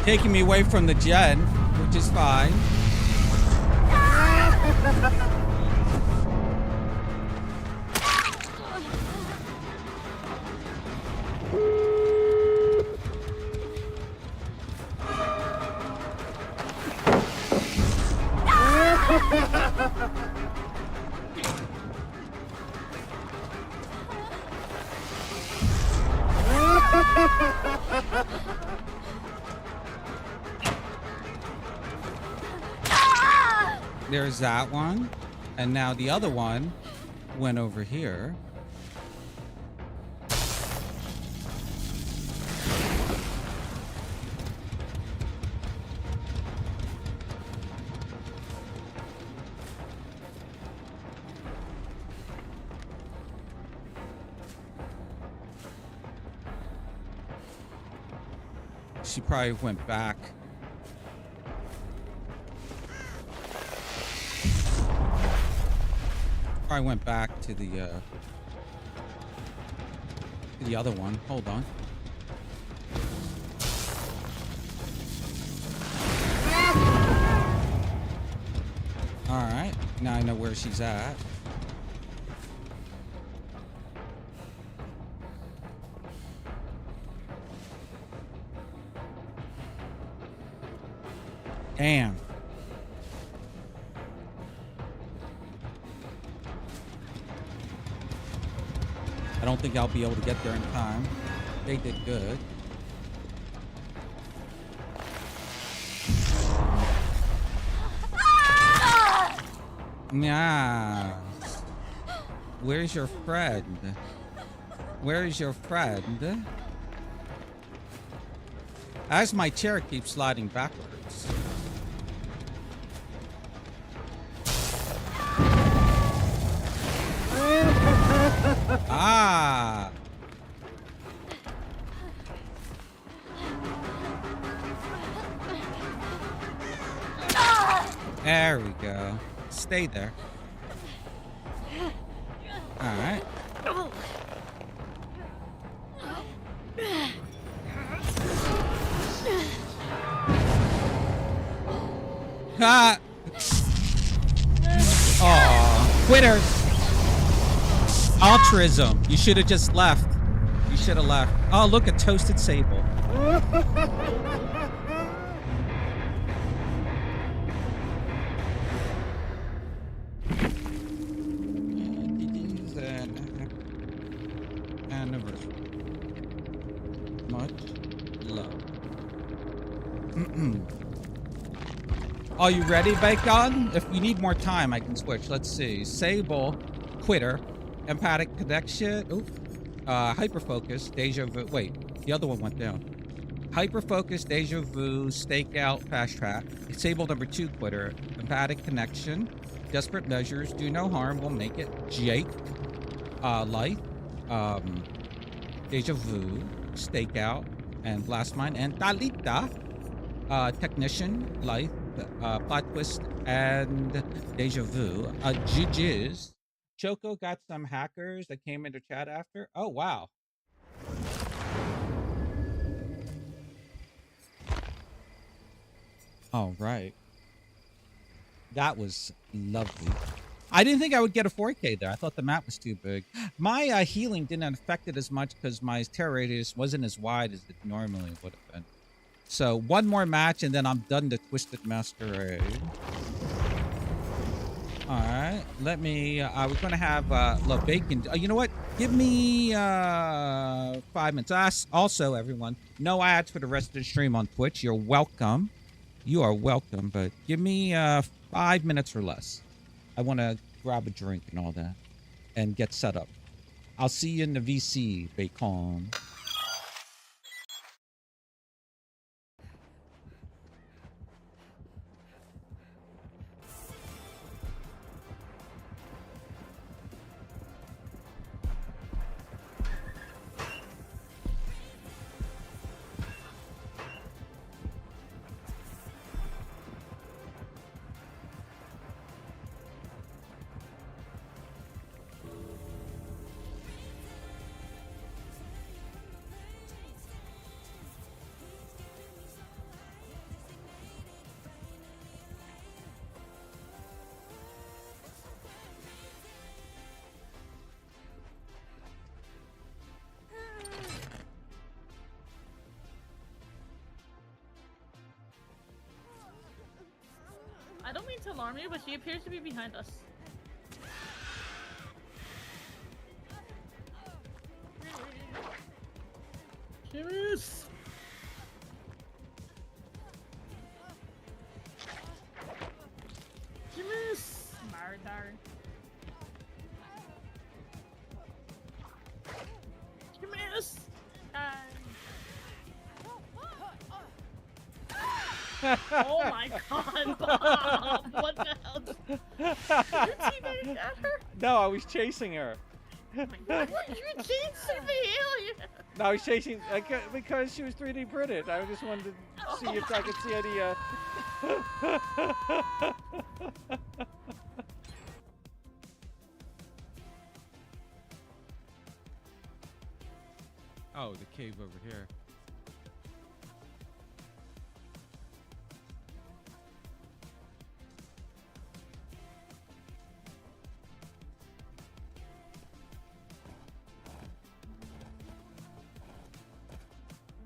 Taking me away from the jet, which is fine. There's that one. And now the other one went over here. She probably went back. I went back to the other one. Hold on. All right, now I know where she's at. Damn. I don't think I'll be able to get there in time. They did good. Yeah. Where's your friend? Where's your friend? As my chair keeps sliding backwards. Ah. There we go. Stay there. All right. Ah. Aw. Quitters. Altruism. You should have just left. You should have left. Oh, look, a toasted sable. Anniversary. Much love. Are you ready, Bacon? If you need more time, I can switch. Let's see. Sable, quitter, empathic connection. Ooh. Hyperfocus, deja vu. Wait, the other one went down. Hyperfocus, deja vu, stakeout, fast track. Sable number 2, quitter, empathic connection, desperate measures, do no harm, will make it. Jake, life, deja vu, stakeout, and blast mine, and Talita, technician, life, plot twist, and deja vu. GG's. Choco got some hackers that came into chat after. Oh, wow. All right. That was lovely. I didn't think I would get a 4K there. I thought the map was too big. My healing didn't affect it as much because my terror radius wasn't as wide as it normally would have been. So one more match and then I'm done to Twisted Masquerade. All right, let me. We're gonna have bacon. You know what? Give me 5 minutes. Also, everyone, no ads for the rest of the stream on Twitch. You're welcome. You are welcome, but give me 5 minutes or less. I want to grab a drink and all that and get set up. I'll see you in the VC, Bacon. I don't mean to alarm you, but she appears to be behind us. Jimmy's! Jimmy's! Murder. Jimmy's! Oh my god, Bob! What the hell? Did you teabag at her? No, I was chasing her. Oh my god, you chasing the alien! No, I was chasing because she was 3D printed. I just wanted to see if I could see any. Oh, the cave over here.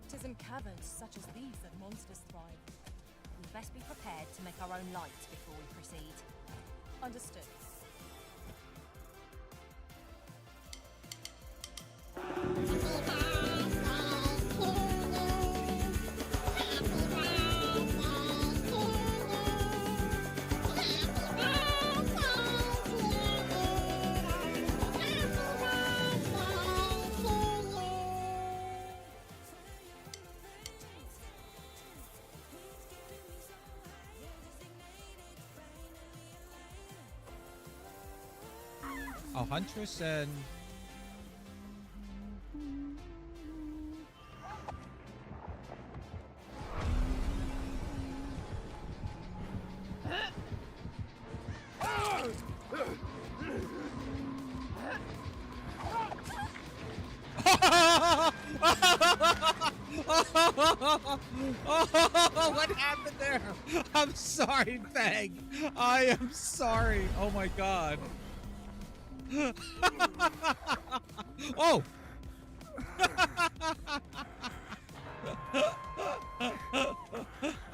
It is in caverns such as these that monsters thrive. We best be prepared to make our own light before we proceed. Understood. A huntress and... Oh, what happened there? I'm sorry, Fang. I am sorry. Oh my god. Oh!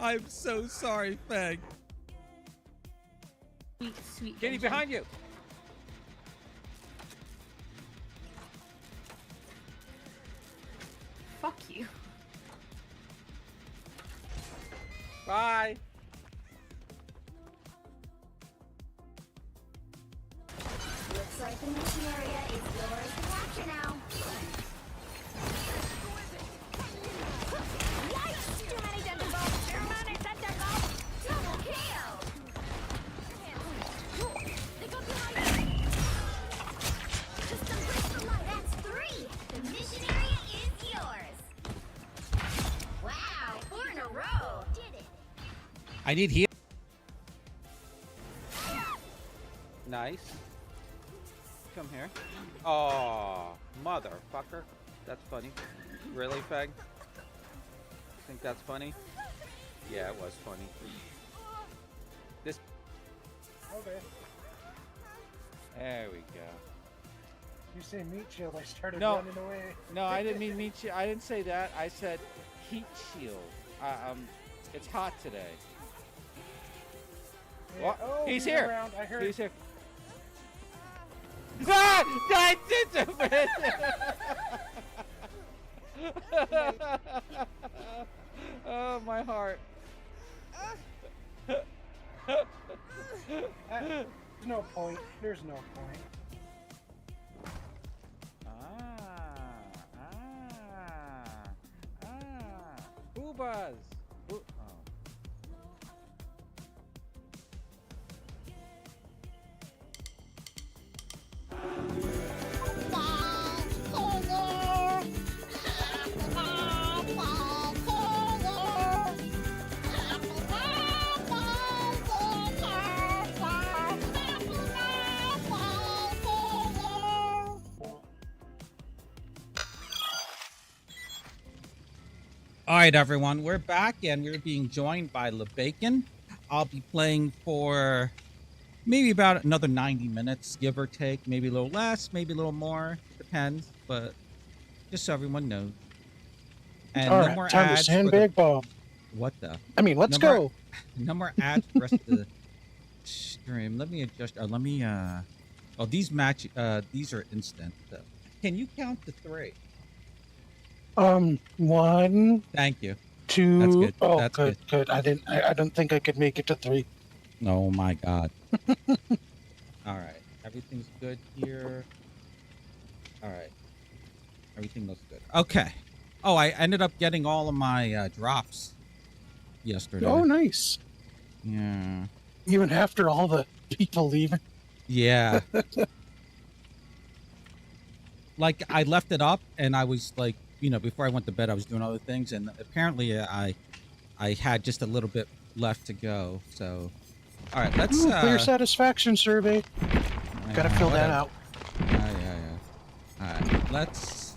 I'm so sorry, Fang. Sweet, sweet. Kitty, Benjamin. behind you. Fuck you. Bye. Looks like the mission area is yours to capture now. Yikes! Too many tentacles! Too many tentacles! Double kill! They got behind me! Just embrace the light. That's 3! The mission area is yours! Wow! 4 in a row! Did it! I need heal. Nice. Come here. Oh, motherfucker. That's funny. Really, Fag? Think that's funny? Yeah, it was funny. This. Okay. There we go. You say meat shield, I started No. running away. No, I didn't mean meat shield. I didn't say that. I said heat shield. It's hot today. Yeah. Oh, he's he's here. around. I heard. He's here. Ah! I did it! Oh, my heart. There's no point. There's no point. Boobas. Oh. All right, everyone, we're back and we're being joined by LeBacon. I'll be playing for maybe about another 90 minutes, give or take, maybe a little less, maybe a little more, depends, but just so everyone knows. And All no right, more time to ads for sandbag Bob. what the? I mean, let's No more- go. No more ads for the rest of the stream. Let me adjust. Oh, these match. These are instant. So. Can you count to 3? 1, Thank you. 2. That's good. Oh, That's good, good. I don't think I could make it to 3. Oh my God. All right. Everything's good here. All right. Everything looks good. Okay. Oh, I ended up getting all of my drops yesterday. Oh, nice. Yeah. Even after all the people leaving. Yeah. Like I left it up and I was like, you know, before I went to bed, I was doing other things, and apparently I had just a little bit left to go. So, all right, let's Clear satisfaction survey. Gotta fill that out. Yeah. All right, let's.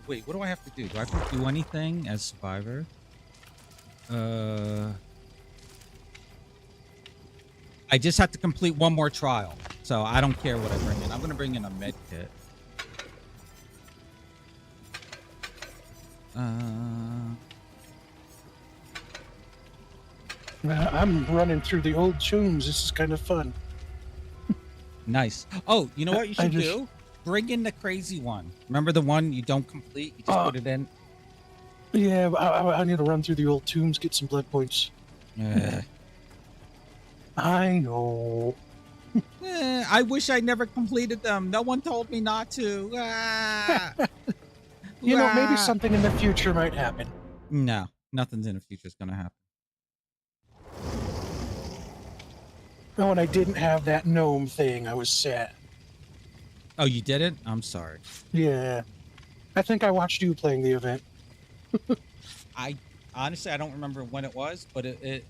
Wait, what do I have to do? Do I have to do anything as survivor? I just have to complete one more trial, so I don't care what I bring in. I'm gonna bring in a med kit. I'm running through the old tunes. This is kind of fun. Nice. Oh, you know what you I should just- do? Bring in the crazy one. Remember the one you don't complete? You just put it in. Yeah, I need to run through the old tombs, get some blood points. I know. I wish I never completed them. No one told me not to. You know, maybe Ah. something in the future might happen. No, nothing's in the future is gonna happen. Oh, and I didn't have that gnome thing. I was sad. Oh, you didn't? I'm sorry. Yeah. I think I watched you playing the event. I honestly I don't remember when it was, but it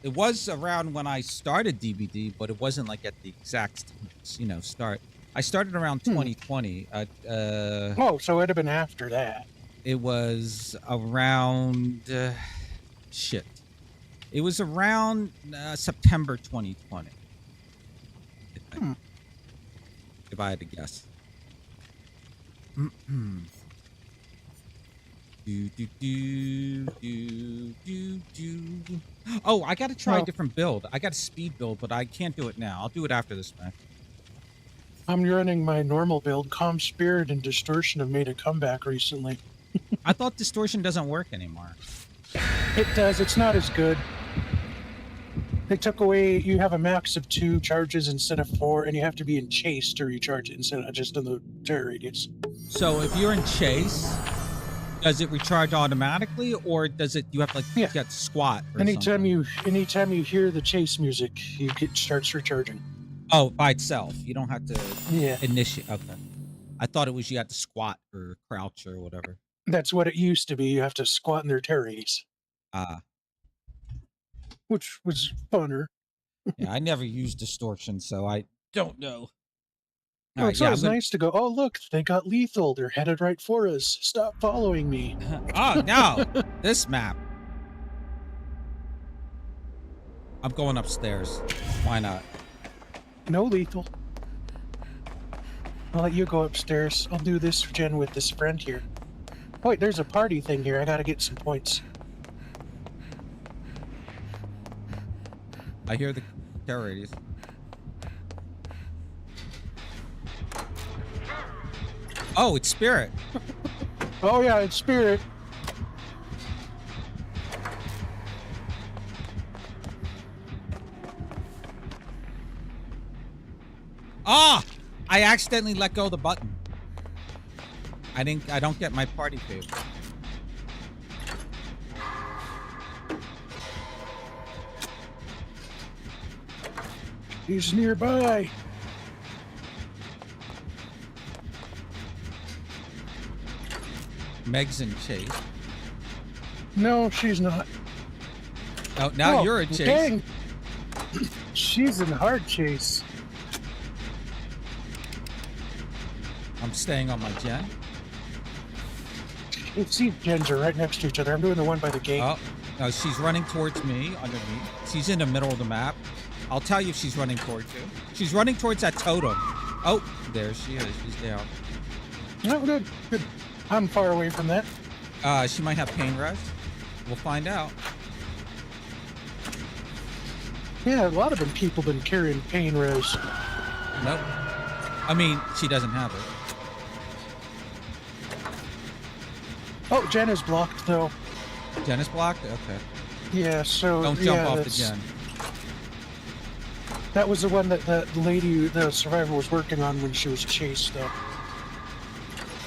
was around when I started DVD, but it wasn't like at the exact start. I started around 2020. Oh, so it'd have been after that. It was around shit. It was around September 2020. I think. If I had to guess. Oh, I gotta try a different build. I got a speed build, but I can't do it now. I'll do it after this match. I'm running my normal build. Calm Spirit and Distortion have made a comeback recently. I thought Distortion doesn't work anymore. It does. It's not as good. They took away, you have a max of 2 charges instead of 4, and you have to be in chase to recharge it instead of just in the terror radius. So if you're in chase, does it recharge automatically, or does it? You have to get squat? Or Anytime you hear the chase music, starts recharging. Oh, by itself. You don't have to initiate. Okay. I thought it was you had to squat or crouch or whatever. That's what it used to be. You have to squat in their terror radius. Which was funner. Yeah, I never used Distortion, so I don't know. Well, it's always nice to go, oh, look, they got lethal. They're headed right for us. Stop following me. Oh, no. This map. I'm going upstairs. Why not? No lethal. I'll let you go upstairs. I'll do this gen with this friend here. Oh, wait, there's a party thing here. I gotta get some points. I hear the terror radius. Oh, it's Spirit. Oh yeah, it's Spirit. Ah! I accidentally let go of the button. I don't get my party favor. He's nearby. Meg's in chase. No, she's not. Oh, now you're in chase. Dang. She's in hard chase. I'm staying on my gen. You see, gens are right next to each other. I'm doing the one by the gate. Oh, no, she's running towards me underneath. She's in the middle of the map. I'll tell you if she's running towards you. She's running towards that totem. Oh, there she is. She's down. No, good, good. I'm far away from that. She might have pain rush. We'll find out. Yeah, a lot of them people been carrying pain res. Nope. I mean, she doesn't have it. Oh, Jen is blocked though. Jen is blocked? Okay. Yeah, so Don't jump yeah, off the that's- gen. That was the one that the lady, the survivor, was working on when she was chased though.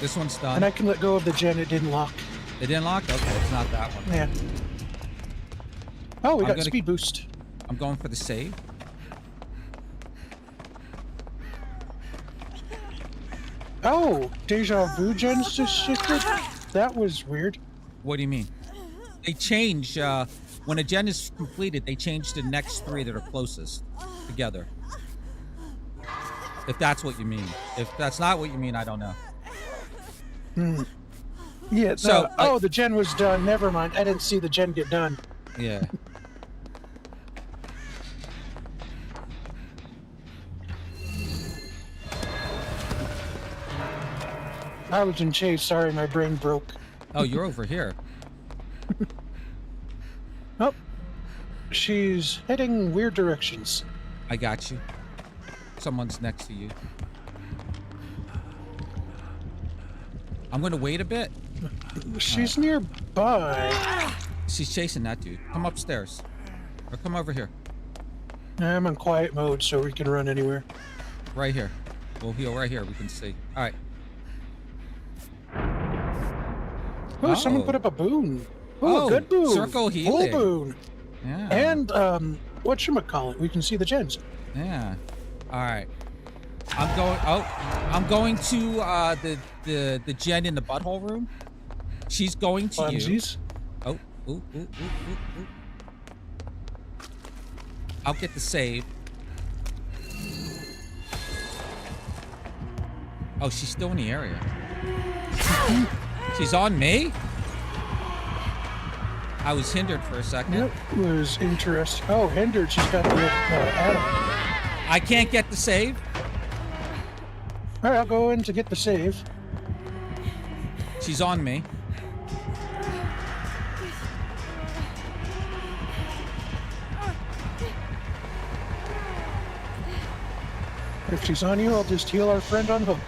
This one's done. And I can let go of the gen. It didn't lock. It didn't lock? Okay, it's not that one. Yeah. Oh, we I'm got gonna- speed boost. I'm going for the save. Oh, deja vu gens just shifted. That was weird. What do you mean? They change, when a gen is completed, they change the next three that are closest together. If that's what you mean. If that's not what you mean, I don't know. Hmm. Yeah. So, oh, the gen was done. Never mind. I didn't see the gen get done. Yeah. I was in chase. Sorry, my brain broke. Oh, you're over here. Oh, she's heading weird directions. I got you. Someone's next to you. I'm gonna wait a bit. She's nearby. She's chasing that dude. Come upstairs. Or come over here. I'm on quiet mode, so we can run anywhere. Right here. We'll heal right here. We can see. All right. Oh, someone Oh. put up a boon. Oh, Oh, good boon. circle healing. Full boon. Yeah. And whatchamacallit, we can see the gens. Yeah. All right. I'm going to the gen in the butthole room. She's going to you. Funsies. Oh, ooh. I'll get the save. Oh, she's still in the area. She's on me? I was hindered for a second. That was interesting. Oh, hindered. She's got the Adam. I can't get the save. All right, I'll go in to get the save. She's on me. If she's on you, I'll just heal our friend on hook.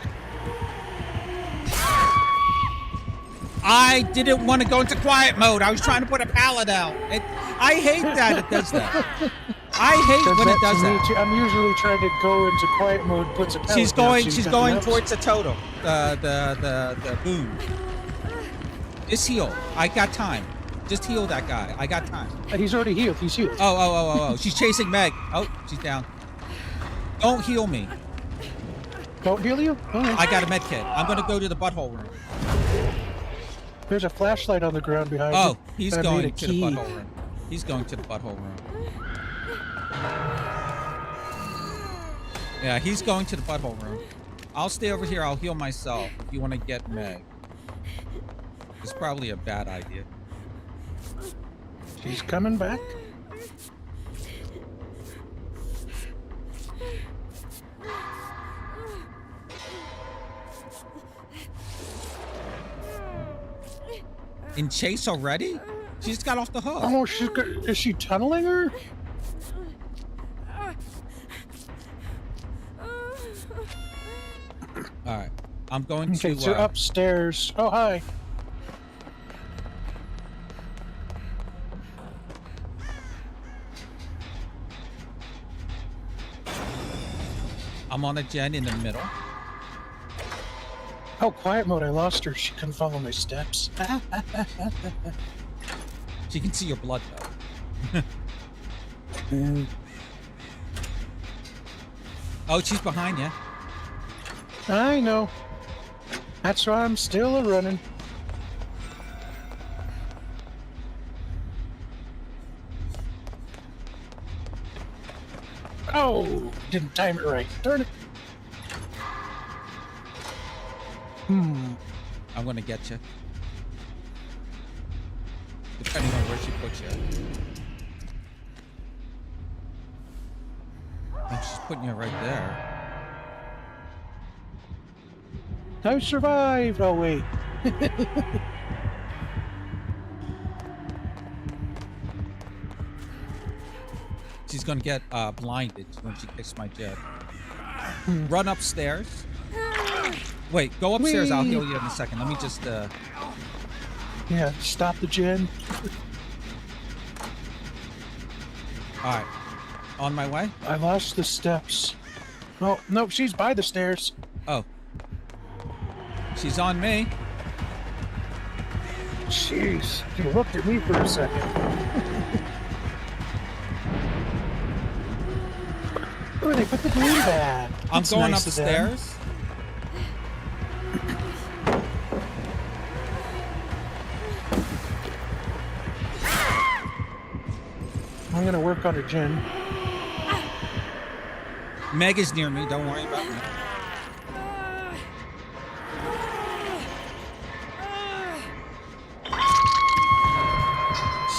I didn't want to go into quiet mode. I was trying to put a pallet out. I hate that it does that. I hate when it does that. I'm usually trying to go into quiet mode, puts a pallet She's down, going. so She's you've got going maps. towards the totem. The boom. Just heal. I got time. Just heal that guy. I got time. He's already healed. He's healed. Oh. She's chasing Meg. Oh, she's down. Don't heal me. Don't heal you? All right. I got a med kit. I'm gonna go to the butthole room. There's a flashlight on the ground behind you. Oh, he's I made going a to the key. butthole room. He's going to the butthole room. Yeah, he's going to the butthole room. I'll stay over here. I'll heal myself if you want to get Meg. It's probably a bad idea. She's coming back. In chase already? She just got off the hook. Oh, is she tunneling her? All right. I'm going Okay, to. so you're upstairs. Oh, hi. I'm on a gen in the middle. Oh, quiet mode. I lost her. She couldn't follow my steps. She can see your blood though. Mm. Oh, she's behind you. I know. That's why I'm still a running. Oh, didn't time it right. Darn it. I'm gonna get you. Depending on where she puts you. Oh, she's putting you right there. I survived. Oh, wait. She's gonna get blinded when she kicks my jet. Run upstairs. Wait, go upstairs. I'll Whee! heal you in a second. Let me just. Yeah, stop the gen. All right, on my way. I lost the steps. Oh, no, she's by the stairs. Oh, she's on me. Jeez, she looked at me for a second. Oh, they put the glue back. I'm That's going nice of them. upstairs. I'm gonna work on her gen. Meg is near me. Don't worry about me.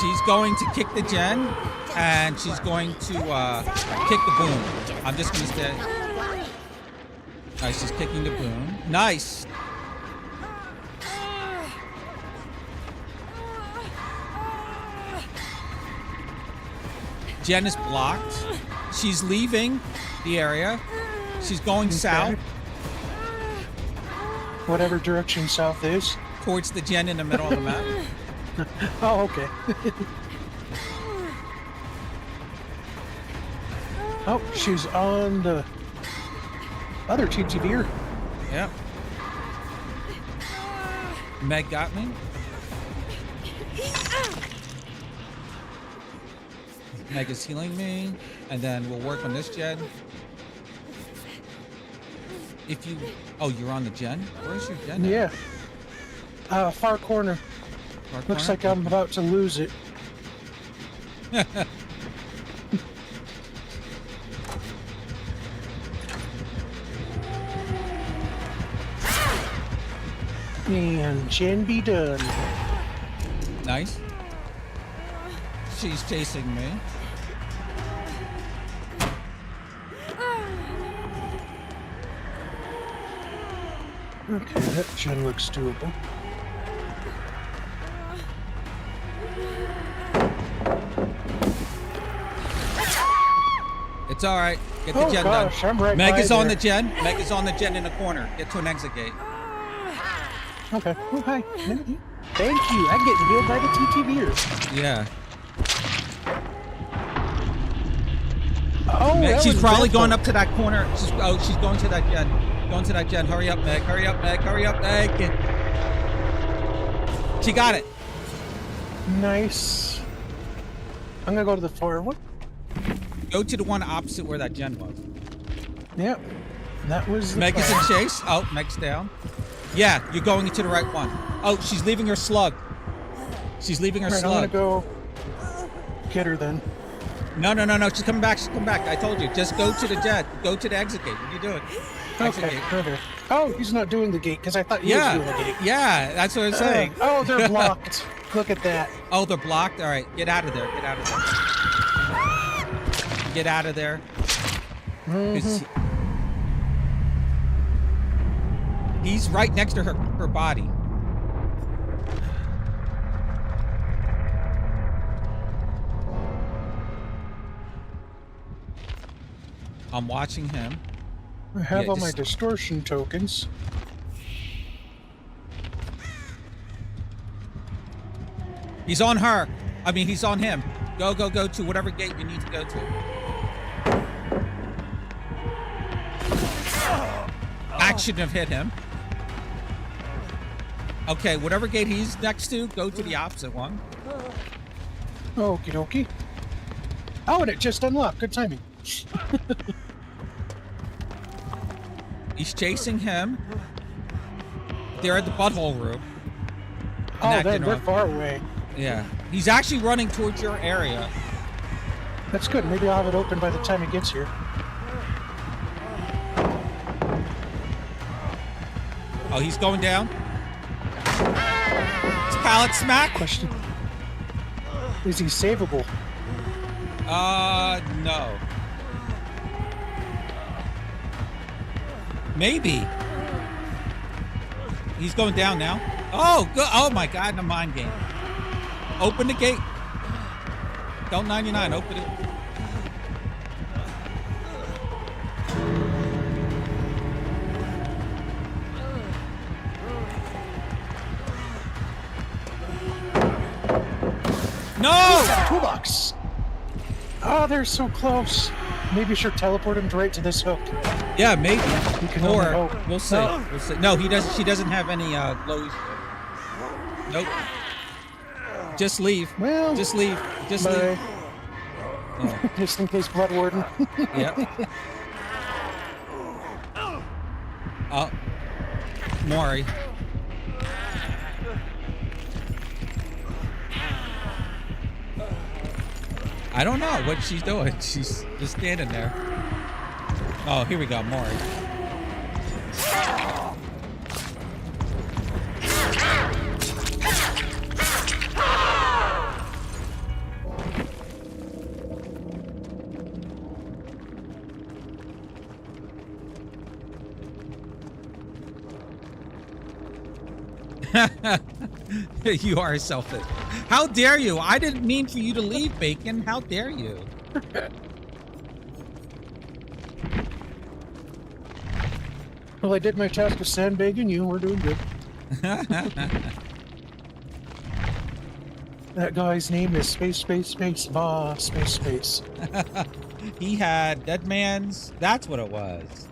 She's going to kick the gen, and she's going to kick the boom. I'm just gonna stay. Nice, she's kicking the boom. Nice. Jen is blocked. She's leaving the area. She's going south Whatever direction south is. towards the gen in the middle of the map. Oh, okay. Oh, she's on the other TTVer. Yep. Meg got me. Meg is healing me, and then we'll work on this gen. If you, oh, you're on the gen. Where's your gen? at? Yeah. Far corner. Far Looks corner? like I'm about to lose it. And gen be done. Nice. She's chasing me. Okay, that gen looks doable. It's all right. Get the Oh gen gosh, done. I'm right Meg by is on there. the gen. Meg is on the gen in the corner. Get to an exit gate. Okay. Oh, hi. Thank you. I'm getting healed by the TTVers. Yeah. Oh, Meg, that she's was probably dreadful. going up to that corner. She's going to that gen. Going to that gen. Hurry up, Meg. Hurry up, Meg. Hurry up, Meg. She got it. Nice. I'm gonna go to the forward one. Go to the one opposite where that gen was. Yep. That was the Meg is in plan. chase. Oh, Meg's down. Yeah, you're going into the right one. Oh, she's leaving her slug. She's leaving her Right, I'm gonna slug. go get her then. No. She's coming back. She's coming back. I told you. Just go to the jet. Go to the exit gate. What are you doing? Exit Okay. gate. Okay. Oh, he's not doing the gate because I thought he was doing the gate. Yeah. That's what I'm saying. Oh, they're blocked. Look at that. Oh, they're blocked. All right, get out of there. Get out of there. Get out of there. 'Cause he's right next to her body. I'm watching him. I have Yeah, all my just- distortion tokens. He's on her. I mean, he's on him. Go to whatever gate you need to go to. That shouldn't have hit him. Okay, whatever gate he's next to, go to the opposite one. Okie dokie. Oh, and it just unlocked. Good timing. He's chasing him. They're at the butthole room. Oh, that then didn't they're work. far away. Yeah. He's actually running towards your area. That's good. Maybe I'll have it open by the time he gets here. Oh, he's going down. It's pallet smack. Question. Is he savable? No. Maybe. He's going down now. Oh, good. Oh my God, in a mind game. Open the gate. Don't 99. Open it. No! Toolbox. Oh, they're so close. Maybe should teleport him right to this hook. Yeah, maybe. You can only Or hope. we'll see. No. We'll see. No, he does. She doesn't have any glowy. Nope. Just leave. Well, Just leave. Just bye. leave. Yeah. Just in case Blood Warden. Yep. Maury. I don't know what she's doing. She's just standing there. Oh, here we go, Maury. You are selfish. How dare you? I didn't mean for you to leave, Bacon. How dare you? Well, I did my task of sandbagging you. We're doing good. That guy's name is Space. He had Dead Man's. That's what it was.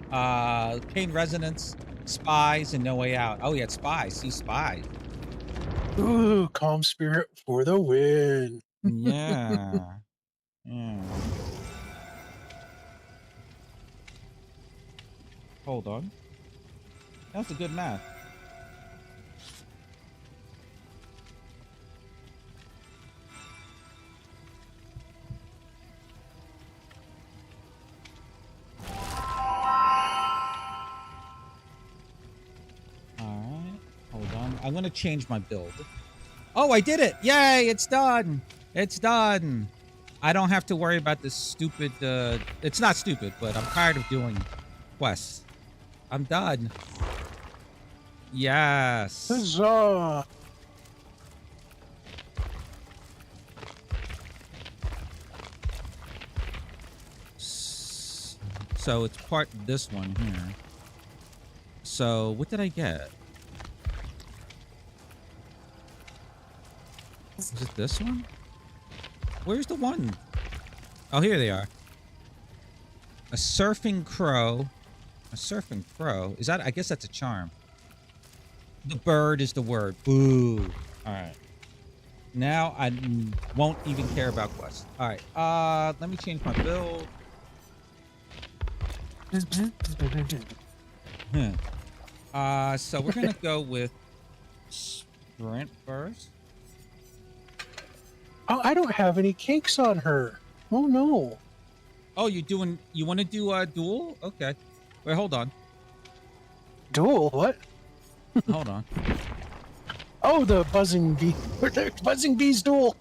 Pain Resonance, Spies, and No Way Out. Oh, he had Spies. He spies. Ooh, Calm Spirit for the win. Yeah. Yeah. Hold on. That's a good math. Alright. Hold on. I'm gonna change my build. Oh, I did it! Yay! It's done! It's done! I don't have to worry about this stupid, it's not stupid, but I'm tired of doing quests. I'm done. Yes. Huzzah! So it's part of this one here. So what did I get? Is it this one? Where's the one? Oh, here they are. A surfing crow. A surfing crow. Is that? I guess that's a charm. The bird is the word. Boo. All right. Now I won't even care about quests. All right. Let me change my build. So we're gonna go with sprint first. Oh, I don't have any cakes on her. Oh no. Oh, you want to do a duel? Okay. Wait, hold on. Duel? What? Hold on. Oh, the buzzing bee. Buzzing bees duel.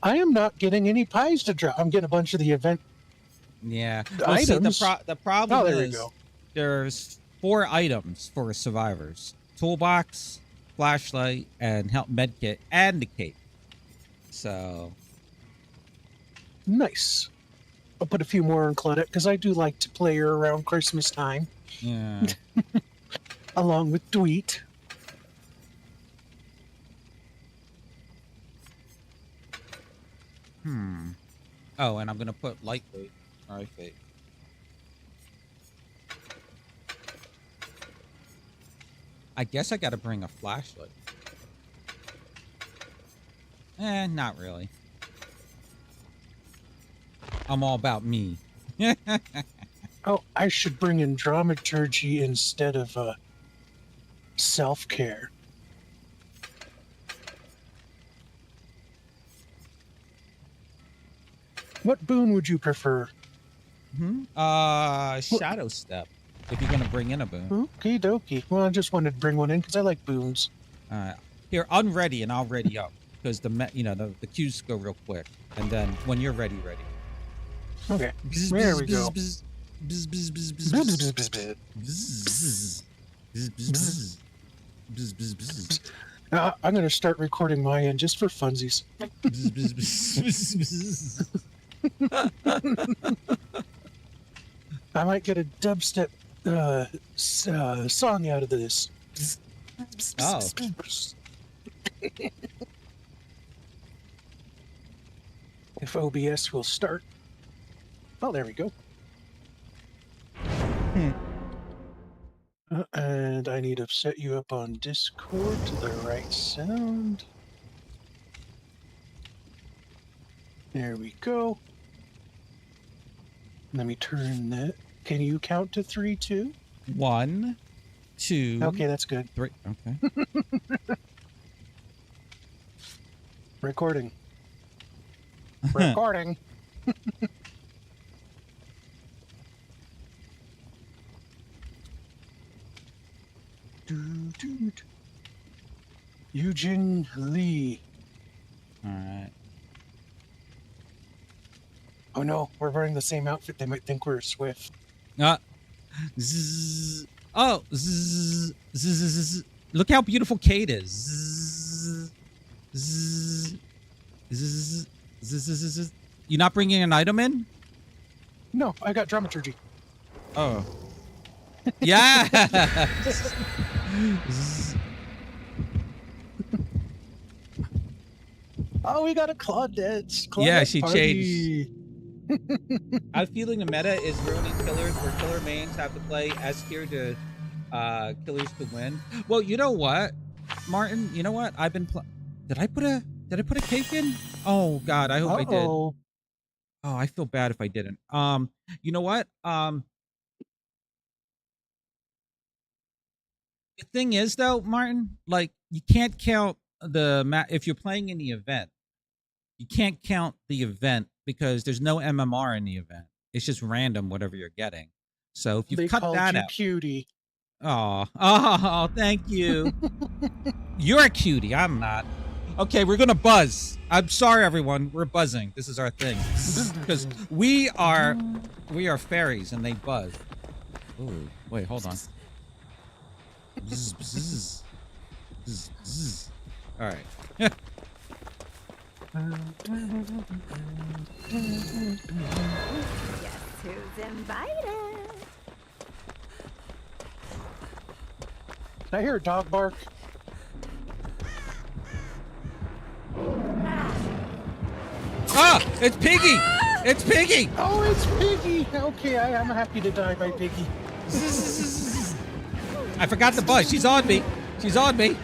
I am not getting any pies to drop. I'm getting a bunch of the event. Yeah. Items? See, the problem Oh, there we is go. there's 4 items for survivors: toolbox, flashlight, and help medkit, and the cape. So Nice. I'll put a few more in Claudette because I do like to play her around Christmas time, yeah. along with Dweet. Oh, and I'm gonna put lightweight. All right, fate. I guess I gotta bring a flashlight. Not really. I'm all about me. Oh, I should bring in dramaturgy instead of self-care. What boon would you prefer? Shadow step. If you're gonna bring in a boon. Okie dokie. Well, I just wanted to bring one in because I like boons. Here, unready and I'll ready up because the queues go real quick, and then when you're ready. Okay. There we go. I'm going to start recording my end just for funsies. I might get a dubstep song out of this. Oh. If OBS will start. Oh, there we go. And I need to set you up on Discord to the right sound. There we go. Let me turn that. Can you count to 3, too? 1, 2. Okay, that's good. 3. Okay. Recording. Recording. Eugene Lee. All right. Oh no, we're wearing the same outfit. They might think we're Swift. Zzz. Oh, zzz, zzz, zzz. Look how beautiful Kate is. Zzz, zzz, zzz, zzz, zzz, zzz. You not bringing an item in? No, I got dramaturgy. Oh. Yeah. Oh, we got a Claudette. Yeah, she party. changed. I'm feeling the meta is ruining killers, where killer mains have to play S tier to killers to win. Well, you know what, Martin? You know what? I've been Did I put a cake in? Oh God, I hope I did. Oh, I feel bad if I didn't. You know what? The thing is though, Martin, like you can't count the if you're playing in the event. You can't count the event because there's no MMR in the event. It's just random whatever you're getting. So if you cut that out, cutie. Oh, thank you. You're a cutie. I'm not. Okay, we're gonna buzz. I'm sorry, everyone. We're buzzing. This is our thing because we are fairies and they buzz. Oh, wait, hold on. Bzz, bzz, bzz, bzz. All right. Guess who's invited? I hear a dog bark. Ah, it's Piggy! It's Piggy! Oh, it's Piggy! Okay, I'm happy to die by Piggy. I forgot the buzz. She's on me. She's on me.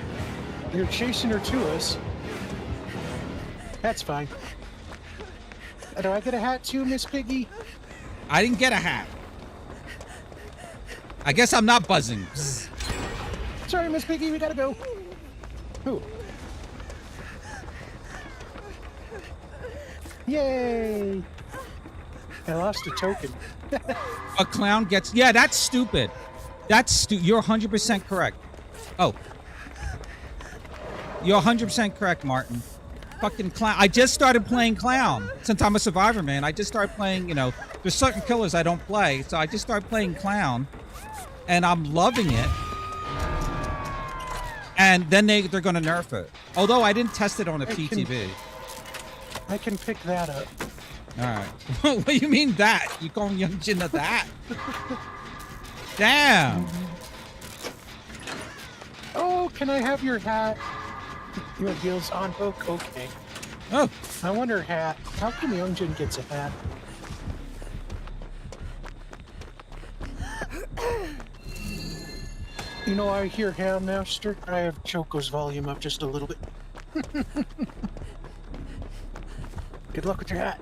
You're chasing her to us. That's fine. Do I get a hat too, Miss Piggy? I didn't get a hat. I guess I'm not buzzing. Sorry, Miss Piggy, we gotta go. Ooh. Yay! I lost a token. A clown gets... Yeah, that's stupid. That's You're 100% correct. Oh. You're 100% correct, Martin. Fucking clown. I just started playing clown. Since I'm a survivor, man. I just started playing, there's certain killers I don't play. So I just started playing clown. And I'm loving it. And then they're going to nerf it. Although I didn't test it on a PTV. I can pick that up. All right. What do you mean that? You calling Young Jin a that? Damn. Oh, can I have your hat? Your heels on hook? Okay. Oh. I wonder hat. How come Youngjin gets a hat? You know, I hear Handmaster. I have Choco's volume up just a little bit. Good luck with your hat.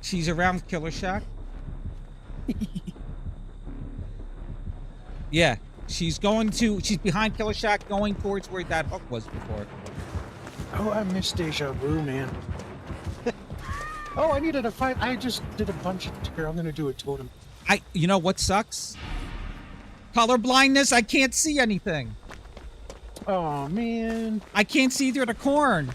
She's around Killer Shack. Yeah, she's behind Killer Shack going towards where that hook was before. Oh, I missed Deja Vu, man. Oh, I needed a fight. I just did a bunch of... Here, I'm gonna do a totem. You know what sucks? Color blindness, I can't see anything. Oh, man. I can't see through the corn.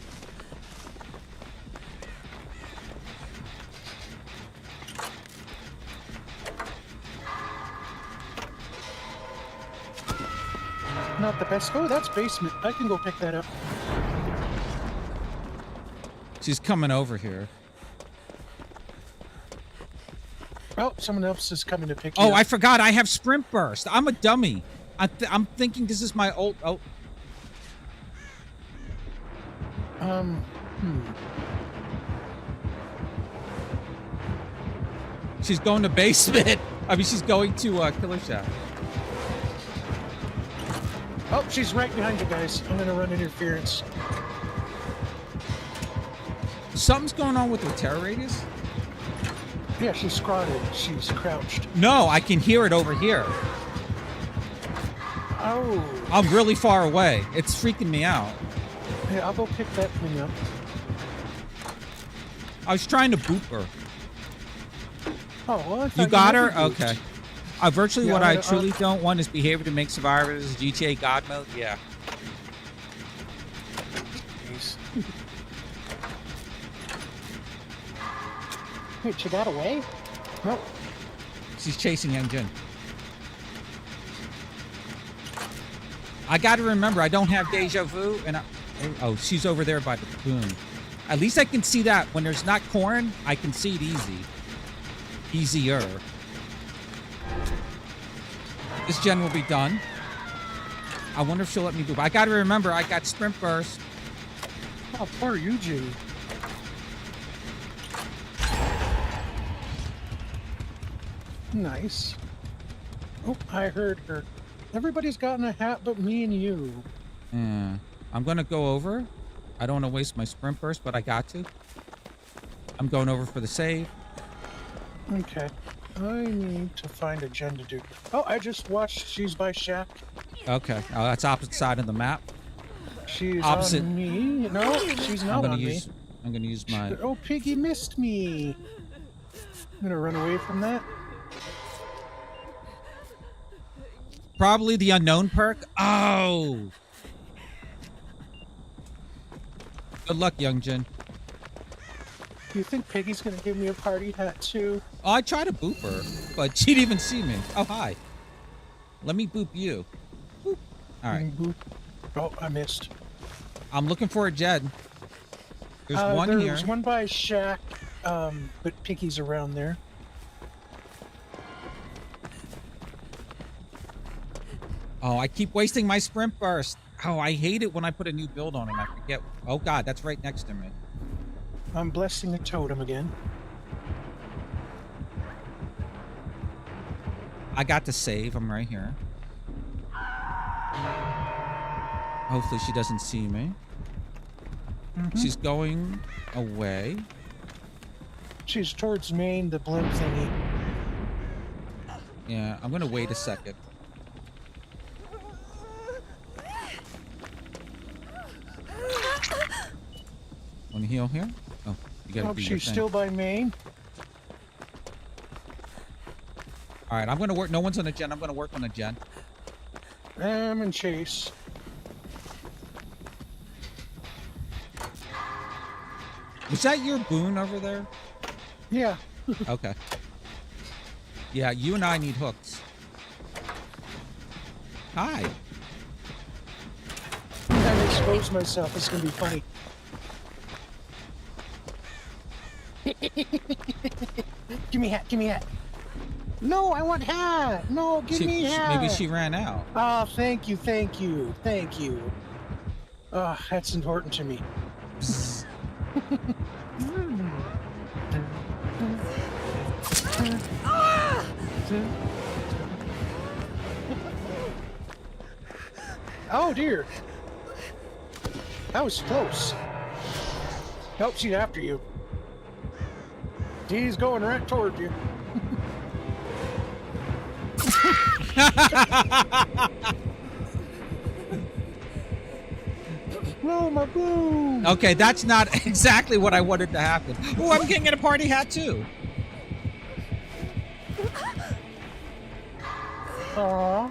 Not the best. Oh, that's basement. I can go pick that up. She's coming over here. Oh, someone else is coming to pick you Oh, up. I forgot. I have sprint burst. I'm a dummy. I'm thinking this is my old... Oh. She's going to basement. I mean, she's going to Killer Shack. Oh, she's right behind you guys. I'm gonna run interference. Something's going on with her terror radius? Yeah, she's squatted. She's crouched. No, I can hear it over here. Oh. I'm really far away. It's freaking me out. Yeah, I'll go pick that thing up. I was trying to boop her. Oh, well, I thought You got her? had the boots. Okay. Virtually Yeah, what I truly don't want is behavior to make survivors GTA God mode. Yeah. Jeez. Wait, she got away? Nope. She's chasing Young Jin. I got to remember, I don't have deja vu, and oh, she's over there by the boom. At least I can see that. When there's not corn, I can see it easy. Easier. This gen will be done. I wonder if she'll let me do it. I got to remember, I got sprint burst. Oh, poor Eugene. Nice. Oh, I heard her. Everybody's gotten a hat but me and you. Yeah. I'm going to go over. I don't want to waste my sprint burst, but I got to. I'm going over for the save. Okay. I need to find a gen to do. Oh, I just watched She's by Shack. Okay. Oh, that's opposite side of the map. She's Opposite. on me. No, she's not on me. I'm going to use my... Oh, Piggy missed me. I'm going to run away from that. Probably the unknown perk. Oh! Good luck, Young Jin. Do you think Piggy's going to give me a party hat, too? Oh, I tried to boop her, but she didn't even see me. Oh, hi. Let me boop you. Boop. All right. Boop. Oh, I missed. I'm looking for a gen. There's one here. There's one by Shack, but Piggy's around there. Oh, I keep wasting my sprint burst. Oh, I hate it when I put a new build on him. I forget. Oh, God, that's right next to me. I'm blessing the totem again. I got to save. I'm right here. Hopefully she doesn't see me. She's going away. She's towards Maine, the blimp thingy. Yeah, I'm going to wait a second. Want to heal here? Oh, you got to do your she's thing. still by Maine. All right, I'm going to work. No one's on a gen. I'm going to work on a gen. I'm in chase. Was that your boon over there? Yeah. Okay. Yeah, you and I need hooks. Hi. I expose myself. It's going to be funny. Give me hat. Give me hat. No, I want hat. No, give me hat. Maybe she ran out. Oh, thank you. Thank you. Thank you. Oh, that's important to me. Oh dear. That was close. Nope, she's after you. He's going right toward you. No, my boom. Okay, that's not exactly what I wanted to happen. Oh, I'm getting a party hat too. Aww.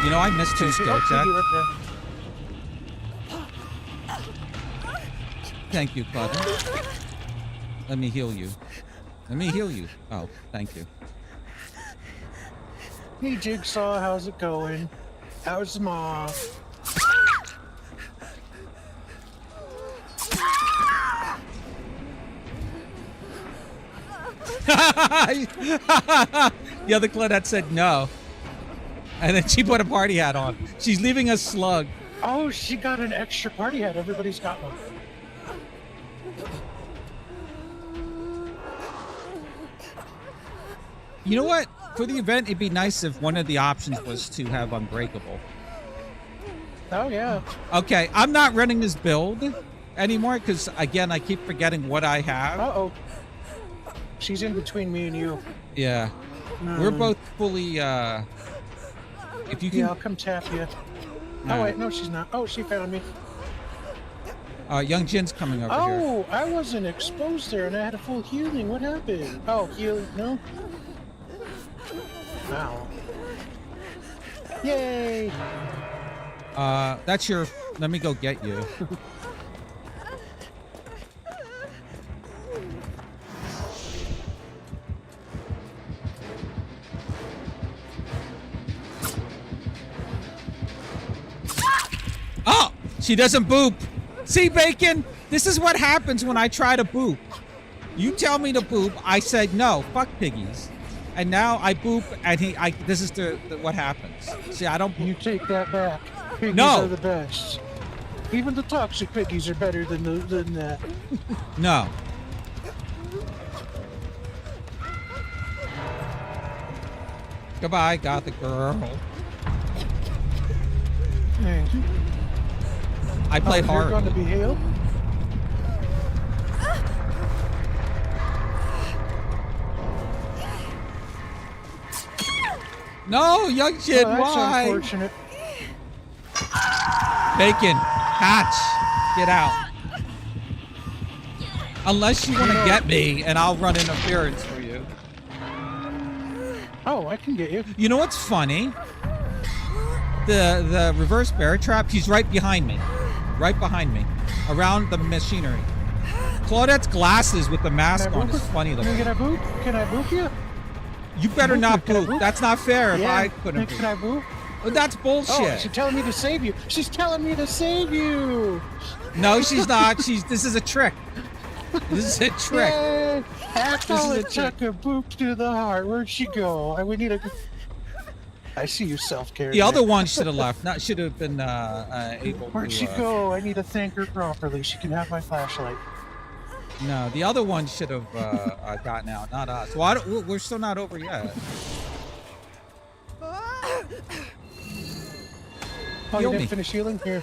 You know, I missed 2 skill check. Thank you, Claudia. Let me heal you. Let me heal you. Oh, thank you. Hey, Jigsaw, how's it going? How's Mom? The other Claudette said no. And then she put a party hat on. She's leaving a slug. Oh, she got an extra party hat. Everybody's got one. You know what? For the event, it'd be nice if one of the options was to have Unbreakable. Oh, yeah. Okay, I'm not running this build anymore because, again, I keep forgetting what I have. Uh-oh. She's in between me and you. Yeah. We're both fully, if you can... Yeah, I'll come tap you. Oh, wait, no, she's not. Oh, she found me. Young Jin's coming over here. Oh, I wasn't exposed there and I had a full healing. What happened? Oh, healing, no? Wow. Yay! That's your... Let me go get you. Oh! She doesn't boop. See, Bacon? This is what happens when I try to boop. You tell me to boop. I said no. Fuck piggies. And now I boop, and this is the what happens. See, I don't. You take that back. Piggies No. are the best. Even the toxic piggies are better than that. No. Goodbye, Gothic girl. Thank you. I play You're hard. going to be healed. No, Young Jin, Oh, that's why? unfortunate. Bacon, hatch, get out. Unless you want to get me, and I'll run interference for you. Oh, I can get you. You know what's funny? The reverse bear trap, he's right behind me. Right behind me. Around the machinery. Claudette's glasses with the mask on is funny looking. Can I boop? Can I boop you? You better not Can I boop. boop? That's not fair if Yeah. I couldn't Can I boop. boop? Oh, that's Oh, bullshit. she's telling me to save you. She's telling me to save you. No, she's not. This is a trick. This is a trick. Yay. After This is a it took a boop to the heart. Where'd she go? We need a... I see you self-care. The other one should have left. Not should have been able to. Where'd she go? I need to thank her properly. She can have my flashlight. No, the other one should have gotten out, not us. Well, we're still not over yet. Oh, Heal you me. didn't finish healing? Here.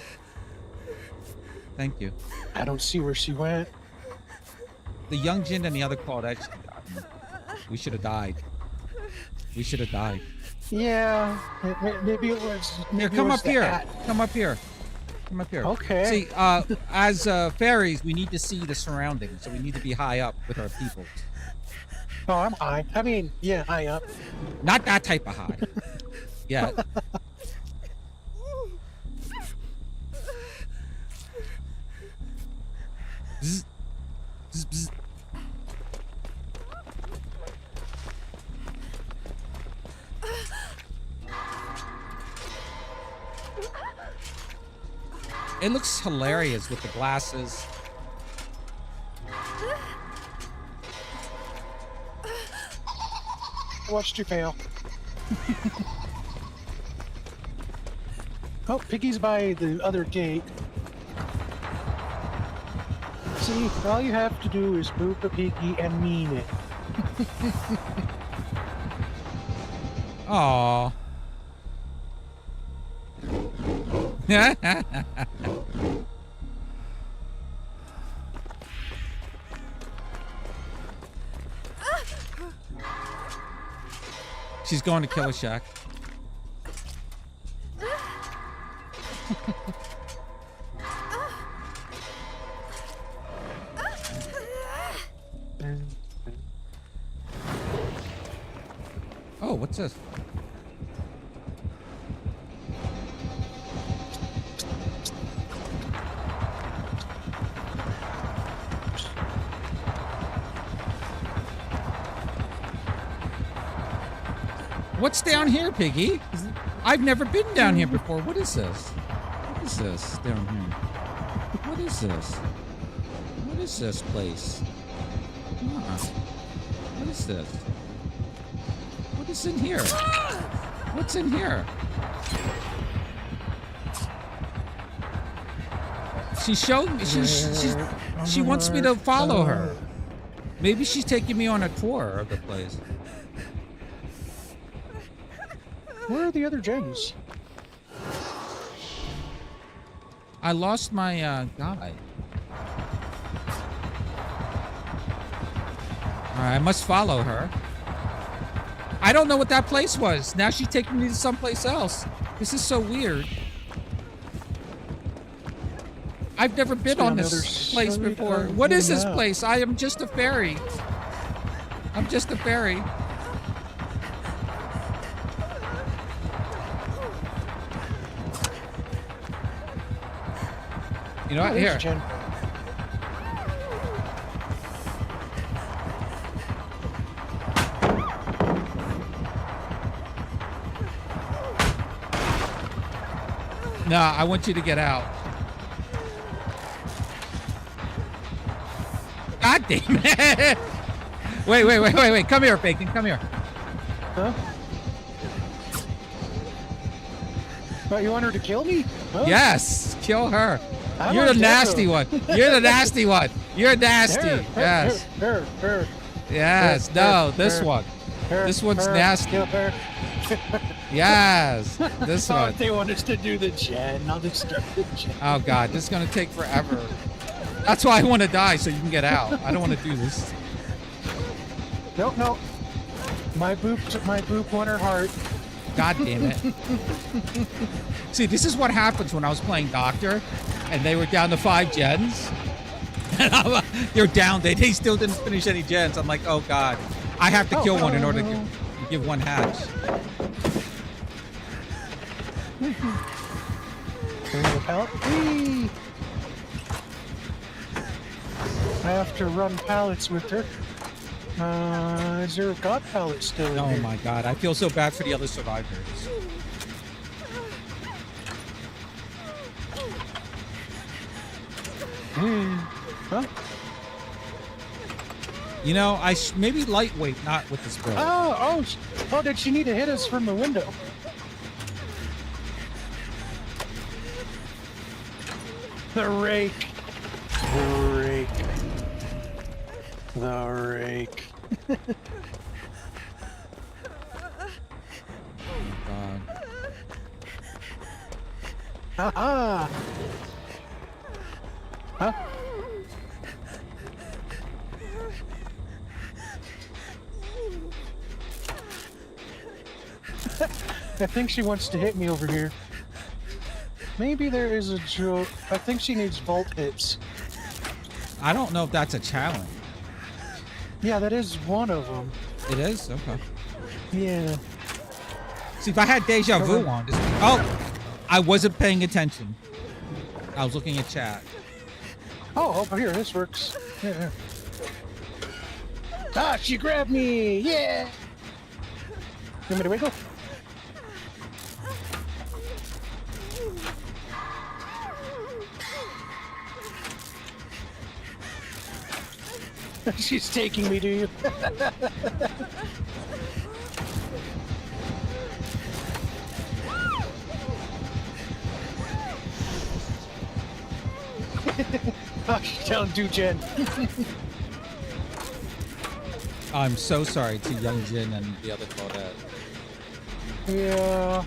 Thank you. I don't see where she went. The Young Jin and the other Claudette should have gotten me. We should have died. We should have died. Yeah, maybe it was. Maybe Here, it come was up the here. hat. Come up here. Come up here. Okay. See, as fairies, we need to see the surroundings, so we need to be high up with our people. Oh, I'm high. I mean, yeah, high up. Not that type of high. Yeah. Bzz. Bzz, bzz. It looks hilarious with the glasses. I watched you fail. Oh, Piggy's by the other gate. See, all you have to do is boop a Piggy and mean it. Aww. She's going to kill a shack. Oh, what's this? What's down here, Piggy? I've never been down here before. What is this? What is this down here? What is this? What is this place? What is this? What is in here? What's in here? She showed me. She wants me to follow her. Maybe she's taking me on a tour of the place. Where are the other gens? I lost my guy. I must follow her. I don't know what that place was. Now she's taking me to someplace else. This is so weird. I've never been on this place before. What is this place? I am just a fairy. I'm just a fairy. You know what? Here. Jen. No, I want you to get out. God damn it! Wait. Come here, Bacon. Come here. Huh? But you want her to kill me? Huh? Yes, kill her. I'm You're the on nasty Deco. one. You're the nasty one. You're nasty. Her, Yes. her. Yes. No, this one. This one's nasty. Kill her. Yes. This one. They want us to do the gen. I'll just start the gen. Oh God, this is gonna take forever. That's why I want to die, so you can get out. I don't want to do this. No. My boop won her heart. God damn it. See, this is what happens when I was playing Doctor, and they were down to 5 gens. And they're down. They still didn't finish any gens. I'm like, oh God, I have to kill one in order to give one hatch. Turn the pallet. Whee! I have to run pallets with her. Is there a god pallet still in Oh here? my God, I feel so bad for the other survivors. Huh? You know, maybe lightweight, not with this build. Oh, did she need to hit us from the window? The rake. God. Aha! Huh? I think she wants to hit me over here. Maybe there is a joke. I think she needs vault hits. I don't know if that's a challenge. Yeah, that is one of them. It is? Okay. Yeah. See, if I had deja vu on this. Oh! I wasn't paying attention. I was looking at chat. Oh, over here, this works. Yeah. Ah, she grabbed me! Yeah! You want me to wiggle? She's taking me, do you? Oh, she's down to Jen. I'm so sorry to Young Jin and the other Claudette. Yeah.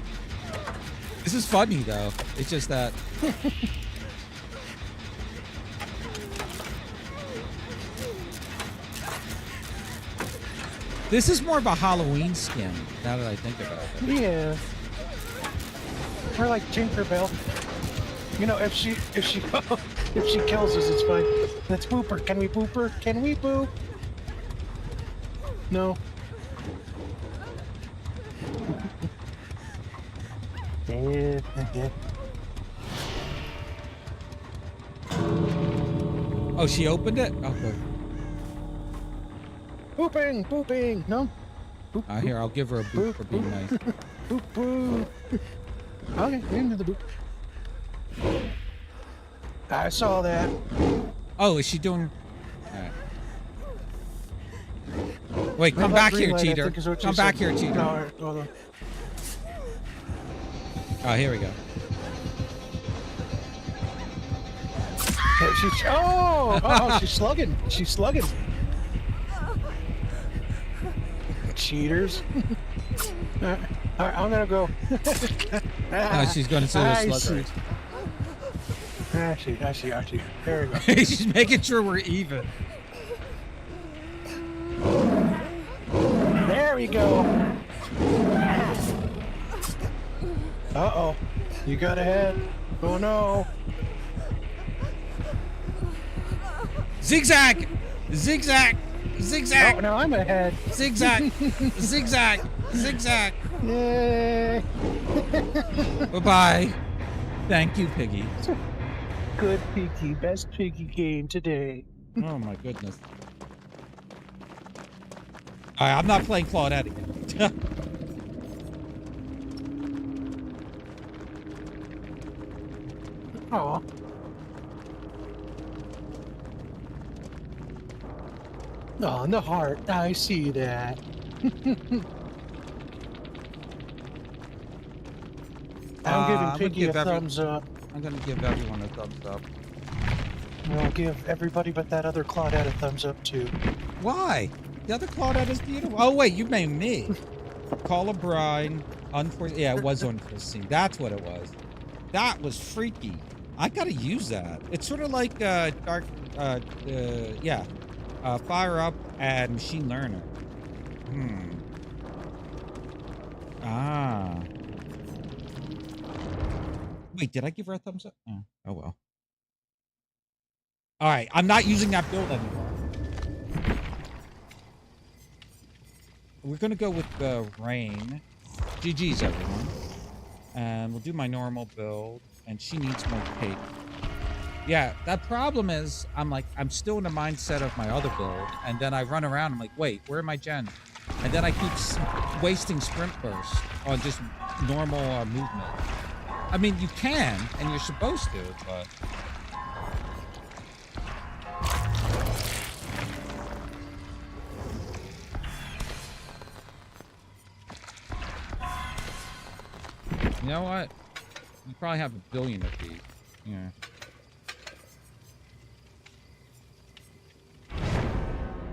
This is funny though. It's just that. This is more of a Halloween skin, now that I think about it. Yeah. We're like Tinkerbell. You know, if she if she kills us, it's fine. Let's boop her. Can we boop her? Can we boop? No. Oh, she opened it? Oh, good. Booping, booping. No. Boop, boop. Here, I'll give her a boop for being nice. Boop, boop. Okay, into the boop. I saw that. Oh, is she doing? All right. Wait, come back here, cheater. Come back here, cheater. No, hold on. Oh, here we go. Oh, she's slugging. She's slugging. Cheaters. All right, I'm gonna go. Oh, she's going to see the slug. I see. There we go. She's making sure we're even. There we go. Uh-oh. You got ahead. Oh, no. Zigzag! Zigzag! Zigzag! Oh, now I'm ahead. Zigzag! Zigzag! Zigzag! Yay! Bye-bye. Thank you, Piggy. Good Piggy. Best Piggy game today. Oh, my goodness. All right, I'm not playing Claudette again. Oh. Oh, in the heart. I see that. I'm giving Piggy a thumbs up. I'm gonna give everyone a thumbs up. I'll give everybody but that other Claudette a thumbs up too. Why? The other Claudette is beautiful. Oh wait, you made me. Call a bride. Unforeseen. Yeah, it was unforeseen. That's what it was. That was freaky. I gotta use that. It's sort of like dark. Fire Up and Machine Learner. Ah. Wait, did I give her a thumbs up? Oh well. All right, I'm not using that build anymore. We're gonna go with the rain. GG's everyone. And we'll do my normal build. And she needs more cake. Yeah, that problem is I'm still in the mindset of my other build, and then I run around. I'm like, wait, where are my gens? And then I keep wasting sprint bursts on just normal movement. I mean, you can, and you're supposed to, but. You know what? You probably have a billion of these. Yeah.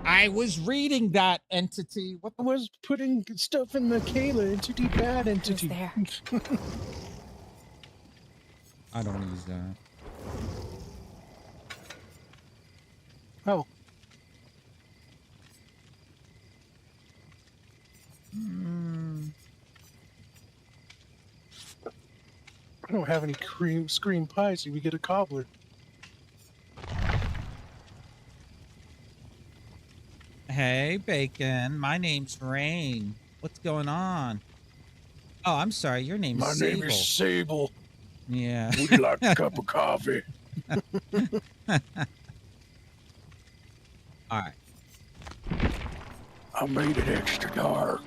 I was reading that entity. What was putting stuff in the Kayla entity, bad entity? There. I don't want to use that. Oh. I don't have any screen pies, so we get a cobbler. Hey, Bacon. My name's Rain. What's going on? Oh, I'm sorry. Your name's My Sable. name is Sable. Yeah. Would you like a cup of coffee? All right. I made it extra dark.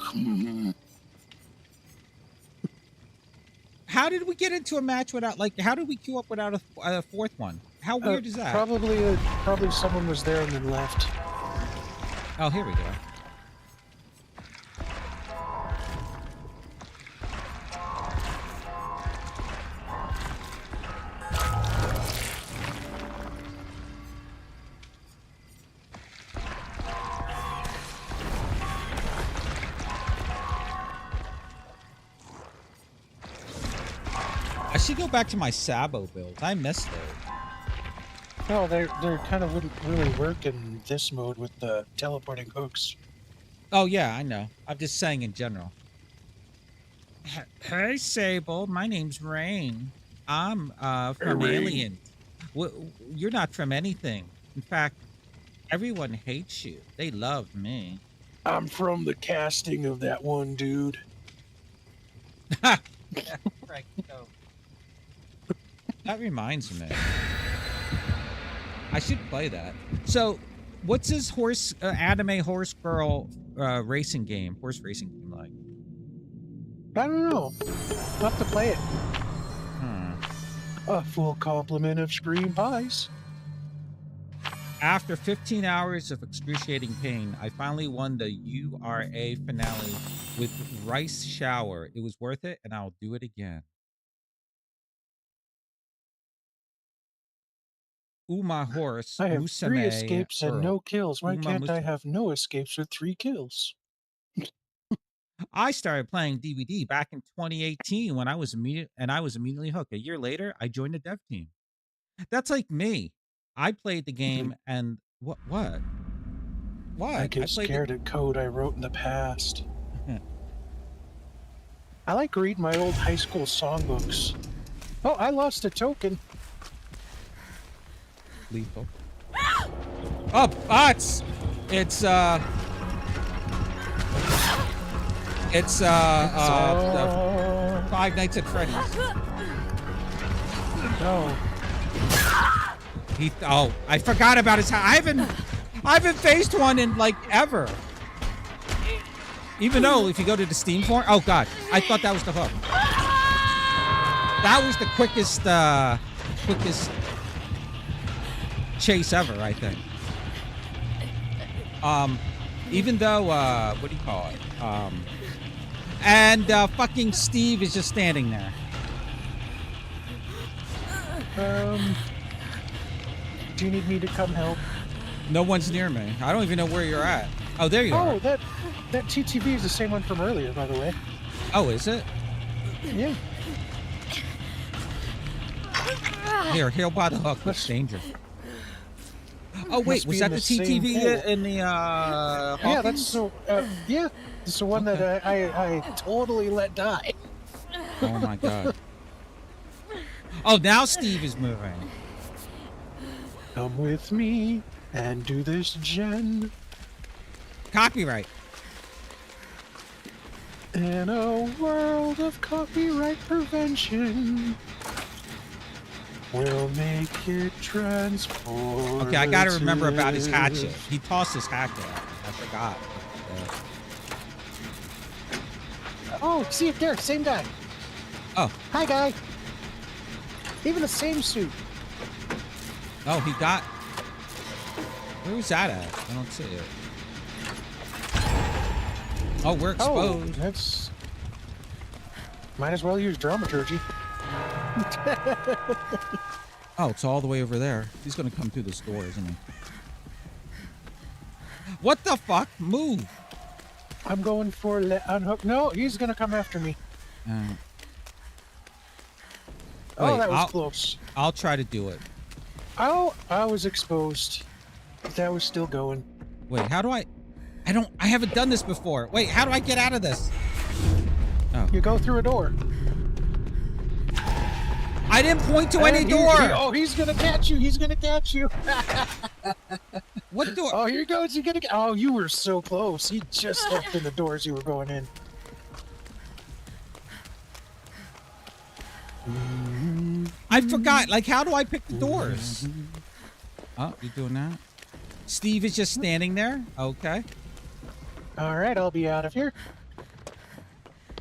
How did we get into a match without, like, how did we queue up without a fourth one? How weird is that? Probably someone was there and then left. Oh, here we go. I should go back to my Sabo build. I missed it. No, they kind of wouldn't really work in this mode with the teleporting hooks. Oh yeah, I know. I'm just saying in general. Hey, Sable. My name's Rain. I'm from Rain. Alien. You're not from anything. In fact, everyone hates you. They love me. I'm from the casting of that one dude. Right, no. That reminds me. I should play that. So, what's this anime horse girl horse racing game like? I don't know. I'll have to play it. Hmm. A full complement of scream pies. After 15 hours of excruciating pain, I finally won the URA finale with Rice Shower. It was worth it, and I'll do it again. My horse. I have 3 Musume escapes and Earl. no kills. Why Uma can't I Musume. have no escapes with 3 kills? I started playing DVD back in 2018 when I was immediately hooked. A year later, I joined the dev team. That's like me. I played the game and what? I get scared at code I wrote in the past. I like reading my old high school songbooks. Oh, I lost a token. Lethal. Oh, it's Five Nights at Freddy's. No. I forgot about his house. I haven't faced one in like ever. Even though if you go to the Steam forum, oh god, I thought that was the hook. That was the quickest chase ever, I think. Even though what do you call it? And fucking Steve is just standing there. Do you need me to come help? No one's near me. I don't even know where you're at. Oh, there you are. Oh, that TTV is the same one from earlier, by the way. Oh, is it? Yeah. Here, he'll buy the hook. That's danger. Oh wait, Must was be that in the the same TTV pool. in the Yeah, that's so. Yeah, it's the one that I totally let die. Oh my god. Oh, now Steve is moving. Come with me and do this, Jen. Copyright. In a world of copyright prevention, we'll make it transform. Okay, I gotta remember about his hatchet. He tossed his hatchet. I forgot. Oh, see it there, same guy. Oh. Hi, guy. Even the same suit. Oh, he got. Where was that at? I don't see it. Oh, we're exposed. Oh, that's. Might as well use dramaturgy. Oh, it's all the way over there. He's gonna come through this door, isn't he? What the fuck? Move! I'm going for unhook. No, he's gonna come after me. Oh, Wait, that was close. I'll try to do it. Oh, I was exposed. That was still going. Wait, how do I haven't done this before. Wait, how do I get out of this? Oh. You go through a door. I didn't point to any door. He's gonna catch you. He's gonna catch you. What door? Oh, here he goes. You're gonna. Oh, you were so close. He just stepped in the doors you were going in. I forgot. Like, how do I pick the doors? Oh, you're doing that? Steve is just standing there? Okay. All right, I'll be out of here.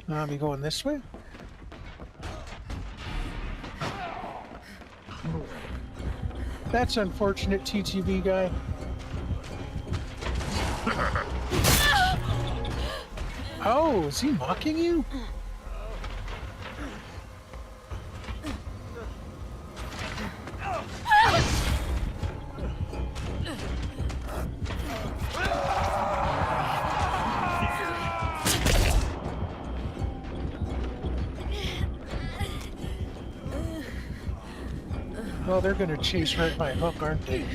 I'll be going this way. That's unfortunate, TTV guy. Oh, is he mocking you? Well, they're gonna chase right my hook, aren't they?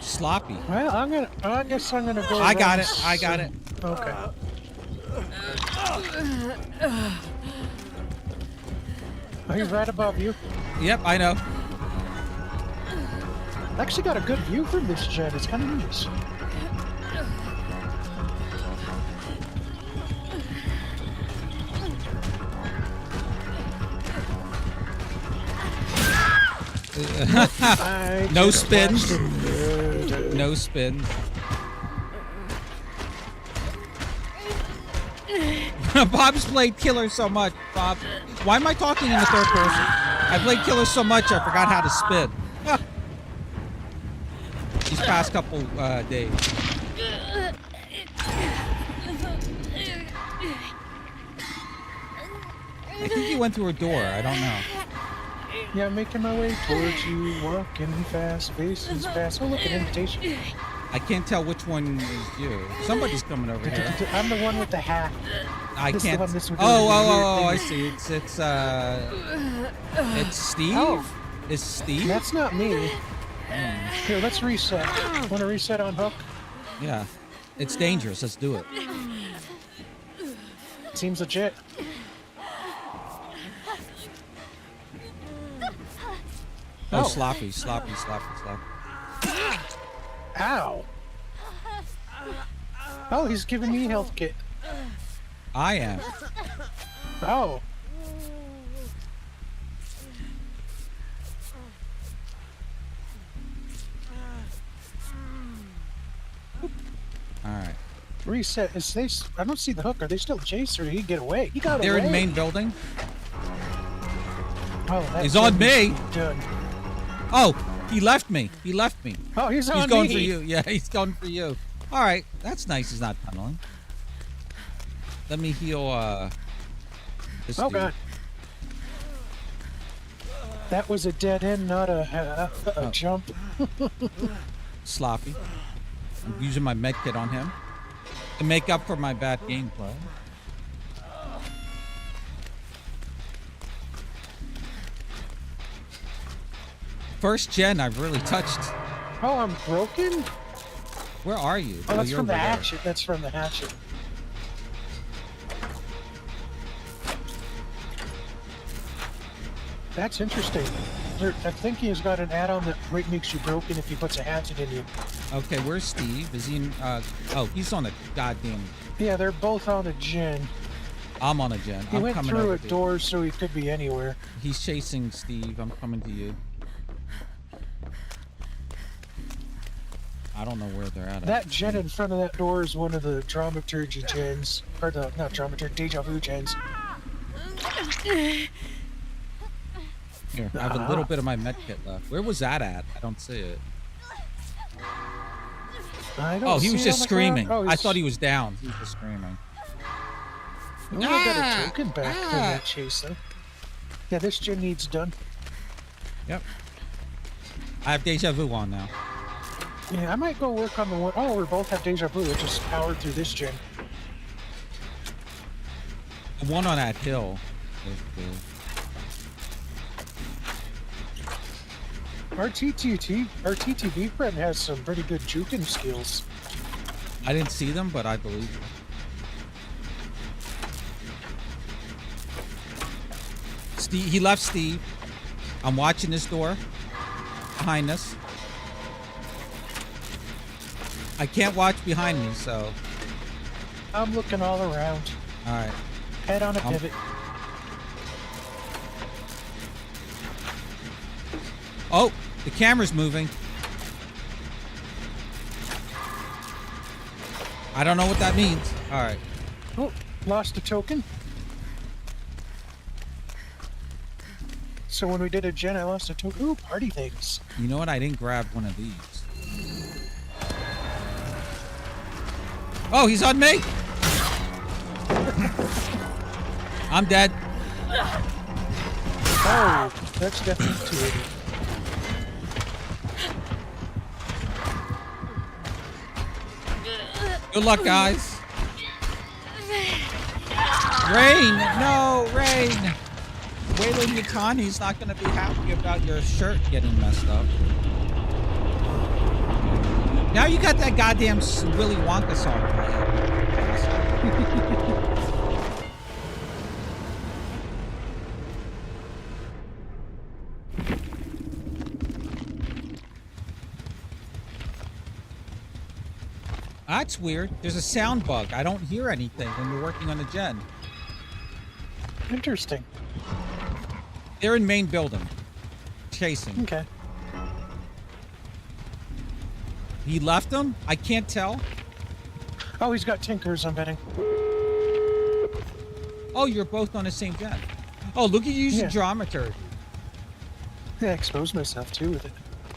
Sloppy. Well, I guess I'm gonna go. I got run it. I got it. Okay. Oh, he's right above you. Yep, I know. I actually got a good view from this jet. It's kind of nice. No spins. No spins. Bob's played Killer so much. Bob, why am I talking in the third person? I played Killer so much I forgot how to spin. These past couple days. I think he went through a door. I don't know. Yeah, I'm making my way towards you, walking fast, faces fast. Oh, look, an invitation. I can't tell which one is you. Somebody's coming over here. I'm the one with the hat. I This is the can't. one this would do Oh, the I weird see. It's Steve. Oh. It's Steve. That's not me. Here, let's reset. Want to reset on hook? Yeah, it's dangerous. Let's do it. Seems legit. Oh, Oh. sloppy. Ow. Oh, he's giving me health kit. I am. Oh. All right. Reset. Is they? I don't see the hook. Are they still chasing? Or did he get away? He got They're away. in the main building. Oh, that He's on me. Done. Oh, he left me. Oh, he's on He's going me. for you. Yeah, he's going for you. All right, that's nice. He's not tunneling. Let me heal. This Oh dude. god. That was a dead end, not a Oh. jump. Sloppy. I'm using my med kit on him to make up for my bad gameplay. First gen I've really touched. Oh, I'm broken? Where are you? Oh, that's you're from the over there. hatchet. That's from the hatchet. That's interesting. I think he's got an add-on that makes you broken if he puts a hatchet in you. Okay, where's Steve? Is he in, oh, he's on a goddamn... Yeah, they're both on a gen. I'm on a gen. He I'm went coming through over a to you. door, so he could be anywhere. He's chasing Steve. I'm coming to you. I don't know where they're at. That gen in front of that door is one of the dramaturgy gens. Or the, not dramaturgy, deja vu gens. Here, I have a little bit of my med kit left. Where was that at? I don't see it. I don't Oh, he was see it just on the ground. screaming. Oh, I thought he was down. He was just screaming. Oh, I got a token back from that chase, though. Yeah, this gen needs done. Yep. I have deja vu on now. Yeah, I might go work on the one. Oh, we both have deja vu. It just powered through this gen. The one on that hill. Our TTV friend has some pretty good juking skills. I didn't see them, but I believe you. Steve, he left Steve. I'm watching this door behind us. I can't watch behind me, so. I'm looking all around. All right. Head on a pivot. Oh, the camera's moving. I don't know what that means. All right. Oh, lost a token. So when we did a gen, I lost a token. Ooh, party things. You know what? I didn't grab one of these. Oh, he's on me. I'm dead. Oh, that's definitely 280. Good luck, guys. Rain! No, Rain! Waylon Yutani's not going to be happy about your shirt getting messed up. Now you got that goddamn Willy Wonka song in my head. That's weird. There's a sound bug. I don't hear anything when we're working on the gen. Interesting. They're in main building. Chasing. Okay. He left them? I can't tell. Oh, he's got tinkers, I'm betting. Oh, you're both on the same gen. Oh, look at you using Yeah. geometry. Yeah, I exposed myself too with it.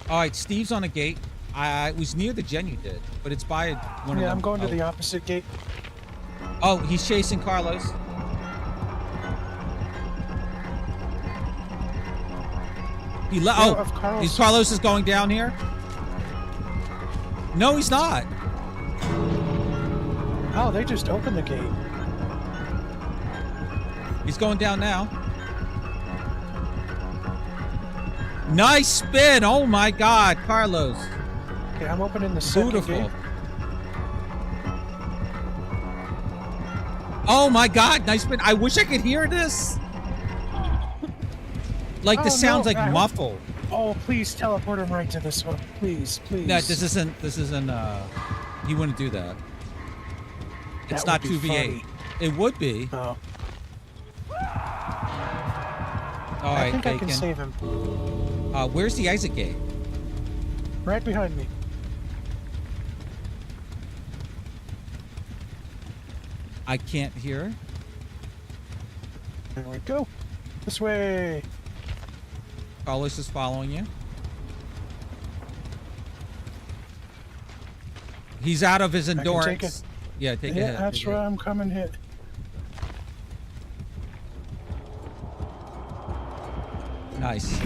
All right, Steve's on a gate. I was near the gen you did, but it's by one of them. Yeah, I'm going to the opposite gate. Oh, he's chasing Carlos. He Yeah, of Carlos. Carlos is going down here. No, he's not. Oh, they just opened the gate. He's going down now. Nice spin. Oh my God, Carlos. Okay, I'm opening the second Beautiful. gate. Oh my God, nice spin. I wish I could hear this. Like Oh, this sounds no, like I hope- muffled. Oh, please teleport him right to this one. Please, please. No, this isn't, he wouldn't do that. It's That not would be 2v8. funny. It would be. Oh. All I right, think Bacon. I can save him. Where's the Isaac gate? Right behind me. I can't hear. There we go. This way. Carlos is following you. He's out of his can take endurance. it. Yeah, take a Yeah, hit. that's take a where hit. I'm coming hit. Nice.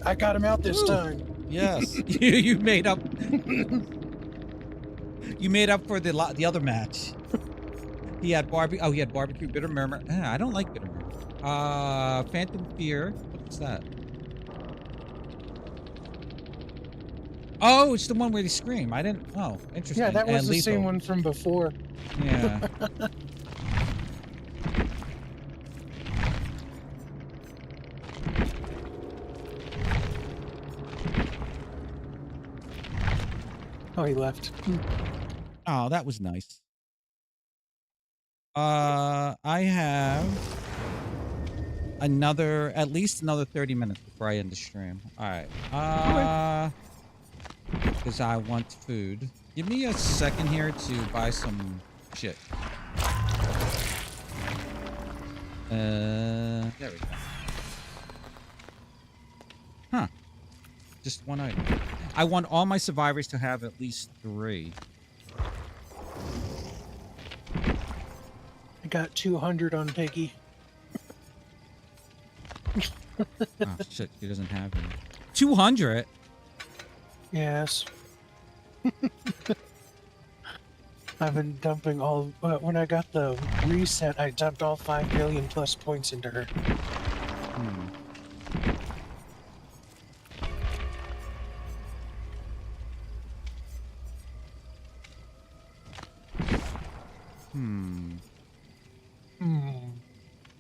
I got him out this time. Yes. you made up. You made up for the other match. He had he had barbecue, bitter murmur. I don't like bitter murmur. Phantom fear. What's that? Oh, it's the one where they scream. I didn't. Oh, interesting. Yeah, that was And the lethal. same one from before. Yeah. Oh, he left. Oh, that was nice. I have at least another 30 minutes before I end the stream. All right. Because I want food. Give me a second here to buy some shit. There we go. Huh. Just one item. I want all my survivors to have at least 3. I got 200 on Piggy. Oh shit, he doesn't have any. 200? Yes. I've been dumping all. When I got the reset, I dumped all 5 million plus points into her.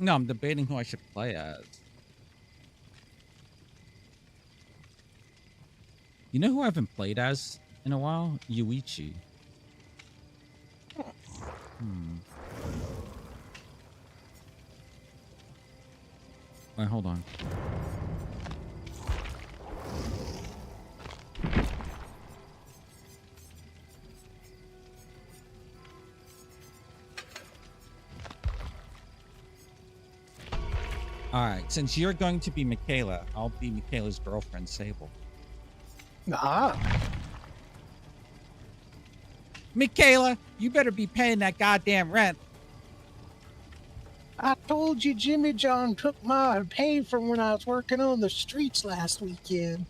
No, I'm debating who I should play as. You know who I haven't played as in a while? Yuichi. Wait, hold on. All right, since you're going to be Michaela, I'll be Michaela's girlfriend, Sable. Ah, Michaela, you better be paying that goddamn rent. I told you Jimmy John took my pay from when I was working on the streets last weekend.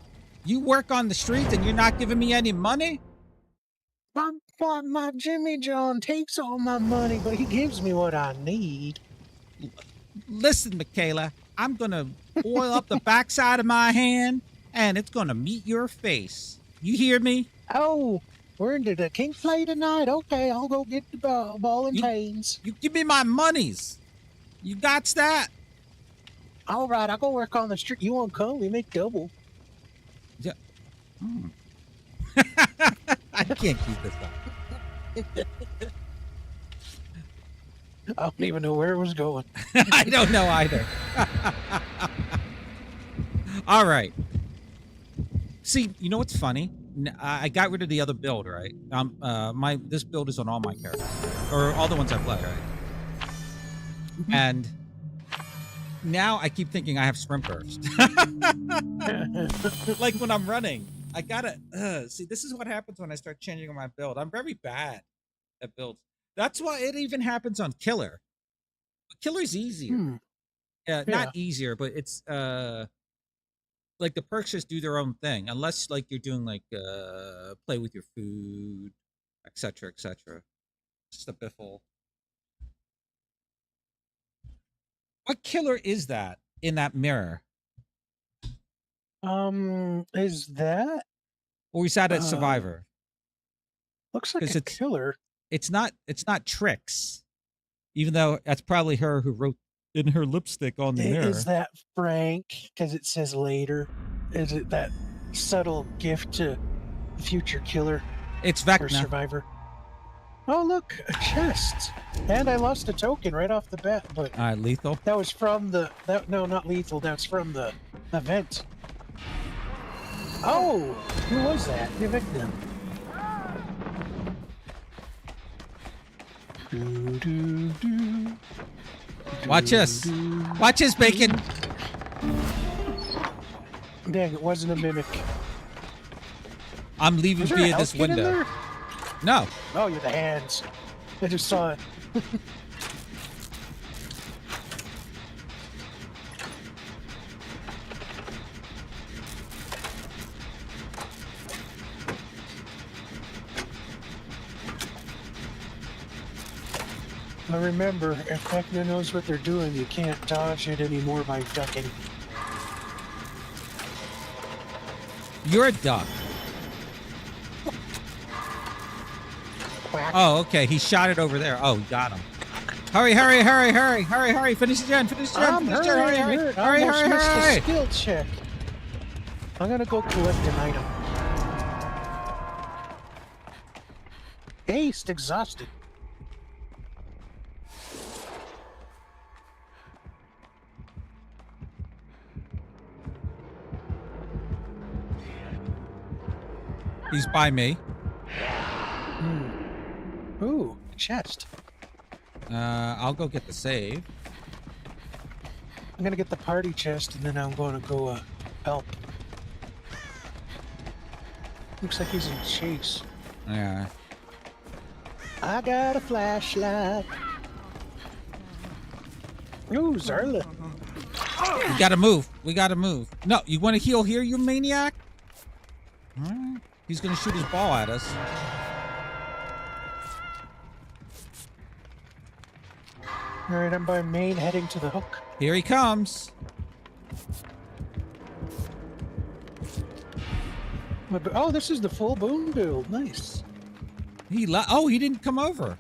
You work on the streets and you're not giving me any money? My Jimmy John takes all my money, but he gives me what I need. Listen, Michaela, I'm gonna oil up the backside of my hand and it's gonna meet your face. You hear me? Oh, we're into the king play tonight? Okay, I'll go get the ball and chains. You give me my monies. You got that? All right, I'll go work on the street. You want to come? We make double. Yeah. I can't keep this up. I don't even know where it was going. I don't know either. All right. See, you know what's funny? I got rid of the other build, right? This build is on all my characters, or all the ones I play, right? And now I keep thinking I have sprint burst. Like when I'm running, I gotta see. This is what happens when I start changing my build. I'm very bad at builds. That's why it even happens on Killer. Killer's easier. Yeah, not easier, but it's like the perks just do their own thing, unless like you're doing like play with your food, etc., etc. Just a biffle. What killer is that in that mirror? Is that? Or is that a survivor? Looks like a killer. It's not Trix, even though that's probably her who wrote in her lipstick on the mirror. Is that Frank? Because it says later. Is it that subtle gift to the future killer? It's Or Vecna. survivor. Oh, look, a chest. And I lost a token right off the bat, but Lethal. that was from no, not lethal. That's from the event. Oh, who was that? The victim. Watch this. Watch this, Bacon. Dang, it wasn't a mimic. I'm leaving Was there a via this health kit in window. there? No. Oh, you're the hands. I just saw it. Now remember, if Vecna knows what they're doing, you can't dodge it anymore by ducking. You're a duck. Quack. Oh, okay. He shot it over there. Oh, got him. Hurry, hurry, hurry, hurry, hurry, hurry. Finish the gen. Finish the gen. I'm Finish the gen. Hurry, hurry. hurt. I Hurry, almost hurry, missed hurry. a skill check. I'm gonna go collect an item. Aced, exhausted. He's by me. Ooh, chest. I'll go get the save. I'm gonna get the party chest and then I'm gonna go help. Looks like he's in chase. Yeah. I got a flashlight. Ooh, Zarla. We gotta move. We gotta move. No, you want to heal here, you maniac? All right. He's gonna shoot his ball at us. Alright, I'm by main heading to the hook. Here he comes. Oh, this is the full boom build. Nice. He didn't come over.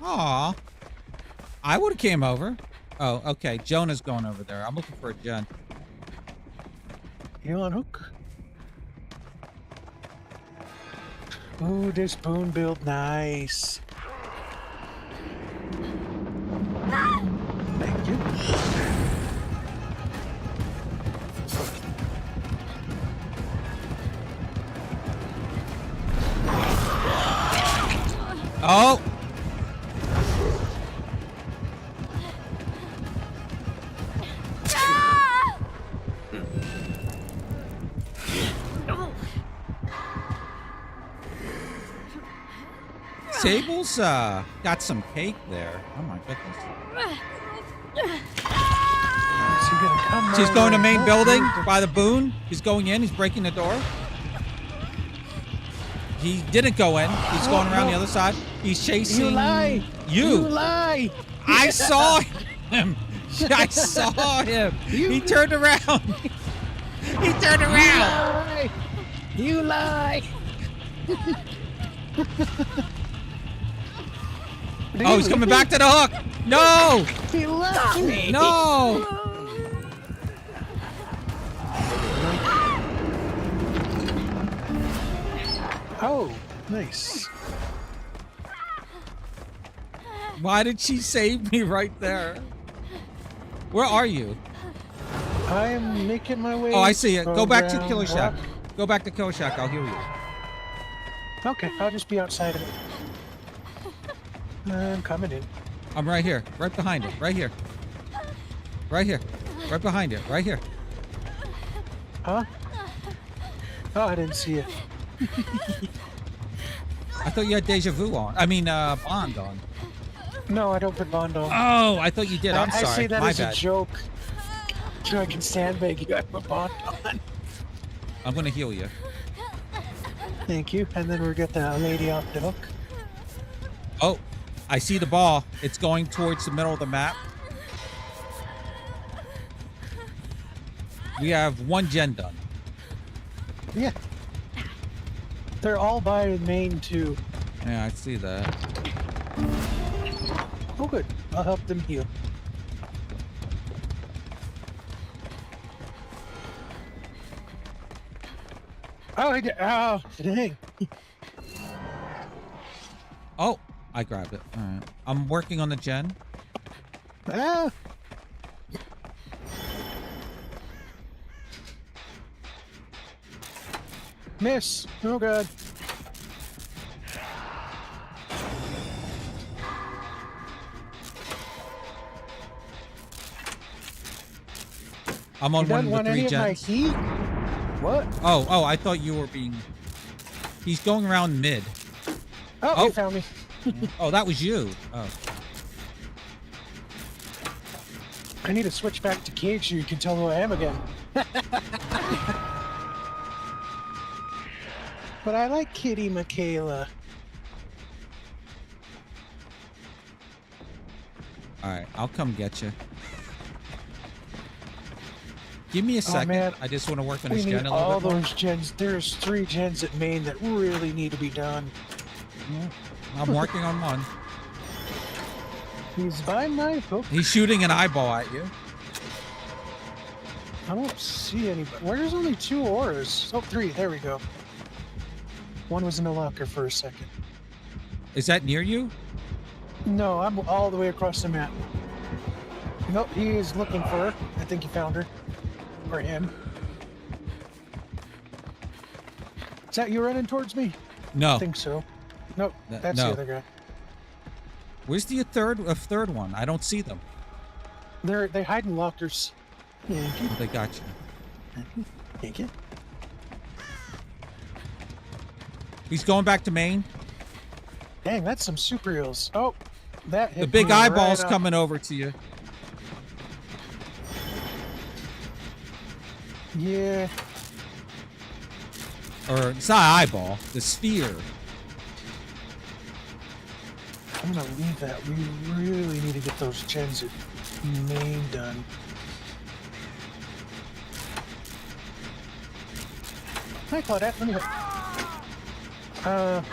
Aw. I would have came over. Oh, okay. Jonah's going over there. I'm looking for a Jen. You on hook? Ooh, this boom build, nice. Thank you. Oh! table's got some cake there. Oh my goodness. Is he gonna come She's my going to way? main Oh, building beautiful. by the boon. He's going in. He's breaking the door. He didn't go in. He's going around the other side. He's chasing You lie. you. You lie. I saw him. I saw him. He turned around. He turned around. You lie. Oh, he's coming back to the hook. No. He left me. No. Oh, nice. Why did she save me right there? Where are you? I am making my way. Oh, I see it. Go back to around Killer Shack. rock. Go back to Killer Shack. I'll heal you. Okay, I'll just be outside of it. I'm coming in. I'm right here. Right behind it. Right here. Right here. Right behind it. Right here. Huh? Oh, I didn't see it. I thought you had Deja Vu on. I mean, Bond on. No, I don't put Bond on. Oh, I thought you did. I'm sorry. I say that My as bad. a joke. So I can sandbag you. I put Bond on. I'm gonna heal you. Thank you. And then we'll get the lady off the hook. Oh, I see the ball. It's going towards the middle of the map. We have one gen done. Yeah. They're all by main too. Yeah, I see that. Oh, good. I'll help them heal. Oh, I did. Oh, dang. Oh, I grabbed it. All right. I'm working on the gen. Ah. Miss. Oh, God. I'm on You one don't of want the three any of my gens. heat? What? Oh, I thought you were being... He's going around mid. Oh, Oh. you found me. Oh, that was you. Oh. I need to switch back to cage so you can tell who I am again. But I like Kitty Michaela. All right, I'll come get you. Give me a second. man. I just want to work on We this need gen a all little bit more. those gens. There's 3 gens at main that really need to be done. I'm working on one. He's by my hook. He's shooting an eyeball at you. I don't see anybody. Where's only 2 auras? Oh, 3. There we go. One was in the locker for a second. Is that near you? No, I'm all the way across the map. Nope, he is looking for her. I think he found her. Or him. Is that you running towards me? No. I think so. Nope, that's no. the other guy. Where's the third one? I don't see them. They hide in lockers. Yeah, Oh, they got you. thank you. He's going back to main. Dang, that's some super heals. Oh, that hit The big me eyeball's right up. coming over to you. Yeah. Or it's not an eyeball, the sphere. I'm gonna leave that. We really need to get those gens at main done. Hi, Claudette. Let me help.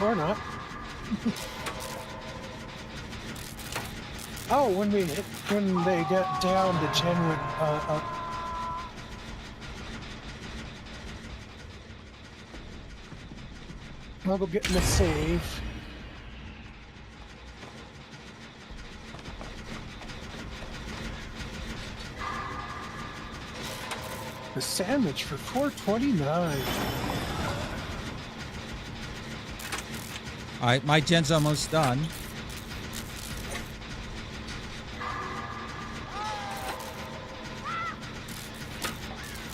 Or not. Oh, when they got down, the gen went up. I'll go get in the save. The sandwich for $4.29. All right, my gen's almost done.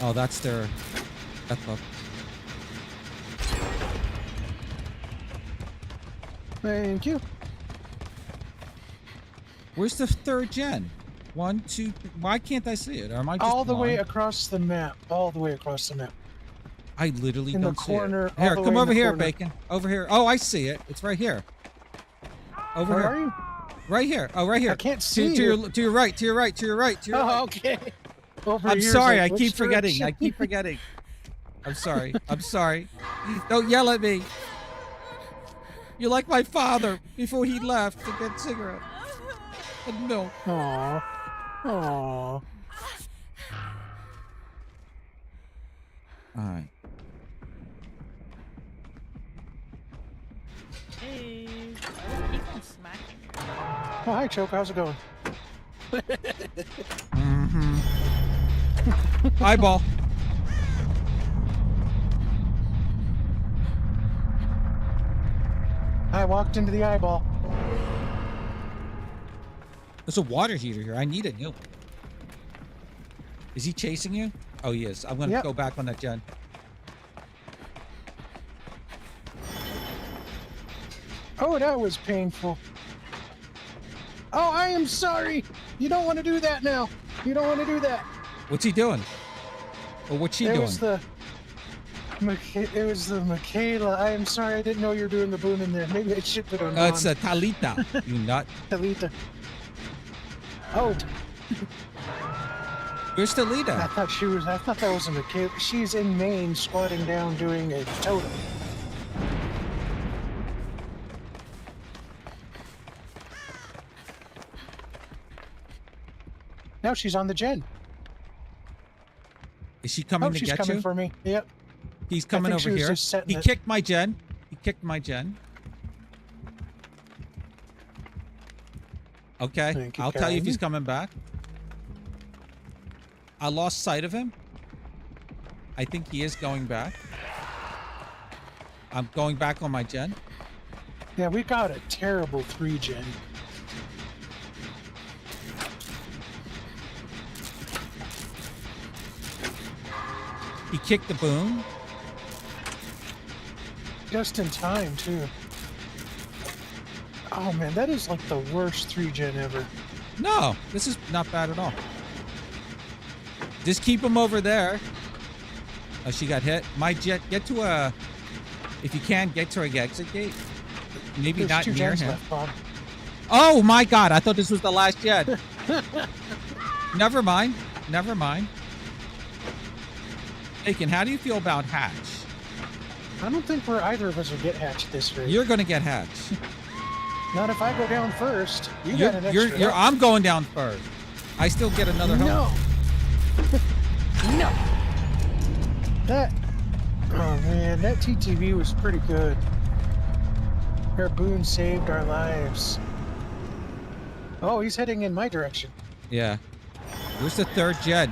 Oh, that's their death buff. Thank you. Where's the third gen? 1, 2. Why can't I see it? Or am I just All the way blind? across the map. All the way across the map. I literally In the don't see corner, it. all Here, the come way in over the here, corner. Bacon. Over here. Oh, I see it. It's right here. Over Where here. are you? Right here. Oh, right here. I can't see to you. your right. To your right. To your right. To your right. Oh, okay. Over I'm here's sorry. like, I which keep forgetting. direction? I keep forgetting. I'm sorry. I'm sorry. Don't yell at me. You're like my father before he left to get cigarette and milk. Aw. Aw. All right. Hey, keep on smacking. Oh, hi, Choke. How's it going? Mm-hmm. Eyeball. I walked into the eyeball. There's a water heater here. I need a new one. Is he chasing you? Oh, he is. I'm going to Yep. go back on that gen. Oh, that was painful. Oh, I am sorry. You don't want to do that now. You don't want to do that. What's he doing? Or what's she It doing? was the Michaela. I am sorry. I didn't know you were doing the boom in there. Maybe I should put on. It's a Talita. You nut. Talita. Oh, Where's I Talita? thought that was a Michaela. She's in Maine, squatting down, doing a totem. Now she's on the gen. Is she coming Oh, to she's get coming you? for me. Yep. He's coming think she over was here. just setting He it. kicked my gen. He kicked my gen. Okay. Thank you, I'll tell you if Karen. he's coming back. I lost sight of him. I think he is going back. I'm going back on my gen. Yeah, we got a terrible 3-gen. He kicked the boom. Just in time, too. Oh, man, that is like the worst 3-gen ever. No, this is not bad at all. Just keep him over there. Oh, she got hit. My jet, get to a... If you can, get to a exit gate. Maybe There's not 2 near gens him. left, Bob. Oh my god, I thought this was the last jet. Never mind. Never mind. Aiken, how do you feel about Hatch? I don't think either of us will get hatched this rate. You're gonna get Hatch. Not if I go down first. You got an extra. I'm going down first. I still get another help. No. No. That. Oh man, that TTV was pretty good. Our boon saved our lives. Oh, he's heading in my direction. Yeah. Where's the third jet?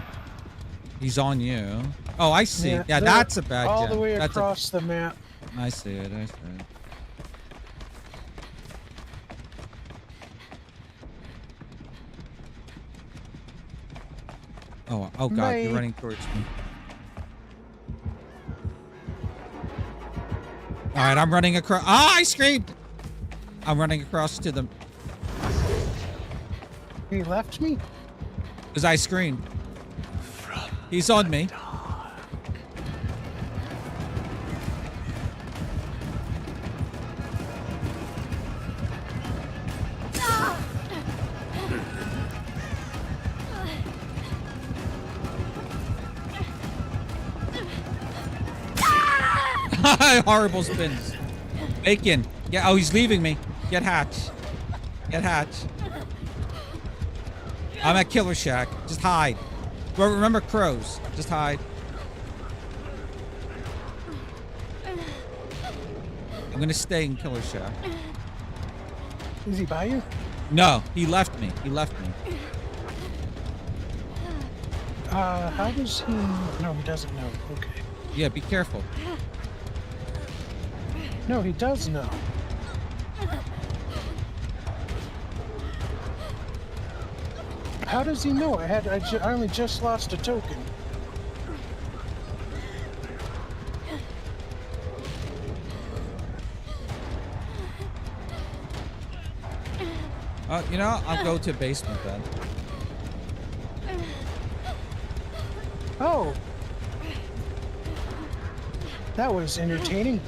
He's on you. Oh, I see. Yeah, they're that's a bad all jet. the way That's across the map. I see it. I see it. Oh god, Bye. you're running towards me. All right, I'm running across. Ah, I screamed. I'm running across to them He left me. because I screamed. He's on me. Horrible spins. Bacon. Yeah. Oh, he's leaving me. Get Hatch. Get Hatch. I'm at Killer Shack. Just hide. Remember crows. Just hide. I'm gonna stay in Killer Shack. Is he by you? No, he left me. He left me. How does he? No, he doesn't know. Okay. Yeah, be careful. No, he does know. How does he know? I only just lost a token. You know, I'll go to basement then. Oh. That was entertaining.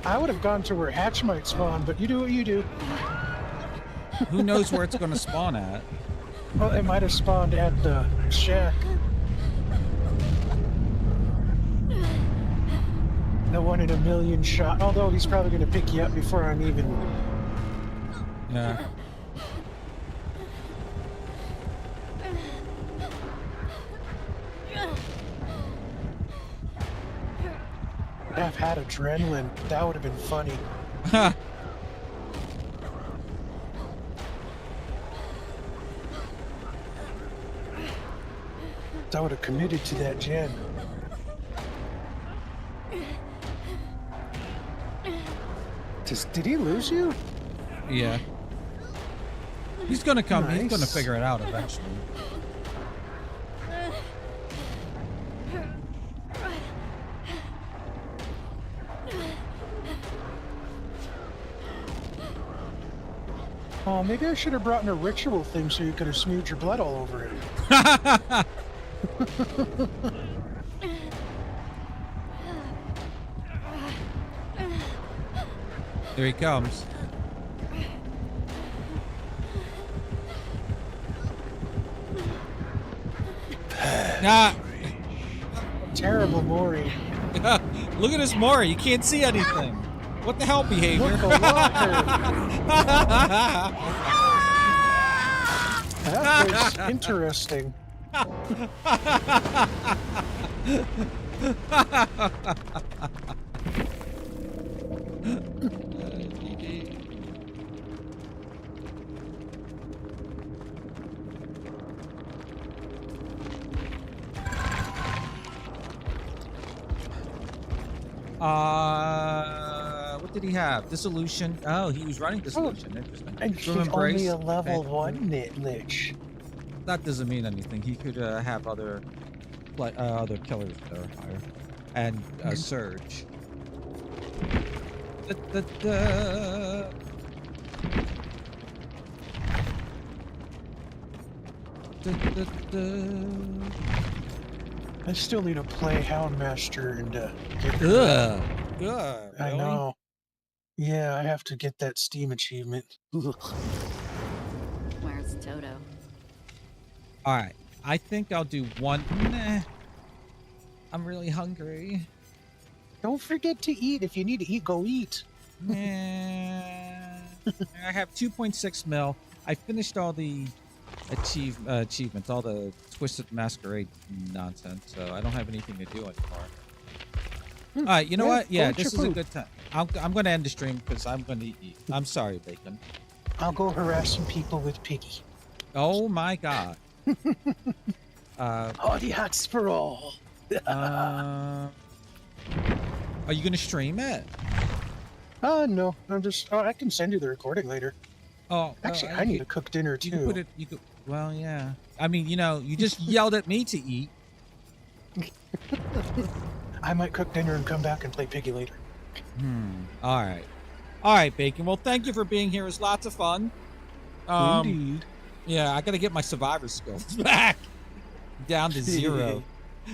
I would have gone to where Hatch might spawn, but you do what you do. Who knows where it's going to spawn at? Well, it might have spawned at the shack. The 1 in a million shot. Although he's probably going to pick you up before I'm even... Yeah. I've had adrenaline. That would have been funny. I would have committed to that gen. Did he lose you? Yeah. He's gonna come. Nice. He's gonna figure it out eventually. Oh, maybe I should have brought in a ritual thing so you could have smeared your blood all over it. Here he comes. Nah. Terrible Maury. Look at this Maury. You can't see anything. What the hell behavior? Look, a locker. That was interesting. What did he have? Dissolution. Oh, he was running dissolution. Interesting. And Swim he's embrace. only a level Okay. 1 lich. That doesn't mean anything. He could have other killers that are higher, and surge. Da. I still need to play Houndmaster and get Ugh. I Really? know. Yeah, I have to get that Steam achievement. Ugh. Where's Toto? All right. I think I'll do one. Nah. I'm really hungry. Don't forget to eat. If you need to eat, go eat. Nah. I have 2.6 mil. I finished all the achievements, all the Twisted Masquerade nonsense, so I don't have anything to do anymore. All right, you know what? Yeah, go eat this your is a food. good time. I'm going to end the stream because I'm going to eat. I'm sorry, Bacon. I'll go harass some people with Piggy. Oh my God. Hardy hats for all. Are you going to stream it? No. I'm just. Oh, I can send you the recording later. Oh, Actually, I need to cook dinner You can too. put it. You could. Well, yeah. I mean, you know, you just yelled at me to eat. I might cook dinner and come back and play Piggy later. All right. All right, Bacon. Well, thank you for being here. It was lots of fun. Indeed. Yeah, I got to get my survivor skills back down to 0.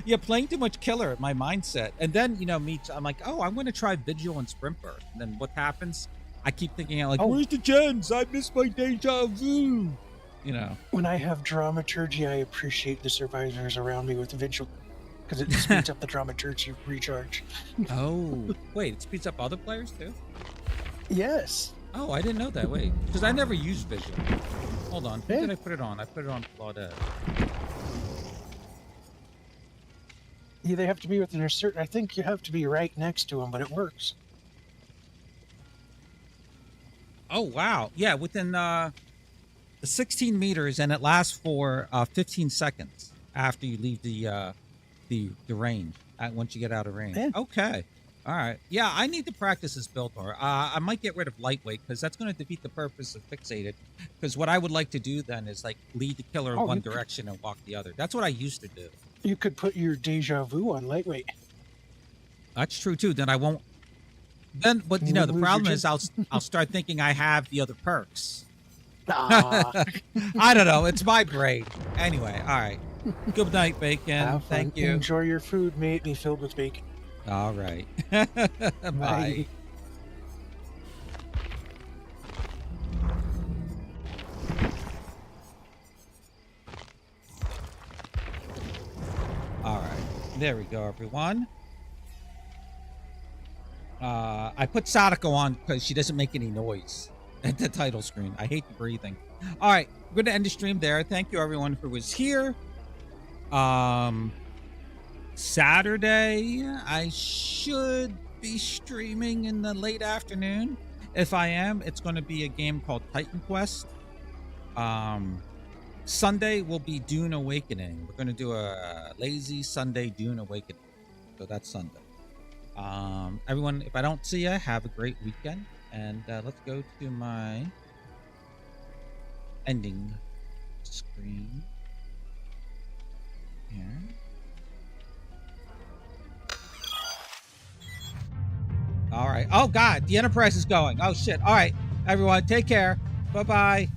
Yeah, playing too much killer, my mindset. And then, you know, I'm like, oh, I'm going to try Vigil and Sprint Burst. And then what happens? I keep thinking, like, where's the gens? I miss my deja vu. You know. When I have dramaturgy, I appreciate the survivors around me with Vigil. Because it speeds up the dramaturgy recharge. Oh, wait, it speeds up other players too? Yes. Oh, I didn't know that. Wait, because I never used Vigil. Hold on. Who Yeah. did I put it on? I put it on Claudette. Yeah, they have to be within a certain. I think you have to be right next to them, but it works. Oh, wow. Yeah, within the 16 meters, and it lasts for 15 seconds after you leave the range. Once you get out of range. Yeah. Okay. All right. Yeah, I need to practice this build more. I might get rid of lightweight because that's going to defeat the purpose of fixated. Because what I would like to do then is like lead the killer in Oh, one you could- direction and walk the other. That's what I used to do. You could put your deja vu on lightweight. That's true too. Then I won't Then, but you know, the Lose your problem is gym- I'll start thinking I have the other perks. Aw, I don't know. It's my brain. Anyway, all right. Good night, Bacon. have fun. Thank you. Enjoy your food, mate. Be filled with bacon. All right. Bye. Bye. All right. There we go, everyone. I put Sadako on because she doesn't make any noise at the title screen. I hate the breathing. All right. We're going to end the stream there. Thank you, everyone who was here. Saturday, I should be streaming in the late afternoon. If I am, it's going to be a game called Titan Quest. Sunday will be Dune Awakening. We're going to do a lazy Sunday Dune Awakening. So that's Sunday. Everyone, if I don't see you, have a great weekend. And let's go to my ending screen here. All right. Oh, God. The Enterprise is going. Oh, shit. All right. Everyone, take care. Bye-bye.